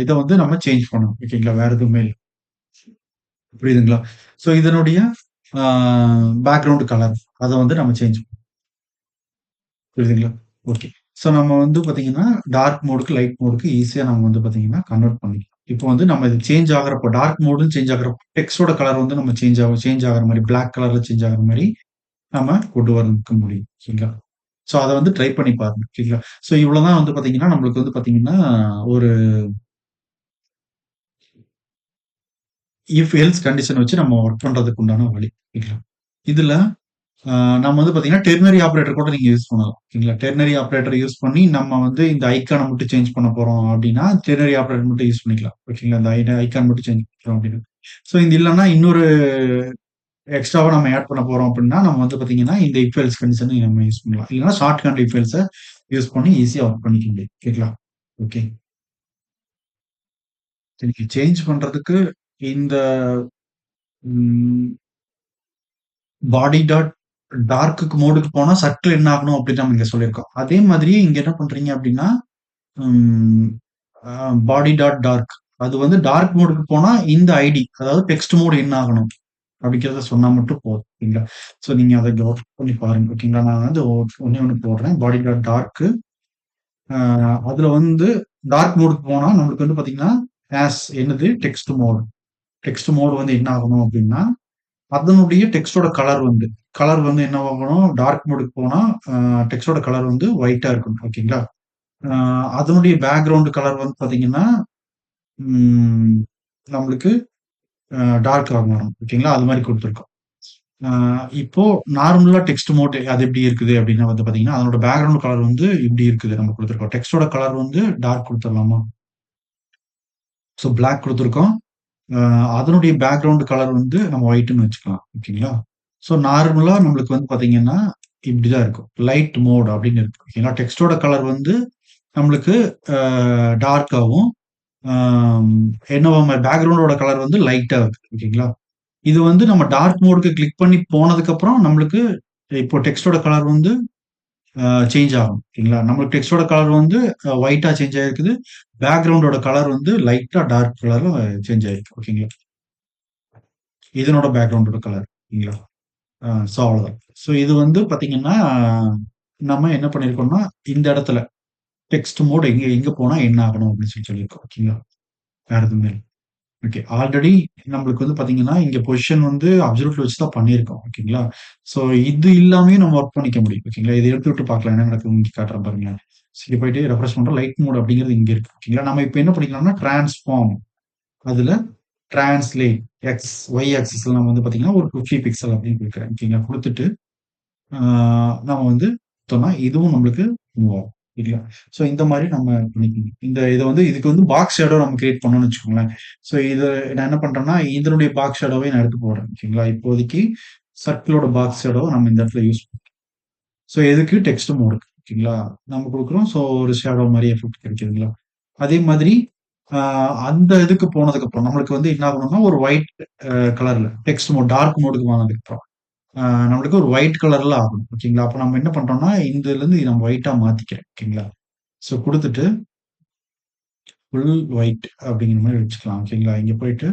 இத வந்து நம்ம சேஞ்ச் பண்ணணும். ஓகேங்களா? வேற எதுவுமே இல்ல. புரியுதுங்களா? ஸோ இதனுடைய ஆ பேக்கிரவுண்ட் கலர் அத வந்து நம்ம சேஞ்ச் புரியுதுங்களா? ஓகே. ஸோ நம்ம வந்து பார்த்தீங்கன்னா, டார்க் மோடுக்கு, லைட் மோடுக்கு ஈஸியா நம்ம வந்து பார்த்தீங்கன்னா, கன்வெர்ட் பண்ணிக்கலாம். இப்போ வந்து நம்ம இது சேஞ்ச் ஆகுறப்போ, டார்க் மோடும் சேஞ்ச் ஆகுறப்போ, டெக்ஸ்ட்டோட கலர் வந்து நம்ம சேஞ்ச் ஆகுற மாரி, பிளாக் கலர்ல சேஞ்ச் ஆகுற மாரி நம்ம கொண்டு வரதுக்கு முடியும். சரிங்களா? ஸோ அத வந்து ட்ரை பண்ணி பாருங்க. சரிங்களா? ஸோ இவ்வளோ தான் வந்து பார்த்தீங்கன்னா, நம்மளுக்கு வந்து பார்த்தீங்கன்னா, ஒரு இஃப் எல்ஸ் கண்டிஷன் வச்சு நம்ம வொர்க் பண்றதுக்கு உண்டான வழி. சரிங்களா? இதுல நம்ம வந்து பார்த்தீங்கன்னா, டெர்னரி ஆப்பரேட்டர் கூட நீங்க யூஸ் பண்ணலாம். ஓகேங்களா? டெர்னரி ஆப்பரேட்டர் யூஸ் பண்ணி நம்ம வந்து இந்த ஐகான மட்டும் சேஞ்ச் பண்ண போறோம் அப்டின்னா, டெர்னரி ஆப்பரேட்டர் மட்டும் யூஸ் பண்ணிக்கலாம். ஓகேங்களா? இந்த ஐகான் மட்டும் சேஞ்ச் பண்றோம் அப்டின்னு. ஸோ இது இல்லன்னா இன்னொரு எக்ஸ்ட்ராவா நம்ம ஆட் பண்ண போறோம் அப்டின்னா, நம்ம வந்து பார்த்தீங்கன்னா, இந்த இஃப் எல்ஸ் கண்டிஷன நம்ம யூஸ் பண்ணலாம். இல்லன்னா ஷார்ட் ஹேண்ட் இஃப் எல்ஸ யூஸ் பண்ணி ஈஸியா வொர்க் பண்ணிக்க முடியும். ஓகேங்களா? ஓகே. நீங்க சேஞ்ச் பண்றதுக்கு இந்த ம் பாடி டாட் டார்க்குக்கு மோடுக்கு போனா சர்க்கிள் என்ன ஆகணும் அப்படின்னு நம்ம இங்க சொல்லியிருக்கோம். அதே மாதிரி இங்க என்ன பண்றீங்க அப்படின்னா, ம் அ பாடி டாட் டார்க் அது வந்து டார்க் மோடுக்கு போனா இந்த ஐடி அதாவது டெக்ஸ்ட் மோட் என்ன ஆகணும். அப்படிங்கிறத சொன்னா மட்டும் போதும். ஓகேங்களா? ஸோ நீங்க அத கவனிச்சு பண்ணி பாருங்க. ஓகேங்களா? நான் வந்து ஒண்ணே ஒண்ணு போடுறேன். பாடி டாட் டார்க்கு. அ அதுல வந்து டார்க் மோடுக்கு போனா நம்மளுக்கு வந்து பார்த்தீங்கன்னா, என்னது டெக்ஸ்ட் மோட். டெக்ஸ்ட் மோட் வந்து என்ன ஆகணும் அப்படின்னா, அதனுடைய டெக்ஸ்ட்டோட கலர் வந்து என்னவாகணும், டார்க் மோடுக்கு போனா, டெக்ஸ்ட்டோட கலர் வந்து ஒயிட்டா இருக்கணும். ஓகேங்களா? அ அதனுடைய பேக்கிரவுண்ட் கலர் வந்து பார்த்தீங்கன்னா, ம் நம்மளுக்கு டார்க்கா மாறும். ஓகேங்களா? அது மாரி குடுத்துருக்கோம். அ இப்போ நார்மலா டெக்ஸ்ட் மோட் அது எப்படி இருக்குது அப்படின்னா வந்து பார்த்தீங்கன்னா, அதனோட பேக்கிரவுண்ட் கலர் வந்து இப்படி இருக்குது நம்ம குடுத்துருக்கோம். டெக்ஸ்ட்டோட கலர் வந்து டார்க் குடுத்துரலாமா? ஸோ பிளாக் குடுத்துருக்கோம். அ அதனுடைய பேக்கிரவுண்ட் கலர் வந்து நம்ம ஒயிட்ன்னு வச்சுக்கலாம். ஓகேங்களா? ஸோ நார்மலா நம்மளுக்கு வந்து பார்த்தீங்கன்னா, இப்படிதான் இருக்கும். லைட் மோட் அப்படின்னு இருக்கு. ஓகேங்களா? டெக்ஸ்ட்டோட கலர் வந்து நம்மளுக்கு அ டார்க்காவும், ஆம் என்னவா பேக்கிரவுண்டோட கலர் வந்து லைட்டா இருக்கு. ஓகேங்களா? இது வந்து நம்ம டார்க் மோடுக்கு கிளிக் பண்ணி போனதுக்கப்புறம் நம்மளுக்கு இப்போ டெக்ஸ்ட்டோட கலர் வந்து சேஞ்ச் ஆகும். ஓகேங்களா? நம்மளுக்கு டெக்ஸ்ட்டோட கலர் வந்து ஒயிட்டா சேஞ்ச் ஆயிருக்குது. பேக்கிரவுண்டோட கலர் வந்து லைட்டா டார்க் கலர்ல சேஞ்ச் ஆயிருக்கு. ஓகேங்களா? இதனோட பேக்கிரவுண்டோட கலர். ஓகேங்களா? ஸோ அவ்வளோதான். ஸோ இது வந்து பார்த்தீங்கன்னா, நம்ம என்ன பண்ணியிருக்கோம்னா, இந்த இடத்துல டெக்ஸ்ட் மோட் எங்க எங்க போனா என்ன ஆகணும் அப்படின்னு சொல்லியிருக்கோம். ஓகேங்களா? வேற எதுவுமே இல்ல. ஓகே. ஆல்ரெடி நம்மளுக்கு வந்து பார்த்தீங்கன்னா, இங்க பொசிஷன் வந்து அப்சல்யூட்ல வச்சு தான் பண்ணியிருக்கோம். ஓகேங்களா? ஸோ இது இல்லாமயும் நம்ம ஒர்க் பண்ணிக்க முடியும். ஓகேங்களா? இத எடுத்து விட்டு பார்க்கலாம். என்ன நடக்குதுன்னு இங்க காட்டுறேன் பாருங்களேன். சரி போயிட்டு ரெஃப்ரெஷ் பண்றோம். லைட் மோட் அப்படிங்கிறது இங்க இருக்கு. ஓகேங்களா? நம்ம இப்ப என்ன பண்ணிக்கலாம்னா, டிரான்ஸ்ஃபார்ம் அதுல டிரான்ஸ்லேட் ஒய் ஆக்சிஸ்ல நம்ம வந்து பார்த்தீங்கன்னா, ஒரு 50 பிக்சல் அப்படின்னு குடுக்குறேன். ஓகேங்களா? குடுத்துட்டு ஆ நம்ம வந்து குடுத்தோம்னா, இதுவும் நம்மளுக்கு மூவ் ஆகும். இல்லையா? ஸோ இந்த மாரி நம்ம பண்ணிக்கணும். இத வந்து இதுக்கு வந்து பாக்ஸ் ஷேடோ நம்ம கிரியேட் பண்ணோம்னு வச்சுக்கோங்களேன். ஸோ நான் என்ன பண்றேன்னா, இதனுடைய பாக்ஸ் ஷேடோவை நான் எடுத்து போடுறேன். ஓகேங்களா? இப்போதைக்கு சர்க்கிளோட பாக்ஸ் ஷேடோவ நம்ம இந்த இடத்துல யூஸ் ஸோ எதுக்கு டெக்ஸ்ட் மோடுக்கு. ஓகேங்களா? நம்ம குடுக்குறோம். ஸோ ஒரு ஷேடோ மாரி எஃபெக்ட் கிடைக்குதுங்களா? அதே மாதிரி ஆ அந்த இதுக்கு போனதுக்கப்புறம் நம்மளுக்கு வந்து என்ன ஆகணும்னா, ஒரு ஒயிட் கலர்ல டெக்ஸ்ட் மோட் டார்க் மோடுக்கு போனதுக்கப்புறம் ஆ நம்மளுக்கு ஒரு ஒயிட் கலர்ல ஆகணும். ஓகேங்களா? அப்ப நம்ம என்ன பண்றோம்னா, இந்த இதுலருந்து நம்ம ஒயிட்டா மாத்திக்கிறேன். ஓகேங்களா? ஸோ குடுத்துட்டு ஃபுல் ஒயிட் அப்படிங்கிற மாரி வச்சுக்கலாம். ஓகேங்களா? இங்க போயிட்டு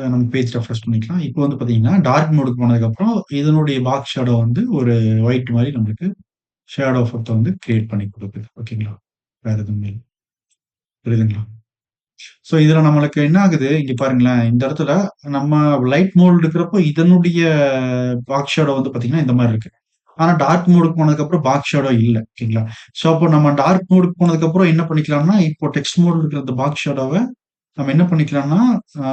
நம்ம பேஜ் ரெஃப்ரெஷ் பண்ணிக்கலாம். இப்போ வந்து பார்த்தீங்கன்னா, டார்க் மோடுக்கு போனதுக்கப்புறம் இதனுடைய பாக்ஸ் ஷேடோ வந்து ஒரு ஒயிட் மாரி நம்மளுக்கு ஷேடோ எஃபெக்ட்ட வந்து கிரியேட் பண்ணி குடுக்குது. ஓகேங்களா? வேற எதுவுமே இல்ல. புரியுதுங்களா? ஸோ இதுல நம்மளுக்கு என்ன ஆகுது, இங்க பாருங்களேன். இந்த இடத்துல நம்ம லைட் மோட் இருக்கிறப்போ இதனுடைய பாக்ஸ் ஷேடோ வந்து பார்த்தீங்கன்னா, இந்த மாரி இருக்கு. ஆனா டார்க் மோடுக்கு போனதுக்கப்புறம் பாக்ஸ் ஷேடோ இல்ல. ஓகேங்களா? ஸோ அப்போ நம்ம டார்க் மோடுக்கு போனதுக்கப்புறம் என்ன பண்ணிக்கலாம்னா, இப்போ டெக்ஸ்ட் மோடுல இருக்கிற அந்த பாக்ஸ் ஷேடோவ நம்ம என்ன பண்ணிக்கலாம்னா, ஆ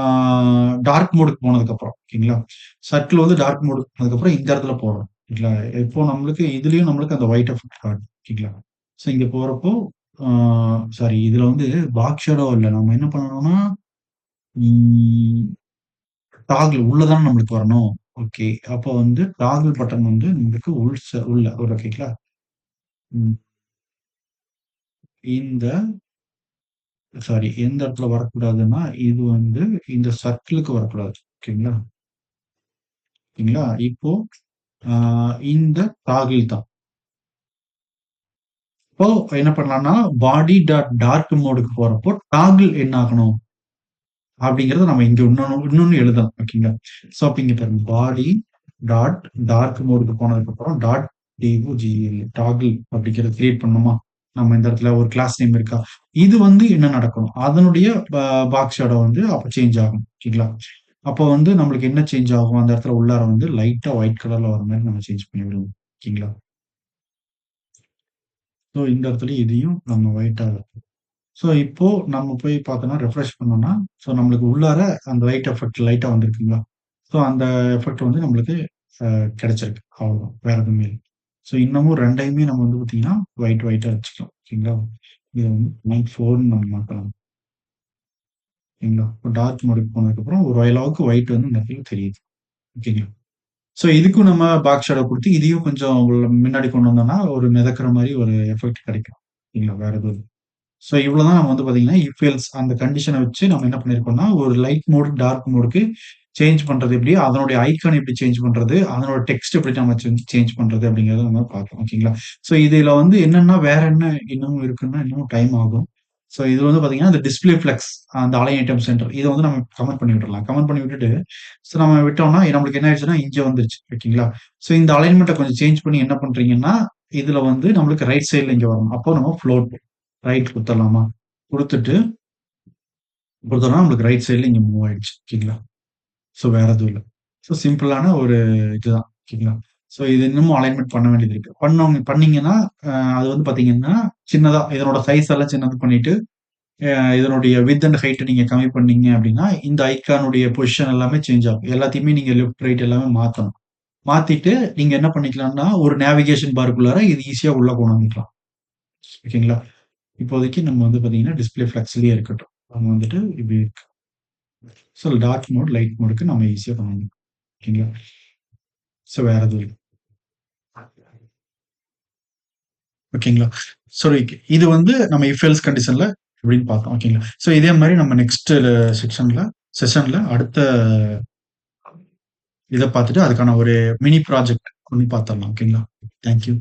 டார்க் மோடுக்கு போனதுக்கப்புறம். ஓகேங்களா? சர்க்கிள் வந்து டார்க் மோடுக்கு போனதுக்கப்புறம் இந்த இடத்துல போடுறோம். ஓகேங்களா? இப்போ நம்மளுக்கு இதுலயும் நம்மளுக்கு அந்த ஒயிட் எஃபெக்ட் காட்டுது. ஓகேங்களா? ஸோ இங்க போறப்போ ஆ சாரி இதுல வந்து பாக்ஸ் ஷேடோ இல்ல. நம்ம என்ன பண்ணணும்னா, ம் டாகிள் உள்ள தான நம்மளுக்கு வரணும். ஓகே. அப்போ வந்து டாகிள் பட்டன் வந்து நம்மளுக்கு உள்ள ஒரு ஓகேங்களா? ம். இந்த எந்த இடத்துல வரக்கூடாதுன்னா, இது வந்து இந்த சர்க்கிளுக்கு வரக்கூடாது. ஓகேங்களா? ஓகேங்களா? இப்போ ஆ இந்த டாகிள் தான். இப்போ என்ன பண்ணலாம்னா, பாடி டாட் டார்க் மோடுக்கு போறப்போ டாகிள் என்ன ஆகணும்? அப்படிங்கிறத நம்ம இங்க இன்னொன்னு எழுதலாம். ஓகேங்களா? ஸோ அப்ப இங்க பாருங்க. பாடி டாட் டார்க் மோடுக்கு போனதுக்கப்புறம் டாகிள் அப்படிங்கிறத கிரியேட் பண்ணோமா? நம்ம இந்த இடத்துல ஒரு கிளாஸ் நேம் இருக்கா? இது வந்து என்ன நடக்கணும்? அதனுடைய பாக்ஸ் ஷேடோ வந்து அப்ப சேஞ்ச் ஆகும். ஓகேங்களா? அப்போ வந்து நம்மளுக்கு என்ன சேஞ்ச் ஆகும்? அந்த இடத்துல உள்ளார வந்து லைட்டா ஒயிட் கலர்ல வர மாரி நம்ம சேஞ்ச் பண்ணி விடுவோம். ஓகேங்களா? ஸோ இந்த இடத்துல இதையும் நம்ம ஒயிட்டா ஸோ இப்போ நம்ம போய் பார்த்தோம்னா, ரெஃப்ரெஷ் பண்ணோம்னா, ஸோ நம்மளுக்கு உள்ளார அந்த லைட் எஃபெக்ட் லைட்டா வந்திருக்குங்களா? ஸோ அந்த எஃபெக்ட் வந்து நம்மளுக்கு கிடைச்சிருக்கு. அவ்வளோதான். வேற எதுவுமே இல்ல. ஸோ இன்னமும் 2யுமே நம்ம வந்து பார்த்தீங்கன்னா, ஒயிட்டா வச்சுக்கலாம். ஓகேங்களா? இத வந்து 0.4ன்னு நம்ம மாத்தலாம். ஓகேங்களா? இப்போ டார்க் மோடுக்கு போனதுக்கப்புறம் ஒரு அளவுக்கு ஒயிட் வந்து இந்த இடத்துல தெரியுது. ஓகேங்களா? ஸோ இதுக்கும் நம்ம பாக்ஸ் ஷேடோ குடுத்து, இதையும் கொஞ்சம் முன்னாடி கொண்டு வந்தோம்னா, ஒரு மிதக்குற மாரி ஒரு எஃபெக்ட் கிடைக்கும். ஓகேங்களா? வேற எதுவும் இல்ல. ஸோ இவ்வளவுதான் நம்ம வந்து பார்த்தீங்கன்னா, இஃப் எல்ஸ் அந்த கண்டிஷன வச்சு நம்ம என்ன பண்ணியிருக்கோம்னா, ஒரு லைட் மோட், டார்க் மோடுக்கு சேஞ்ச் பண்றது எப்படி? அதனுடைய ஐகான் எப்படி சேஞ்ச் பண்றது? அதனோட டெக்ஸ்ட் எப்படி நம்ம சேஞ்ச் பண்றது? அப்படிங்கிறத நம்ம பார்த்தோம். ஓகேங்களா? ஸோ இதுல வந்து என்னன்னா, வேற என்ன இன்னமும் இருக்குன்னா, இன்னமும் டைம் ஆகும். ஸோ இது வந்து பார்த்தீங்கன்னா, இந்த டிஸ்ப்ளே ஃப்ளெக்ஸ் அந்த அலைன் ஐட்டம் சென்டர் இத வந்து நம்ம கமெண்ட் பண்ணி விட்டுறலாம். கமெண்ட் பண்ணி விட்டுட்டு, ஸோ நம்ம விட்டோம்னா நம்மளுக்கு என்ன ஆயிடுச்சுன்னா, இங்க வந்துருச்சு. ஓகேங்களா? ஸோ இந்த அலைன்மென்ட்ட கொஞ்சம் சேஞ்ச் பண்ணி என்ன பண்றீங்கன்னா, இதுல வந்து நம்மளுக்கு ரைட் சைட்ல இங்க வரணும். அப்போ நம்ம ஃப்ளோட் ரைட் குடுத்துரலாமா? குடுத்துட்டு குடுத்தோம்னா நம்மளுக்கு ரைட் சைட்ல இங்க மூவ் ஆயிடுச்சு. ஓகேங்களா? ஸோ வேற எதுவும் இல்ல. ஸோ சிம்பிளான ஒரு இதுதான். ஓகேங்களா? ஸோ இது இன்னமும் அலைன்மென்ட் பண்ண வேண்டியது இருக்கு. பண்ணீங்கன்னா, அது வந்து பார்த்தீங்கன்னா, சின்னதா இதனோட சைஸ் எல்லாம் சின்னது பண்ணிட்டு, இதனுடைய விட்த் அண்ட் ஹைட் நீங்க கம்மி பண்ணீங்க அப்படின்னா, இந்த ஐகானுடைய பொசிஷன் எல்லாமே சேஞ்ச் ஆகும். எல்லாத்தையுமே நீங்க லெஃப்ட், ரைட் எல்லாமே மாத்தணும். மாத்திட்டு நீங்க என்ன பண்ணிக்கலாம்னா, ஒரு நேவிகேஷன் பார்க்குள்ளார இது ஈஸியா உள்ள கொண்டு வந்துக்கலாம். ஓகேங்களா? இப்போதைக்கு நம்ம வந்து பார்த்தீங்கன்னா, டிஸ்ப்ளே ஃப்ளெக்ஸ்லயே இருக்கட்டும். நம்ம வந்துட்டு இப்படி இருக்கு. ஸோ டார்க் மோட், லைட் மோடுக்கு நம்ம ஈஸியா கொண்டு வந்துக்கலாம். ஓகேங்களா? ஸோ வேற எதுவும் இல்ல. ஓகேங்களா? ஸோ இது வந்து நம்ம இஃப் எல்ஸ் கண்டிஷன்ல இப்படின்னு பார்த்தோம். ஓகேங்களா? ஸோ இதே மாரி நம்ம நெக்ஸ்ட் செஷன்ல அடுத்த இத பார்த்துட்டு அதுக்கான ஒரு மினி ப்ராஜெக்ட் ஒண்ணு பார்த்துரலாம். ஓகேங்களா? Thank you.